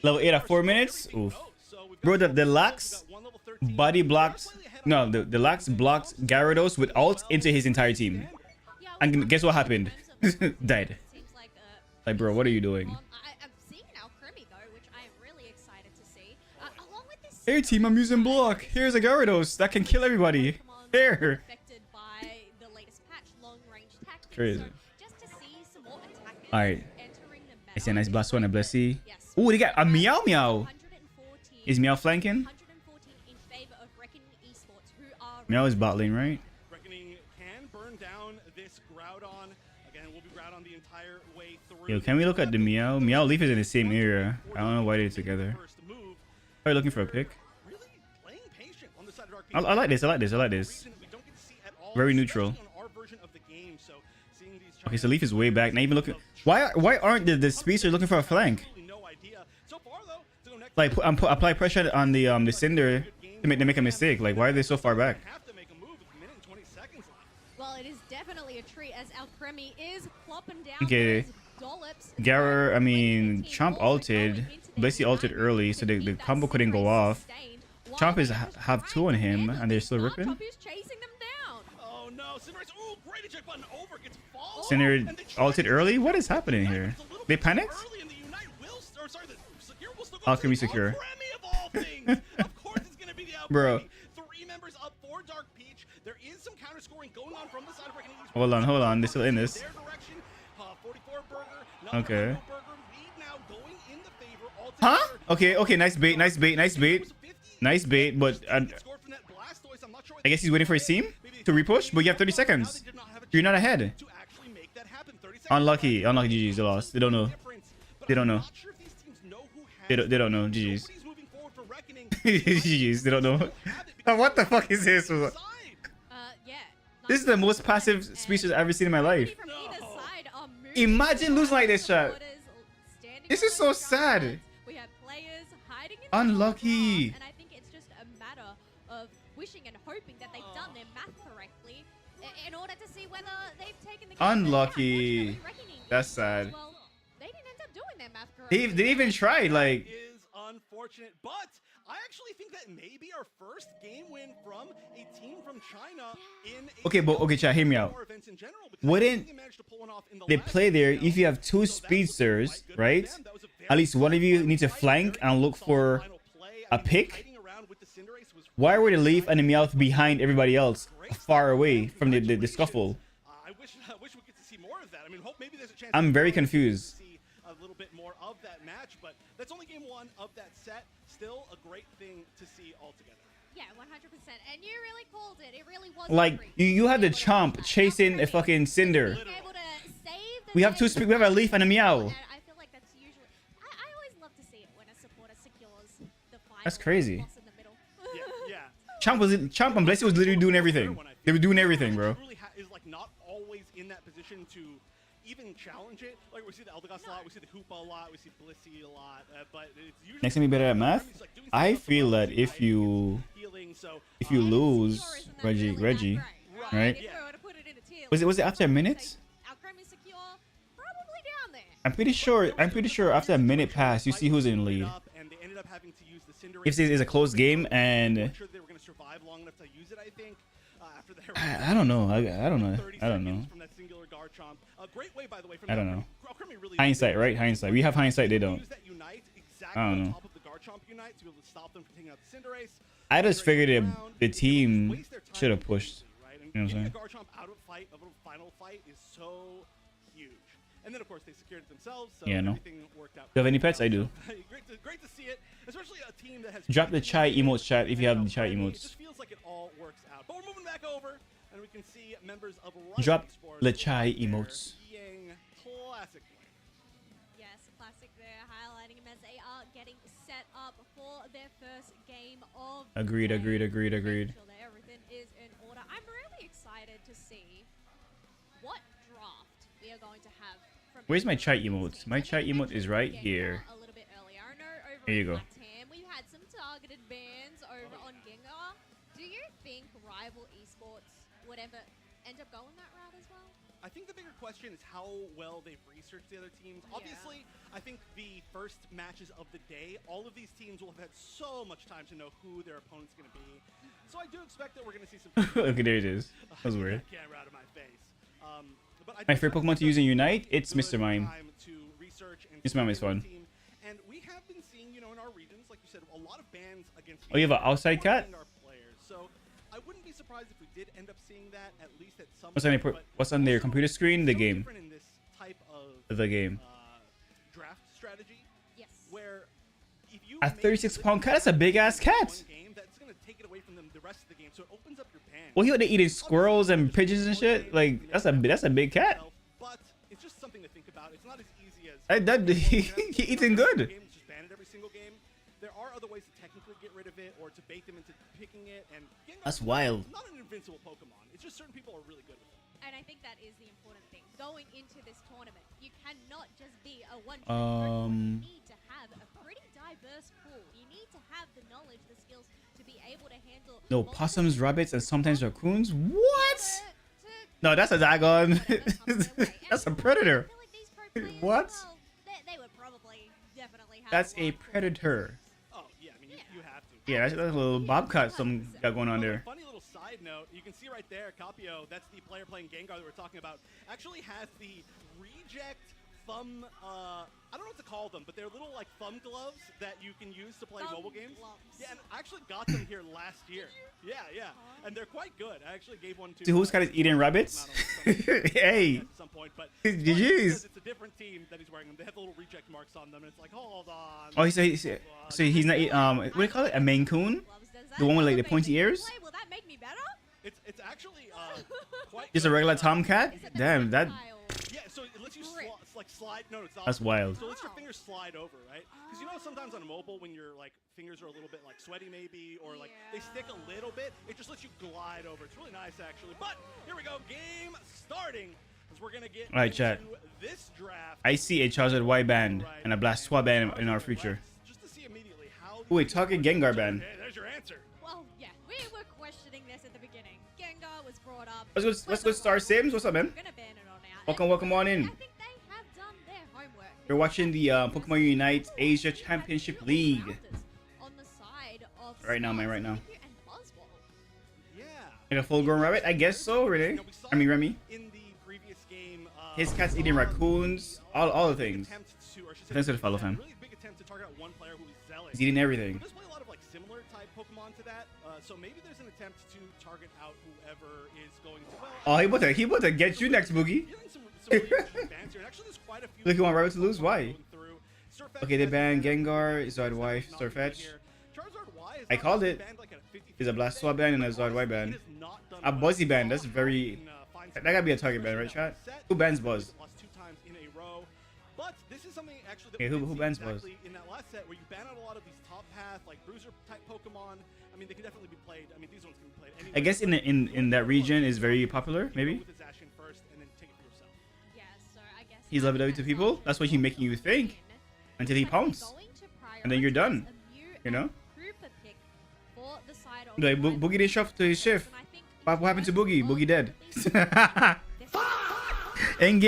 Level 8 at 4 minutes. Oof. Bro, the Lax body blocked. No, the Lax blocked Gyarados with ult into his entire team. And guess what happened? Died. Like, bro, what are you doing? I'm seeing an Alcremie though, which I am really excited to see. Along with this. Hey team, I'm using block. Here's a Gyarados that can kill everybody. Here. Affected by the latest patch, long range tactics. Crazy. So just to see some more attackers Alright. entering the meta. I see a nice blast one, a blessy. Yes. Ooh, they got a Meow Meow. 114 Is Meow flanking? 114 in favor of Reckoning Esports, who are Meow is bot lane, right? Reckoning can burn down this Groudon. Again, we'll be Groudon the entire way through. Yo, can we look at the Meow? Meow Leaf is in the same area. I don't know why they're together. First move. Are you looking for a pick? Really playing patient on the side of I like this. I like this. I like this. Very neutral. Okay, so Leaf is way back. Not even looking. Why aren't the speedsters looking for a flank? Like apply pressure on the Cinder to make a mistake. Like why are they so far back? Well, it is definitely a treat as Alcremie is plopping down Okay. dollops. Garer, I mean, Chomp ulted. Blissey ulted early, so the combo couldn't go off. Chomp is have 2 on him, and they're still ripping. Chasing them down. Oh no, Cinderace, ooh, great eject button over, gets followed. Cinder ulted early? What is happening here? They panicked? Early in the Unite will, or sorry, the Secure will still go Alchemy Secure. Alcremie of all things. Of course it's gonna be the Alcremie. Bro. 3 members up for Dark Peach. There is some counter scoring going on from the side of Breaking East. Hold on. They're still in this. Their direction, 44 Burger. Okay. Burger lead now going in the favor. Huh? Okay. Nice bait. Nice bait, but I guess he's waiting for his team to repush, but you have 30 seconds. You're not ahead. Unlucky. GG's. They lost. They don't know. They don't know. They don't know. GG's. GG's. They don't know. What the fuck is this? This is the most passive speeches I've ever seen in my life. Imagine losing like this, chat. This is so sad. Unlucky. And I think it's just a matter of wishing and hoping that they've done their math correctly in order to see whether they've taken the game. Unlucky. That's sad. Well, they didn't end up doing their math They correctly. even tried, like. Is unfortunate, but I actually think that may be our first game win from a team from China in Okay, chat, hear me out. Wouldn't they play there if you have 2 speedsters, right? At least one of you needs to flank and look for a pick. Why were the Leaf and the Meowth behind everybody else, far away from the scuffle? I wish we get to see more of that. I mean, hope maybe there's a chance. I'm very confused. See a little bit more of that match, but that's only game 1 of that set. Still a great thing to see altogether. Yeah, 100%. And you really called it. It really was. Like you had the Chomp chasing a fucking Cinder. We have 2 speed. We have a Leaf and a Meow. And I feel like that's usually. I always love to see it when a supporter secures the final. That's crazy. boss in the middle. Yeah. Chomp and Blessy was literally doing everything. They were doing everything, bro. Is like not always in that position to even challenge it. Like we see the Eldegoss a lot, we see the Hoopa a lot, we see Blissey a lot, but it's usually Next time you better at math. I feel that if you lose Reggie, right? Was it after a minute? Alcremie secure, probably down there. I'm pretty sure after a minute pass, you see who's in lead. And they ended up having to use the Cinder. If this is a close game and I'm sure they were going to survive long enough to use it, I think. After their I don't know. I don't know. From that singular Garchomp. A great way, by the way, from I don't know. Alcremie really Hindsight, right? Hindsight. We have hindsight. They don't. use that Unite exactly I don't on know. top of the Garchomp Unite to be able to stop them from taking out the Cinderace. I just figured the team should have pushed. You know what I'm saying? Getting a Garchomp out of a final fight is so huge. And then of course they secured it themselves. So Yeah, no. everything worked out. Do you have any pets? I do. great to see it, especially a team that has Drop the chai emotes, chat, if you have the chai It emotes. just feels like it all works out. But we're moving back over, and we can see members of Drop Sports the chai emotes. being classic. Yes, classic there, highlighting him as they are getting set up for their first game of Agreed. Make sure that everything is in order. I'm really excited to see what draft we are going to have from Where's my chai this emotes? team. My I chai think we emote is mentioned right the game here. A little bit earlier. I know over Here you in go. Latam, we had some targeted bans over on Gengar. Do you think rival esports would ever end up going that route as well? I think the bigger question is how well they've researched the other teams. Yeah. Obviously, I think the first matches of the day, all of these teams will have had so much time to know who their opponent's going to be. So I do expect that we're going to see some. Okay, there it is. That was weird. Camera out of my face. But I My do favorite expect Pokemon to use in Unite, it's good Mr. Mime. time to research and Mr. Mime is secure the fun. team. And we have been seeing, in our regions, like you said, a lot of bans against. Oh, you have an outside cat? Our players. So I wouldn't be surprised if we did end up seeing that at least at some. What's on their computer screen? The so game. different in this type of The game. draft strategy. Yes. Where if you A 36-pound cat? That's a big ass cat. game, that's gonna take it away from them the rest of the game. So it opens up your ban. Well, he eating squirrels and pigeons and shit. Like that's a big cat. But it's just something to think about. It's not as easy as He eating good. Just ban it every single game. there are other ways to technically get rid of it or to bait them into picking it. And That's wild. Not an invincible Pokemon. It's just certain people are really good with it. And I think that is the important thing. Going into this tournament, you cannot just be a one-trick Pokemon. You need to have a pretty diverse pool. You need to have the knowledge, the skills to be able to handle... No, possums, rabbits, and sometimes raccoons? What? No, that's a Dagon. That's a predator. What? They would probably definitely have That's a predator. Oh, yeah, I mean, you have to. Yeah, that's a little bobcat some got going on there. Funny little side note, you can see right there, Capio, that's the player playing Gengar that we're talking about, actually has the reject thumb, I don't know what to call them, but they're little like thumb gloves that you can use to play mobile games. Yeah, and I actually got them here last year. Yeah, and they're quite good. I actually gave one to... Dude, who's got his eating rabbits? Hey! At some point, but GG's. it's a different team that he's wearing them. They have the little reject marks on them, and it's like, hold on. Oh, so he's not, what do you call it? A Maine Coon? The one with like the pointy ears? Will that make me better? It's actually quite Just a regular tomcat? Damn, that... Yeah, so it lets you slide. No, it's not. That's wild. So it lets your fingers slide over, right? Because you know sometimes on a mobile when your like fingers are a little bit like sweaty maybe, or like they stick a little bit, it just lets you glide over. It's really nice actually. But here we go, game starting. As we're gonna get Alright, chat. This draft. I see a Charizard Y band and a Blastoise band in our future. Just to see immediately how... Wait, target Gengar band. Okay, there's your answer. Well, yeah, we were questioning this at the beginning. Gengar was brought up. Let's go Star Sims. What's up, man? We're gonna ban it on out. Welcome on in. I think they have done their homework. You're watching the Pokemon Unite Asia Championship League. On the side of Right now, man, right now. and Buzzwole. Yeah. Like a full-grown rabbit? I guess so, really. I mean, Remy. In the previous game, His cat's eating raccoons. All the things. Thanks for the follow, fam. Really big attempt to target out one player who is zealous. He's eating everything. There's play a lot of like similar type Pokemon to that, so maybe there's an attempt to target out whoever is going to. Well, Oh, he about to get you next, Boogie. really interesting bans here. And actually, there's quite a few. Look, you want rabbits to lose? Why? going through. Surfetch Okay, they has banned been Gengar, Zard Y, not good Surfetch. here. Charizard Y is I called actually it. banned like at a 50-50 There's a Blastoise band and a Zard Y band. A Buzzy band. That's very. That gotta be a target band, right, chat? Who bans Buzz? Lost 2 times in a row. But this is something actually that Okay, we who did see bans Buzz? exactly in that last set where you ban out a lot of these top path like bruiser type Pokemon. I mean, they can definitely be played. I mean, these ones can be played anyway. I guess in that region is very popular, maybe. With his action first and then take it for yourself. Yeah, so I guess He's level up to people. That's what he's making you think until he pounce, and then you're done. You know? Like Boogie didn't show up to his shift. What happened to Boogie? Boogie dead. in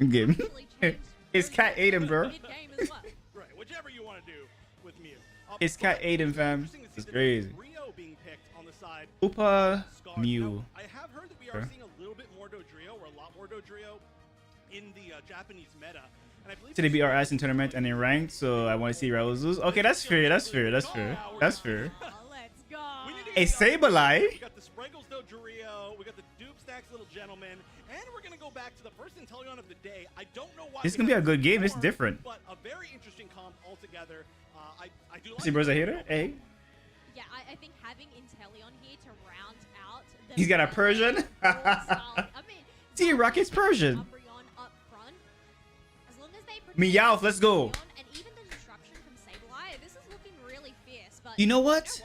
game. His cat ate him, bro. Right, whichever you want to do with Mew. His cat ate him, fam. It's crazy. Rio being picked on the side. Upa Scar. Mew. Now, I have heard that we are seeing a little bit more Dodrio, or a lot more Dodrio, in the Japanese meta. And I believe So they beat our ass in tournament and in ranked, so I want to see Rivals lose. Okay, that's fair. That's fair. Let's go. A Sableye. We got the Spriggles Dodrio, we got the Dupe Stacks Little Gentleman, and we're gonna go back to the first Inteleon of the day. I don't know why. This is gonna be a good game. It's different. But a very interesting comp altogether. I do like. See, bro's a hitter. Hey, Yeah, I think having Inteleon here to round out. The he's got a Persian. I mean, See, Rocket's Persian. Umbreon up front. As long as they protect Meowth, let's go. Inteleon and even the disruption from Sableye, this is looking really fierce. But You know what? is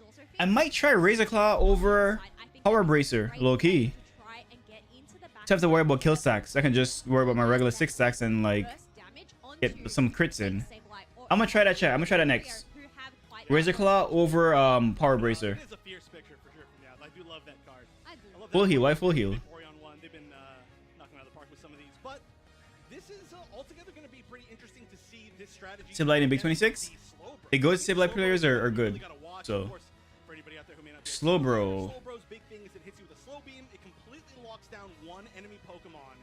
also fierce. I might try Razor Claw over Power Bracer, low key. To try and get into the back Just have to worry about kill stacks. I can just worry about my regular 6 stacks and like burst damage onto get some crits in. Sableye or I'm gonna try that, chat. I'm gonna try that next. who have quite Razor Claw over Power Bracer. It is a fierce picture for sure from Meowth. I do love that card. I do. I love Full that heal. Why card. full heal? Orion 1, they've been knocking out of the park with some of these, but this is altogether going to be pretty interesting to see this strategy. Sableye in Big 26? The good Sableye players are good. Really gotta watch, So, of course, for anybody out there who may not be Slowbro. Slowbro's big thing is it hits you with a slow beam. It completely locks down one enemy Pokemon.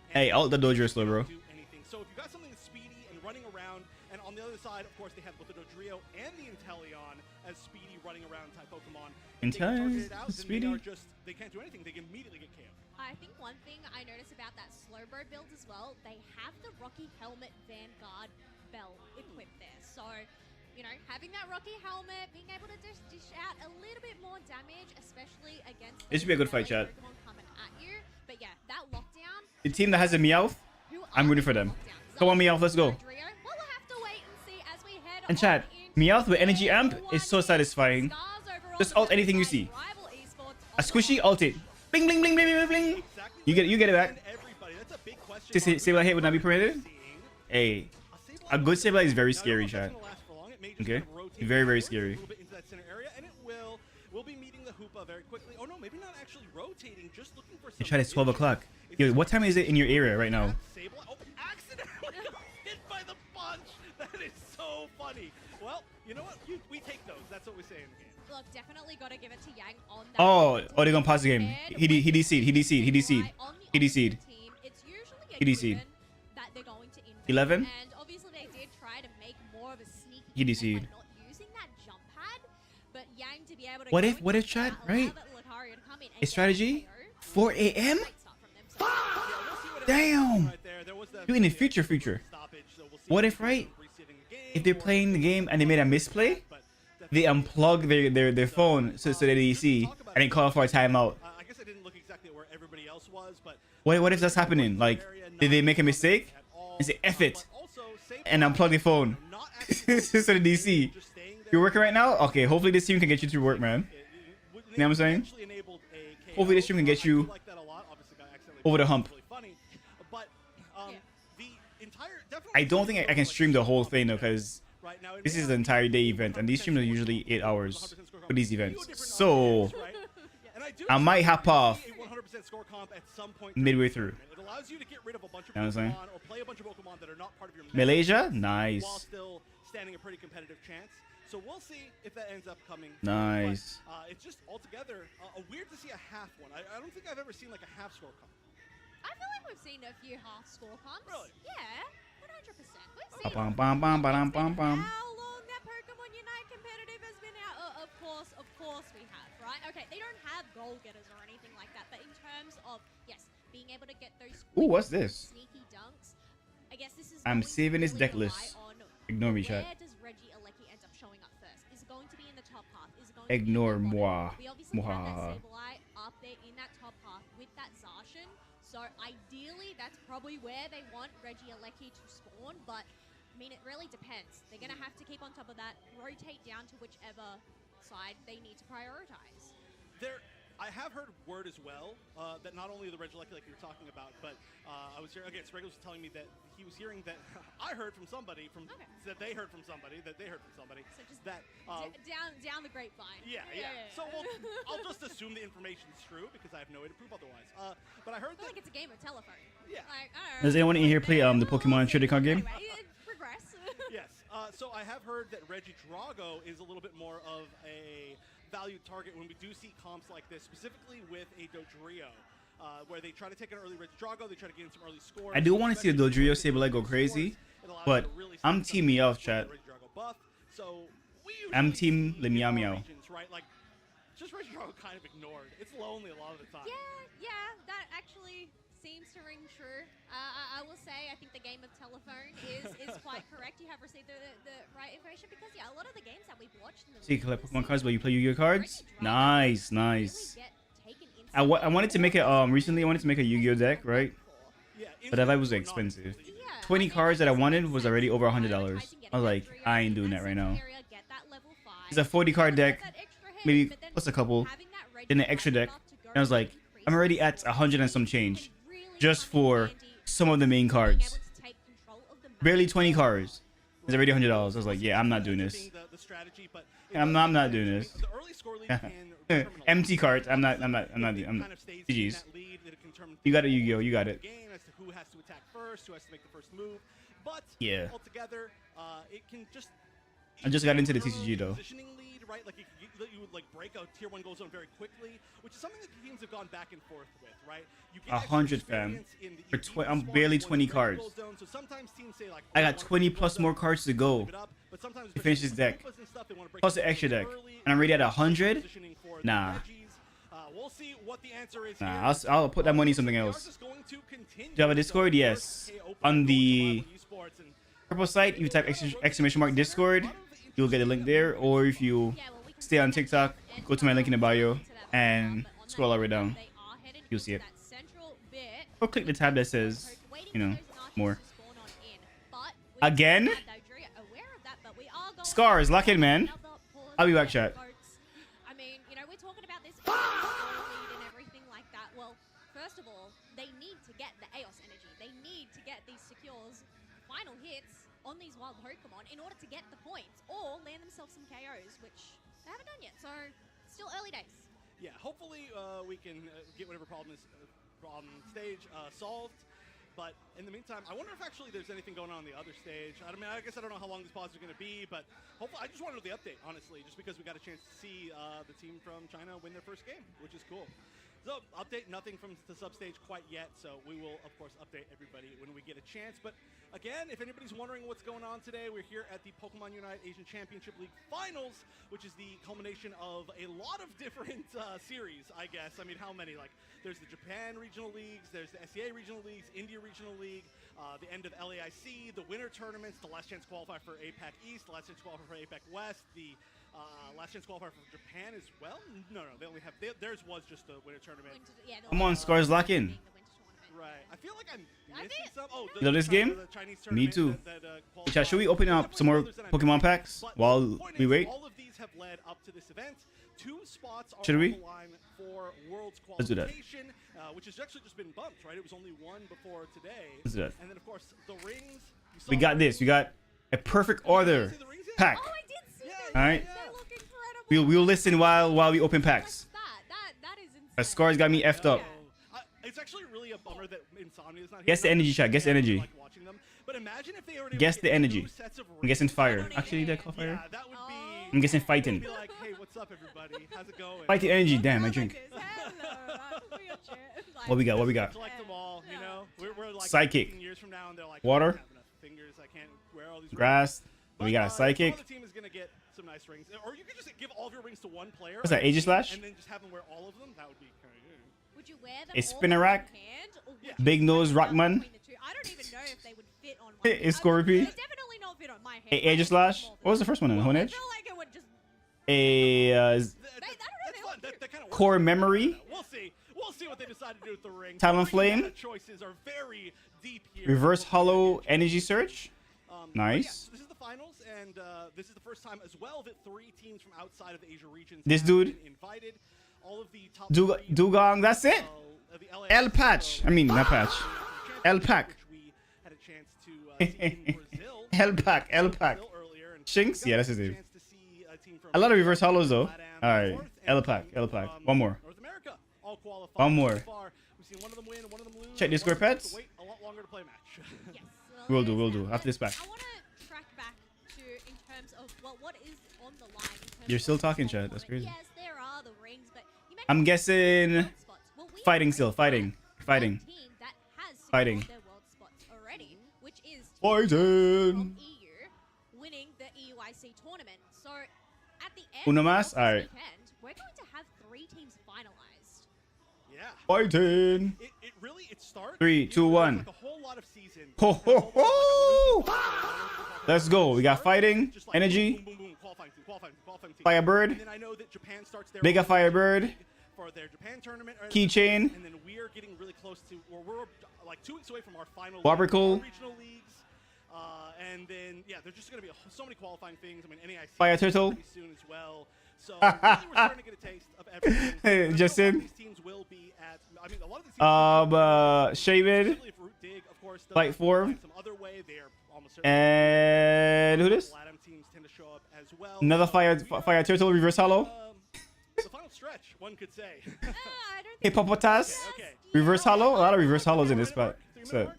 Hey, alt the Dojo Slowbro. Do anything. So if you got something that's speedy and running around, and on the other side, of course, they have both the Dodrio and the Inteleon as speedy running around type Pokemon. If they can target it out, then Speedy? they can't do anything. They can immediately get KO'd. I think one thing I noticed about that Slowbro build as well, they have the Rocky Helmet Vanguard belt equipped there. So, you know, having that Rocky Helmet, being able to just dish out a little bit more damage, especially against This should be a good fight, melee chat. Pokemon coming at you. But yeah, that lockdown. The team that has a Meowth, who I'm are rooting for the them. lockdowns? Come on, Meowth, let's go. Dodrio? Well, we'll have to wait and see And chat, Meowth with energy amp is so satisfying. Just ult anything you see. A squishy, ult it. Bling, bling, bling, bling, bling, bling. You get it back. Sableye hit would not be permitted. Hey, a good Sableye is very scary, chat. Okay, very, very scary. We'll be meeting the Hoopa very quickly. Oh no, maybe not actually rotating, just looking for some. You chat, it's 12 o'clock. Yo, what time is it in your area right now? Oh, accidentally hit by the punch. That is so funny. Well, you know what? We take those. That's what we say in the game. Look, definitely got to give it to Yang on that. Oh, they're gonna pause the game. He DC'd. He DC'd. He DC'd. He DC'd. He DC'd. 11. And obviously they did try to make more of a sneaky He DC'd. not using that jump pad, but Yang to be able to What if chat, right? A strategy? 4 a.m.? Damn! You in the future. What if, right? If they're playing the game and they made a misplay, they unplug their phone so they DC and then call for a timeout. I guess I didn't look exactly where everybody else was, but What if that's happening? Like, did they make a mistake and say F it and unplug the phone so the DC? You're working right now? Okay, hopefully this team can get you to work, man. You know what I'm saying? Hopefully this team can get you over the hump. I don't think I can stream the whole thing though, because this is an entire day event and these streams are usually 8 hours for these events. So I might hop off midway through. it allows you to get rid of a bunch of You know what I'm saying? Pokemon or play a bunch of Pokemon that are not part of your meta Malaysia? while Nice. still standing a pretty competitive chance. So we'll see if that ends up coming. Nice. But, it's just altogether weird to see a half one. I don't think I've ever seen like a half score comp. I feel like we've seen a few half score comps. Really? Yeah, 100%. We've seen Bum, bum, bum, bum, bum, bum. how long that Pokemon Unite competitive has been out. Of course we have, right? Okay, they don't have goal getters or anything like that, but in terms of, yes, being able to get those Ooh, what's this? sneaky dunks, I guess this is I'm going to saving this really deck rely list. on Ignore me, where chat. does Reggie Alecki end up showing up first? Is it going to be in the top half? Is it going to be Ignore in the moi. bottom? We obviously have Mwahaha. that Sableye up there in that top half with that Zacian. So ideally, that's probably where they want Reggie Alecki to spawn. But I mean, it really depends. They're going to have to keep on top of that, rotate down to whichever side they need to prioritize. I have heard word as well that not only the Regieleki like you were talking about, but I was hearing, again, Spriggles was telling me that he was hearing that I heard from somebody that they heard from somebody so just that down the grapevine. Yeah. So I'll just assume the information's true because I have no way to prove otherwise. But I heard I feel that like it's a game of telephone. Yeah. Like, I don't know. Does anyone in here play the Pokemon trading card game? Anyway, progress. Yes. So I have heard that Reggie Drago is a little bit more of a valued target when we do see comps like this, specifically with a Dodrio, where they try to take an early Reggie Drago, they try to get in some early scores. I do want to see the Dodrio Sableye go crazy, but I'm Team Meow, chat. I'm Team Le Meow Meow. Right? Like, just Reggie Drago kind of ignored. It's lonely a lot of the time. Yeah, that actually seems to ring true. I will say, I think the game of telephone is quite correct. You have received the right information because, yeah, a lot of the games that we've watched in the So you collect Pokemon cards while you play Yu-Gi-Oh cards? Nice. I wanted to make it recently. I wanted to make a Yu-Gi-Oh deck, right? But that was expensive. 20 cards that I wanted was already over $100. I was like, I ain't doing that right now. It's a 40 card deck, maybe plus a couple, then an extra deck. And I was like, I'm already at 100 and some change, just for some of the main cards. Barely 20 cards. It's already $100. I was like, yeah, I'm not doing this. I'm not doing this. Empty cards. I'm not. GG's. You got it, Yu-Gi-Oh. You got it. Who has to attack first? Who has to make the first move? But yeah. Altogether, it can just. I just got into the TCG though. Positioning lead, right? Like you would like break a tier 1 goal zone very quickly, which is something that the teams have gone back and forth with, right? You get 100 fam. I'm barely 20 cards. So sometimes teams say like, I got 20 plus more cards to go to finish this deck, plus the extra deck, and I'm already at 100. Nah. We'll see what the answer is. Nah, I'll put that money in something else. Do you have a Discord? Yes. On the purple site, you type exclamation mark Discord. You'll get a link there. Or if you stay on TikTok, go to my link in the bio and scroll all the way down. You'll see it. Or click the tab that says, you know, more. Again? Scars, lock in, man. I'll be back, chat. I mean, you know, we're talking about this lead and everything like that. Well, first of all, they need to get the Eos energy. They need to get these secures, final hits on these wild Pokemon in order to get the points or land themselves some KOs, which they haven't done yet. So, still early days. Yeah, hopefully we can get whatever problem is on stage solved. But in the meantime, I wonder if actually there's anything going on the other stage. I mean, I guess I don't know how long this pause is going to be, but hopefully, I just wanted the update, honestly, just because we got a chance to see the team from China win their first game, which is cool. So, update, nothing from the substage quite yet, so we will, of course, update everybody when we get a chance. But again, if anybody's wondering what's going on today, we're here at the Pokemon Unite Asian Championship League Finals, which is the culmination of a lot of different series, I guess. I mean, how many? Like, there's the Japan Regional Leagues, there's the SEA Regional Leagues, India Regional League, the end of LAIC, the winter tournaments, the last chance qualifier for APAC East, the last chance qualifier for APAC West, the last chance qualifier for Japan as well. No, they only have theirs was just the winter tournament. Come on, Scars, lock in. Right. I feel like I'm missing some. Oh, You know this game? Me too. Chat, should we open up some more Pokemon packs while we wait? All of these have led up to this event. 2 spots are Should we? on the line for Worlds Let's do that. qualification, which has actually just been bumped, right? It was only 1 before today. Let's do that. And then, of course, the rings. We got this. We got a perfect order pack. Oh, I did see those. All right. They look incredible. We'll listen while we open packs. That is insane. Scars got me effed up. It's actually really a bummer that Insomnia is not here. Guess the energy, chat. Guess the energy. Like watching them. But imagine if they were to Guess get the 2 energy. sets of I'm guessing rings. fire. Actually, did I call fire? Yeah, that would be. I'm guessing fighting. Be like, hey, what's up, everybody? How's it going? Fighting energy. Damn, I drink. What we got? What we got? Collect them all, you know. We're like Psychic. 15 years from now, and they're like, Water. I don't have enough fingers. I can't wear all these Grass. We got a Some psychic. other team is gonna get some nice rings, or you could just give all of your rings to one player. What's that, Aegis Slash? And then just have them wear all of them. That would be kind of good. Would you wear them A all spinner in rack. one hand, or would Yeah. you Big nose split them Rockman. between the two? I don't even know if they would fit on my Hey, hand. is Scorpy? They definitely not fit on my hand. A Aegis Slash. What was the first one in I Honedge? feel like it would just. A That's fun. That kind of core memory. We'll see. We'll see what they decide to do with the ring. Talonflame. The choices are very deep here. Reverse hollow energy search. But Nice. yeah, so this is the finals, and this is the first time as well that 3 teams from outside of the Asia regions This have dude. been invited. All of the top Dugong. That's it. El Patch. I mean, not Patch. El Pack. We had a chance to see in Brazil. El Pack. El Pack. Earlier, and Shinx. Yeah, that's his name. chance to see a team from A lot of reverse hollows though. LATAM All right. North El and Pack. team El Pack. from One more. North America, all qualified One so more. far. We've seen one of them win, one of them lose. Check Discord One of them pets. Wait a lot longer to play a match. Yes. We'll do. We'll do. After this back. I want to track back to in terms of what is on the line. In terms You're of still the talking, small chat. That's tournament. crazy. Yes, there are the rings, but you mentioned I'm guessing world spots. Well, we fighting have still. Fighting. one Fighting. team that has secured Fighting. their world spots already, which is Fighting. from EU winning the EUIC tournament. So at the end Uno of más? this Alright. weekend, we're going to have 3 teams finalized. Yeah. Fighting. It really starts. 3, 2, 1. Like a whole lot of season. Ho ho ho! Let's go. We got fighting, Just like energy, boom, boom, boom, qualifying team. Firebird, And then I know that Japan starts their Mega Firebird, for their Japan tournament. Keychain, And then we are getting really close to, or we're like 2 weeks away from our final Barbicle. regional leagues. And then, yeah, there's just going to be so many qualifying things. I mean, NAIC Fire Turtle. pretty soon as well. So really we're starting to get a taste of everything. Hey, I know a lot Justin. of these teams will be at, I mean, a lot of these teams Shavid, especially if Root Dig, of course, does Fight 4, find some other way. They are almost certainly and who this? LATAM teams tend to show up as well. Another So fire, we are, fire turtle, reverse hollow. the final stretch, one could say. I don't think Hippopotas, Okay. reverse hollow. A lot of reverse hollows in this spot. So,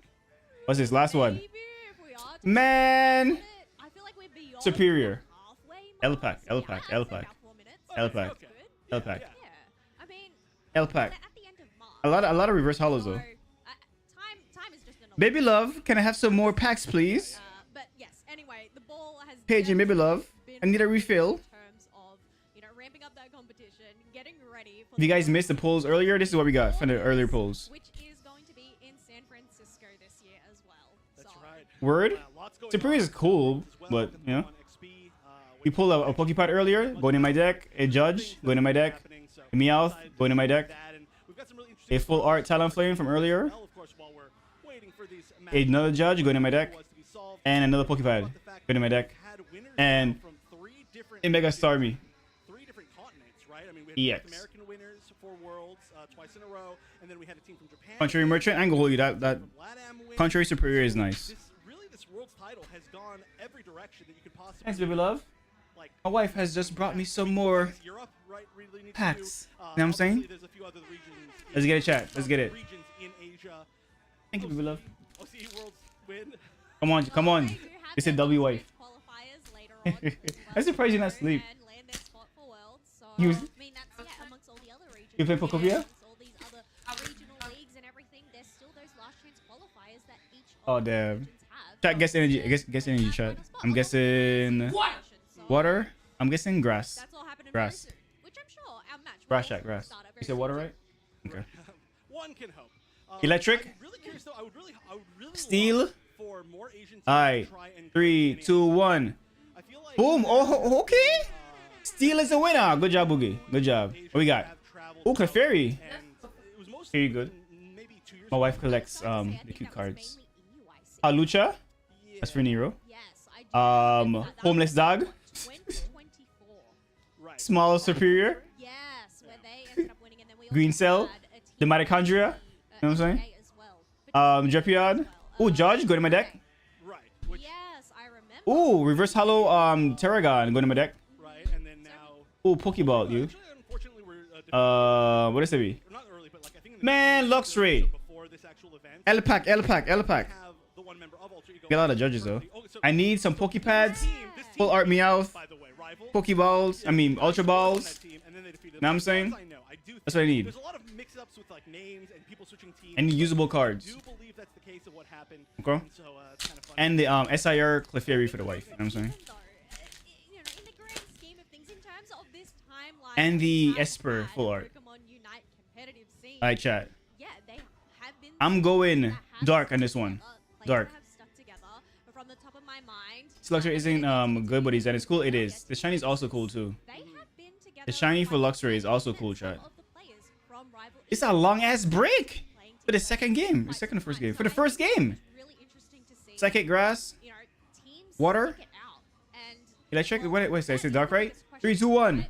what's this last one? maybe if we are to Man, I feel like we're beyond superior. halfway El mark. Pack, So El yeah, Pack, I'd El say Pack, about 4 minutes. El Pack, Okay. El Pack, Yeah. I mean, El we're Pack. at the end of March. A lot of reverse hollows So, though. time is just an Baby love, can I have some more packs, please? but yes, anyway, the ball has Paige and Baby love, been I need a in refill. terms of, ramping up that competition, getting ready for If you the guys missed the polls earlier, this is what we got from the earlier polls. which is going to be in San Francisco this year as well. That's So, right. Word? Lots going Superior on is cool, as well but, with you know. Pokemon XP, We pulled a Pokepod earlier, going in my deck. A Judge, going in my deck. happening, so A Meowth, excited to going in my see deck. that, and we've got some really interesting A full art Talonflame from earlier. well, of course, while we're waiting for these matches Another Judge, going in my deck. was to be solved. And another Talk Pokepad, about the fact going in my that deck. we've had winners And from different in Mega Starmie. 3 different continents, right? I mean, we had EX. North American winners for Worlds twice in a row, and then we had a team from Japan. Contrary Merchant, I ain't gonna hold you. That LATAM win. Contrary Superior is nice. This Worlds title has gone every direction that you could possibly. Thanks, baby love. Like, My wife has just brought me some more Europe, right, really needs packs. to, You know what I'm saying? there's a few other regions. Let's get it, chat. Let's get it. Regions in Asia. Thank you, baby love. OCE Worlds win. Come on, come on. It's a W wife. Qualifiers later on. I'm surprised you're not asleep. And land their spot for Worlds. So, You- I mean, that's amongst all the other regions. You play Pokopia? Amongst all these other regional leagues and everything, there's still those last chance qualifiers that each Oh of the damn. regions have. Chat, guess energy. Guess energy, chat. I'm guessing water. I'm guessing grass. That's all happening Grass. very soon, which I'm sure our match Grass, will chat. Grass. start up You very said water, soon. right? Okay. One can hope. Electric? I'm really curious though. I would really Steel? love for more Asian teams Alright. to try and 3, 2, 1. I feel like Boom. Oh, okay. Steel is a winner. Good job, Boogie. Good job. What we got? Oh, Clefairy. and it was most Very good. maybe 2 years My ago. wife collects the cute cards. Lucha. That's for Nero. Yes, I do. Homeless dog. 2024. Right. Small superior. Yes, where they ended up winning, and then we also Green cell. had a team The mitochondria. You know what I'm saying? as well. Jepion. Oh, Judge. Go to my deck. Right. Which, Yes, I remember. Oh, reverse hollow Terragon. Go to my deck. right. And then now. Oh, Pokeball, you. Actually, unfortunately, we're What is it be? not early, but like I think in the Man, Luxray. before this actual event. L-Pack. have the one member of Ultra Ego. Get a lot of judges though. Oh, so I need some Pokepads, this full team, art Meowth, by the way, rival. Pokeballs. I mean Ultra Balls. Team, and then they defeated Know what I'm them. saying? I know. I do That's what I need. There's a lot of mix-ups with like names and people switching teams. And usable I cards. do believe that's the case of what happened. Okay. And so it's kind of fun. And the SIR Clefairy for the wife. You know what I'm saying? Though, in the grand scheme of things, in terms of this timeline, And the we have Esper had full art. Pokemon Unite competitive scene. Alright, chat. Yeah, they have been. I'm going that have dark on this stuck one. together, players Dark. that have stuck together. But from the top of my mind, Luxray isn't good, but it's cool. It is. The shiny is also cool too. they have been together. The shiny for like Luxray is also cool, some chat. of the players from rival It's a long ass break playing for the together second game. The quite second or some first time. game. So For the I first think game. it's really interesting to see, Psychic Grass. you know, teams Water? stick it out. And Electric. well, Wait. I said dark, right? this question 3, 2, 1.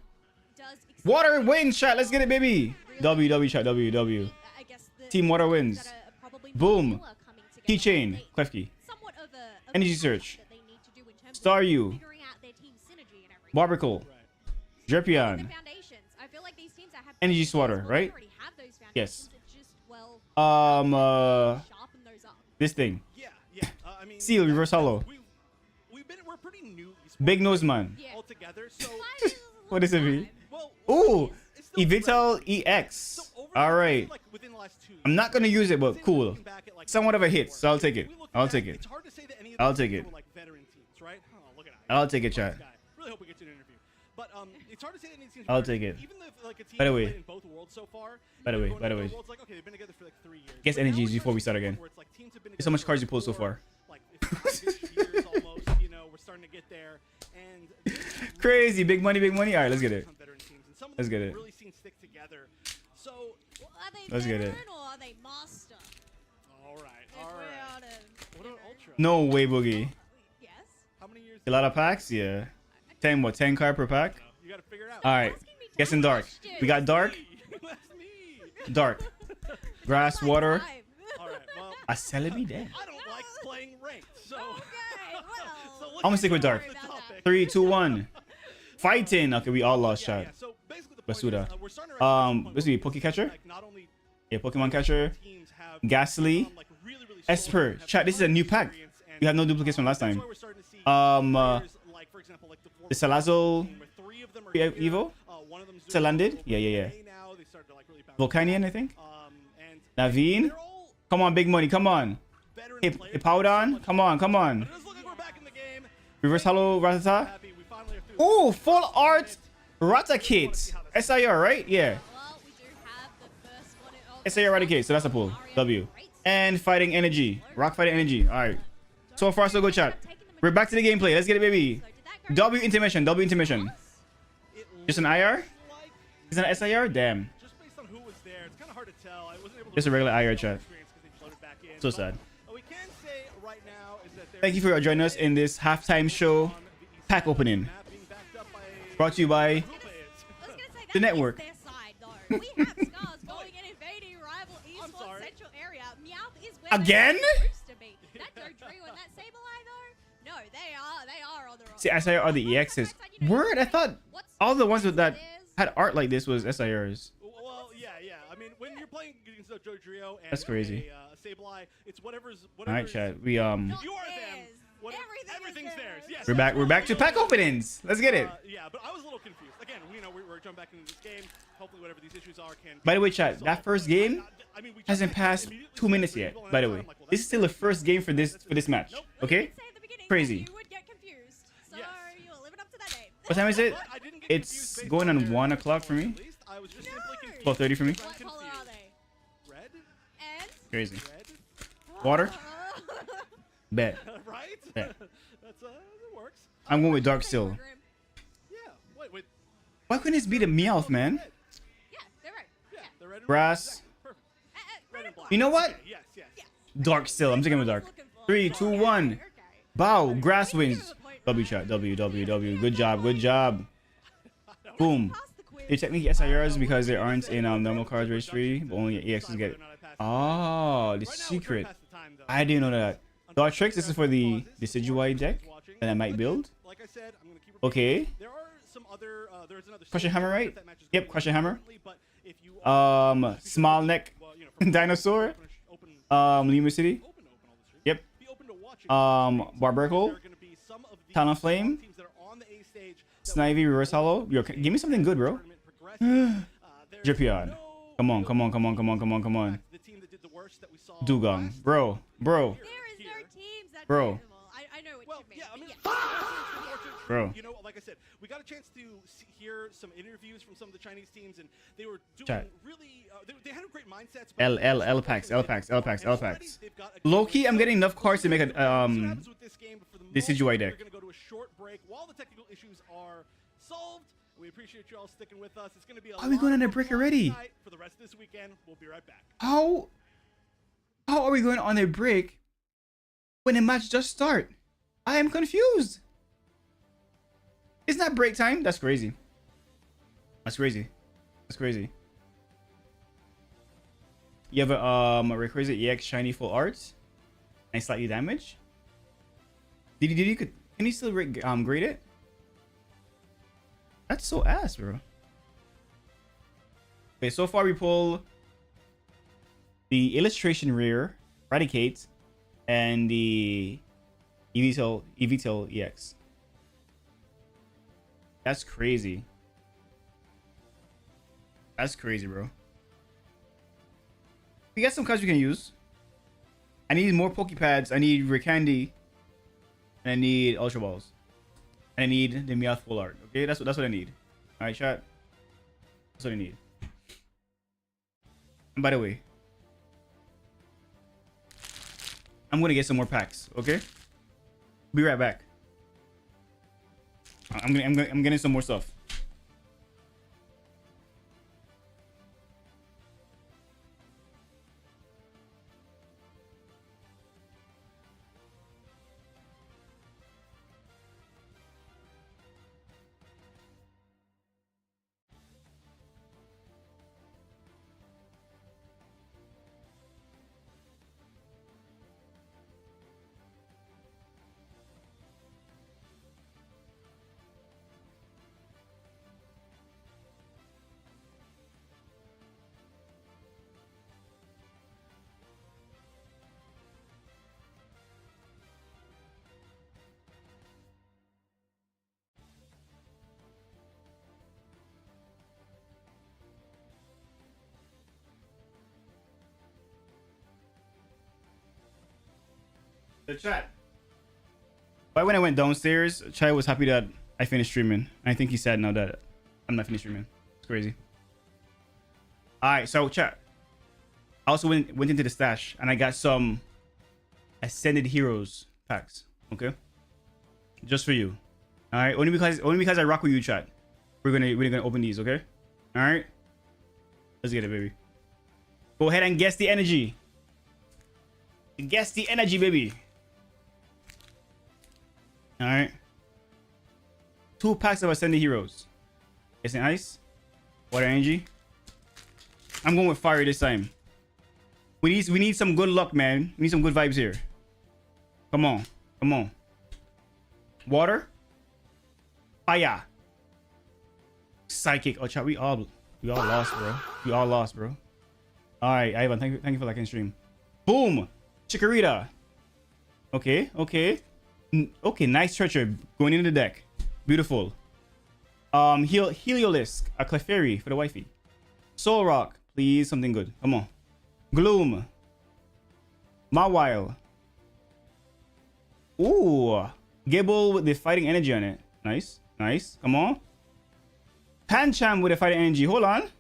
does exist. Water wins, chat. Let's get it, baby. W chat. W. I guess the Team Water teams wins. that are probably Boom. more coming together, Keychain. they- Klefki. somewhat of a Energy balance search. that they need to do in terms of Staryu. figuring out their team synergy and everything. Barbicle. The Jepion. foundations. I feel like these teams that have Energy foundations, Swatter, well, they right? already have those Yes. foundations, it's just, well, sharpen those up. This thing. Yeah. I mean. Seal, reverse hollow. We're pretty new. Big nose man. Yeah. All together. So. What does it mean? Well. Ooh, it's still Evital fresh. EX. So over All right. like within the last 2 I'm not gonna use it, but cool. looking back at, like, Somewhat of a hit, so I'll take it. we look I'll back, take it. It's hard to say that any of I'll these take teams it. were like veteran teams, right? Oh, look at that. I'll take it, chat. This guy. Really hope we get to an interview. But it's hard to say that any teams. I'll were take veteran. it. Even if like a team By the has way. played in both worlds so far. By the you way, know, going by the into way. the worlds, like, okay, they've been together for like 3 years. Guess But now energies we're before we starting start to again. get where it's like teams have been Guess how much together cards you pulled so for, far. Like 5-ish years almost. You know, we're starting to get there. And Crazy. Big money. All right, let's get it. some veteran teams, and some of Let's them get it. really seen stick together. So. Well, are they Let's get it. veteran or are they master? All right. If All we're right. out of, What about Ultra? No way, Boogie. yes. How many years? A lot of packs, yeah. 10 card per pack? You gotta figure it out. All right. Guessing dark. We got dark. That's me. Dark. Grass, water. All right. Well, A Celebi dead. I don't like playing ranked, so. Okay, So well. let's I'm gonna get stick with to dark. the topic. 3, 2, 1. Fighting. Okay, we all lost, Yeah, chat. so basically the point Basuda. is, we're starting to reach the point This where would be Poke Catcher. like, not only Yeah, Pokemon Catcher. teams have Ghastly. like really Esper. have Chat, this is a new pack. experience, and You have no duplicates from last that's time. why we're starting to see Um, players like, for example, like the Salazzle team where 3 of them are Evo? here. One of them's Still doing landed? a little Yeah. bit now. They started to, like, really bounce Volcanion, back. I think. And Naveen. they're all Come on, big money. Come on. veteran Hey, players. Powdon. Come on. But it does look like we're back in the game. Reverse Hollow Rattata. Happy we finally are through. Oh, full art Raticate. SIR, right? Yeah. Well, we do have the first one of SIR Raticate. So that's a pull. W. And Fighting Energy. Rock Fighting Energy. All right. So far, so good, chat. We're back to the gameplay. Let's get it, baby. W intermission. Just an IR? Is it an SIR? Damn. Just based on who was there, it's kind of hard to tell. I wasn't able to Just a regular IR chat. experience 'cause they loaded back in. So But sad. what we can say right now is that Thank you for joining us in this halftime show pack opening. being backed up by Brought to you by I was gonna say the that network. is their side, though. We have scars going in invading rival esports central area. Meowth is where Again? they're supposed to be. That Dodrio and that Sableye, though. No, they are on the wrong. See, SIR are the EXs. Word, I thought all the ones with that had art like this was SIRs. Well, yeah. I mean, when you're playing against a Dodrio and That's crazy. a Sableye, it's whatever's. All right, chat. We If you are them. Everything's theirs. Yes. we're back to pack openings. Let's get it. Yeah, but I was a little confused. Again, we're jumping back into this game. Hopefully, whatever these issues are can. By the way, chat, that first game hasn't passed 2 minutes yet. By the way, this is still the first game for this match. Okay? Crazy. You would get confused. So you're living up to that name. What time is it? It's going on 1 o'clock for me. 12:30 for me. What color are they? Red. And Crazy. Water. Bet. Right? Bet. That's it works. I'm going with dark still. Yeah. Wait. Why couldn't this be the Meowth, man? Yeah, they're right. Yeah. They're red and Grass. Perfect. Red and black. You know what? Okay, yes. Dark still. I'm sticking with dark. 3, 2, 1. Bow. Grass wins. W chat. W. Good job. Boom. They technically SIRs because they aren't in normal cards race 3, but only EXs get it. Oh, the secret. I didn't know that. Dark Tricks, this is for the Decidueye deck that I might build. Like I said, I'm gonna keep Okay. There are some other there's another Crushing Hammer, right? Yep, Crushing Hammer. But if you Small Neck Dinosaur. Lima City. Yep. Barbarical. Talonflame. Snivy Reverse Hollow. Yo, give me something good, bro. Dripion. Come on. Dugong. Bro. There is no teams that Bro. I know what you mean. I mean, Bro. You know, like I said, we got a chance to hear some interviews from some of the Chinese teams, and they were doing Chat. really. They had great mindsets. L packs. Low-key, I'm getting enough cards to make a Decidueye deck. We're gonna go to a short break while the technical issues are solved. We appreciate you all sticking with us. It's gonna be a Are we going on a break already? for the rest of this weekend. We'll be right back. How are we going on a break when the match just start? I am confused. It's not break time. That's crazy. You have a Rayquaza EX shiny full art and slightly damaged. Can you still grade it? That's so ass, bro. Okay, so far we pull the Illustration Rare, Eradicate, and the Evital EX. That's crazy. Bro. We got some cards we can use. I need more Pokepads. I need Ricandy. And I need Ultra Balls. And I need the Meowth full art. Okay, that's what I need. Alright, chat. That's what I need. And by the way, I'm gonna get some more packs, okay? Be right back. I'm getting some more stuff. The chat. But when I went downstairs, Chai was happy that I finished streaming. I think he's sad now that I'm not finished streaming. It's crazy. Alright, so chat. I also went into the stash and I got some Ascended Heroes packs. Okay? Just for you. Alright, only because I rock with you, chat. We're gonna open these, okay? Alright? Let's get it, baby. Go ahead and guess the energy. Guess the energy, baby. All right. 2 packs of Ascended Heroes. It's an ice. Water energy. I'm going with fire this time. We need some good luck, man. We need some good vibes here. Come on. Come on. Water. Fire. Psychic. Oh, chat. We all lost, bro. We all lost, bro. All right, Ivan. Thank you for liking stream. Boom. Chikorita. Okay. Okay. Okay. Nice treasure going into the deck. Beautiful. Heliolisk. A Clefairy for the wifey. Soul Rock. Please, something good. Come on. Gloom. Mawile. Ooh. Gibble with the fighting energy on it. Nice. Nice. Come on. Pancham with the fighting energy. Hold on.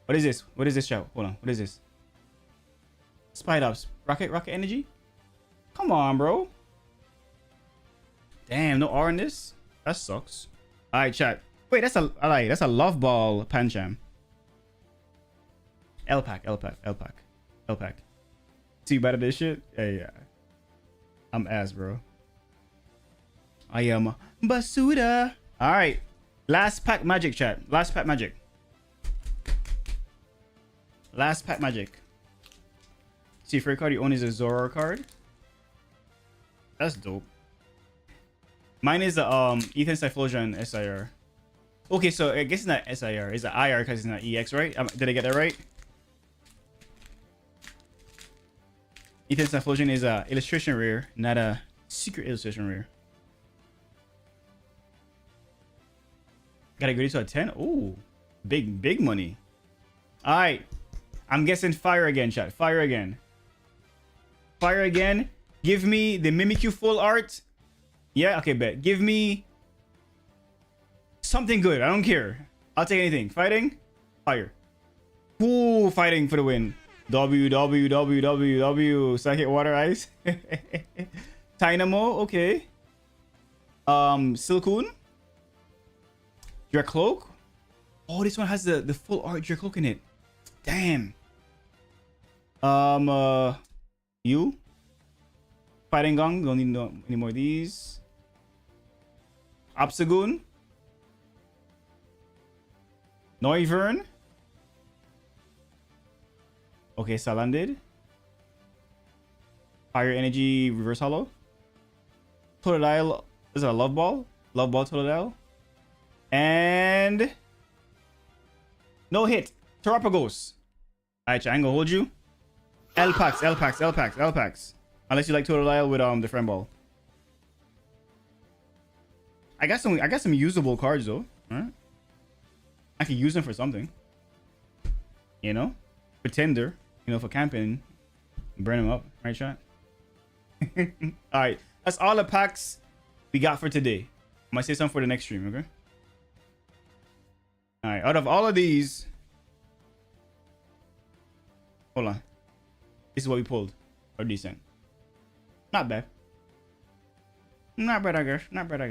What is this? What is this, show? Hold on. What is this? Spidops. Rocket energy? Come on, bro. Damn, no R in this? That sucks. Alright, chat. Wait, that's a love ball Pancham. L-Pack. See you better this shit? Yeah. I'm ass, bro. I am Basuda. Alright. Last pack magic, chat. Last pack magic. See, for a card you own is a Zora card. That's dope. Mine is the Ethan Cyphlosion SIR. Okay, so I guess it's not SIR. It's an IR because it's not EX, right? Did I get that right? Ethan Cyphlosion is a illustration rare, not a secret illustration rare. Got to go to a 10. Ooh, big money. All right, I'm guessing fire again, chat. Fire again. Give me the Mimikyu full art. Yeah, okay, bet. Give me something good. I don't care. I'll take anything. Fighting, fire. Ooh, fighting for the win. W. Psychic Water Ice. Dynamo, okay. Silcoon. Drakloak. Oh, this one has the full art Drakloak in it. Damn. You. Fighting Gong. Don't need any more of these. Obstagoon. Noivern. Okay, Salandid. Fire Energy Reverse Hollow. Totodile. Is it a Love Ball? Love Ball Totodile. And no hit. Terapagos. Alright, I ain't gonna hold you. L-Packs. Unless you like Totodile with the friend ball. I got some usable cards though. Alright. I can use them for something. You know? Pretender. You know, for camping. Burn them up. Right, chat? Alright. That's all the packs we got for today. I might say something for the next stream, okay? Alright. Out of all of these. Hold on. This is what we pulled. Or decent. Not bad. Not bad, I guess. Not bad,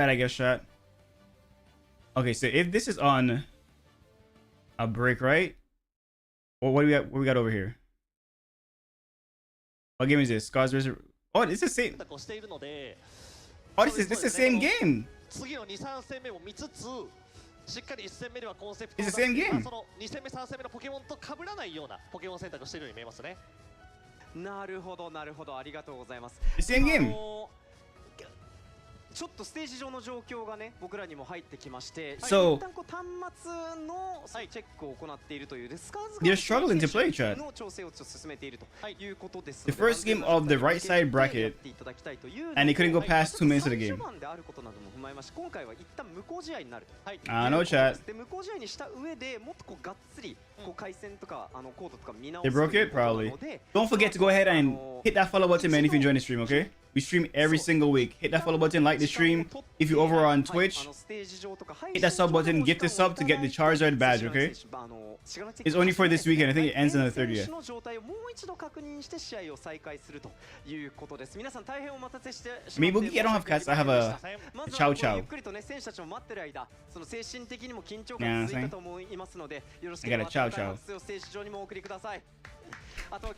I guess, chat. Okay, so if this is on a break, right? Well, what do we got over here? What game is this? Scars vs. Oh, it's the same. Oh, this is the same game. It's the same game. 2戦目3戦目のポケモンと被らないようなポケモン選択をしているように見えますね。なるほど、ありがとうございます。 The same game. ちょっとステージ上の状況がね、僕らにも入ってきまして、 So 一旦こう端末のチェックを行っているというで、スカーズ they're struggling to play, chat. の調整を進めているということです。 The first game of the right side bracket, and they couldn't go past 2 minutes of the game. であることなども踏まえまして、今回は一旦無効試合になると。I know, chat. で無効試合にした上でもっとこうがっつりこう回線とかコードとか見直 They す。 broke it? Probably. Don't forget to go ahead and hit that follow button, man, if you enjoy the stream, okay? We stream every single week. Hit that follow button, like the stream. If you're over on Twitch, hit that sub button, get the sub to get the Charizard badge, okay? It's only for this weekend. I think it ends on the 30th. Maybe I don't have cats. I have a Chow Chow. Yeah, I got a Chow Chow. あと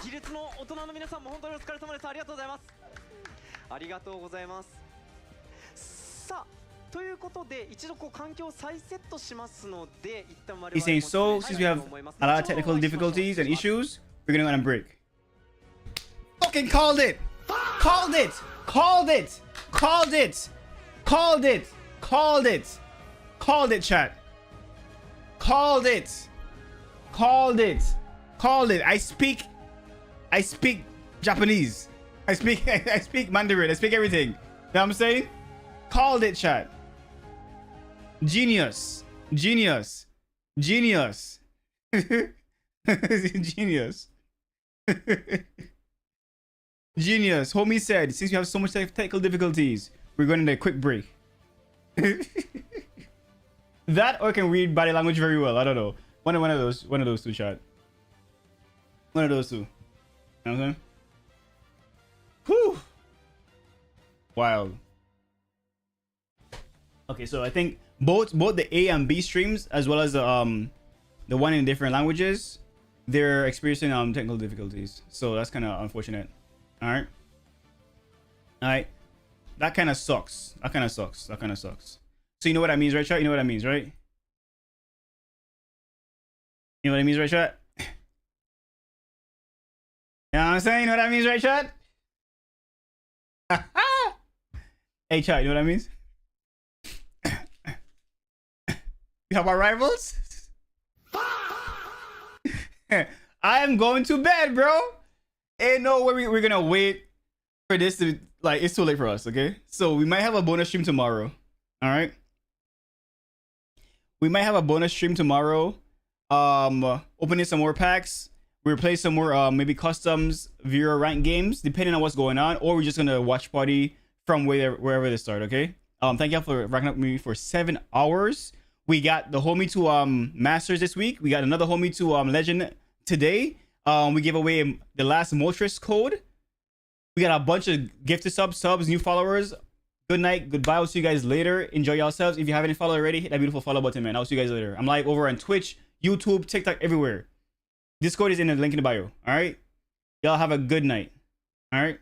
技術の大人の皆さんも本当にお疲れ様です。ありがとうございます。ありがとうございます。さあということで一度こう環境を再セットしますので一旦我々 He's saying, so since we have a lot of technical difficulties and issues, we're gonna go on a break. Fucking called it! Called it! Called it! Called it! Called it! Called it! Called it, chat. Called it! Called it! Called it! I speak Japanese. I speak Mandarin. I speak everything. You know what I'm saying? Called it, chat. Genius. Genius. Genius. Genius. Genius. Homie said, since we have so much technical difficulties, we're going to a quick break. That or can read body language very well. I don't know. One of those two, chat. One of those two. You know what I'm saying? Whew. Wild. Okay, so I think both the A and B streams, as well as the one in different languages, they're experiencing technical difficulties. So that's kind of unfortunate. All right. That kind of sucks. That kind of sucks. So you know what that means, right, chat? You know what that means, right? You know what it means, right, chat? You know what I'm saying? You know what that means, right, chat? Hey, chat, you know what that means? You have our rivals? I am going to bed, bro. Ain't no way we're gonna wait for this to, like, it's too late for us, okay? So we might have a bonus stream tomorrow. All right. We might have a bonus stream tomorrow. Opening some more packs. We'll play some more maybe customs viewer rank games, depending on what's going on, or we're just gonna watch party from wherever they start, okay? Thank y'all for racking up with me for 7 hours. We got the homie to Masters this week. We got another homie to Legend today. We gave away the last Moltres code. We got a bunch of gifted subs, new followers. Good night, goodbye. I'll see you guys later. Enjoy yourselves. If you haven't followed already, hit that beautiful follow button, man. I'll see you guys later. I'm live over on Twitch, YouTube, TikTok, everywhere. Discord is in the link in the bio. All right. Y'all have a good night. All right.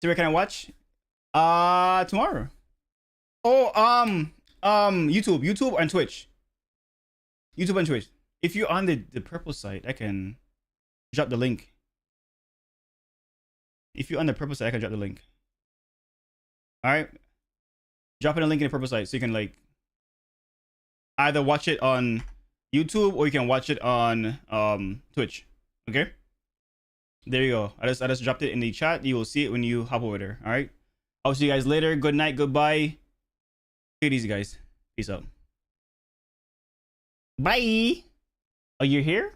So where can I watch? Tomorrow. Oh, YouTube and Twitch. YouTube and Twitch. If you're on the purple site, I can drop the link. If you're on the purple site, I can drop the link. All right. Drop in a link in the purple site so you can, like, either watch it on YouTube or you can watch it on Twitch. Okay. There you go. I just dropped it in the chat. You will see it when you hop over there. All right. I'll see you guys later. Good night. Goodbye. Take it easy, guys. Peace out. Bye. Oh, you're here?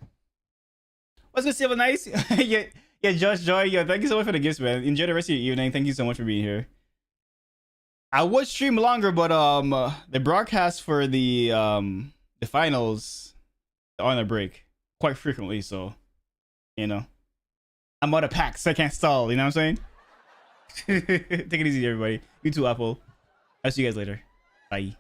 What's good, Silver Nice? yeah, Josh Joy. Yeah, thank you so much for the gifts, man. Enjoy the rest of your evening. Thank you so much for being here. I would stream longer, but the broadcast for the finals are on a break quite frequently, so you know. I'm out of packs, so I can't stall, you know what I'm saying? Take it easy, everybody. You too, Apple. I'll see you guys later. Bye.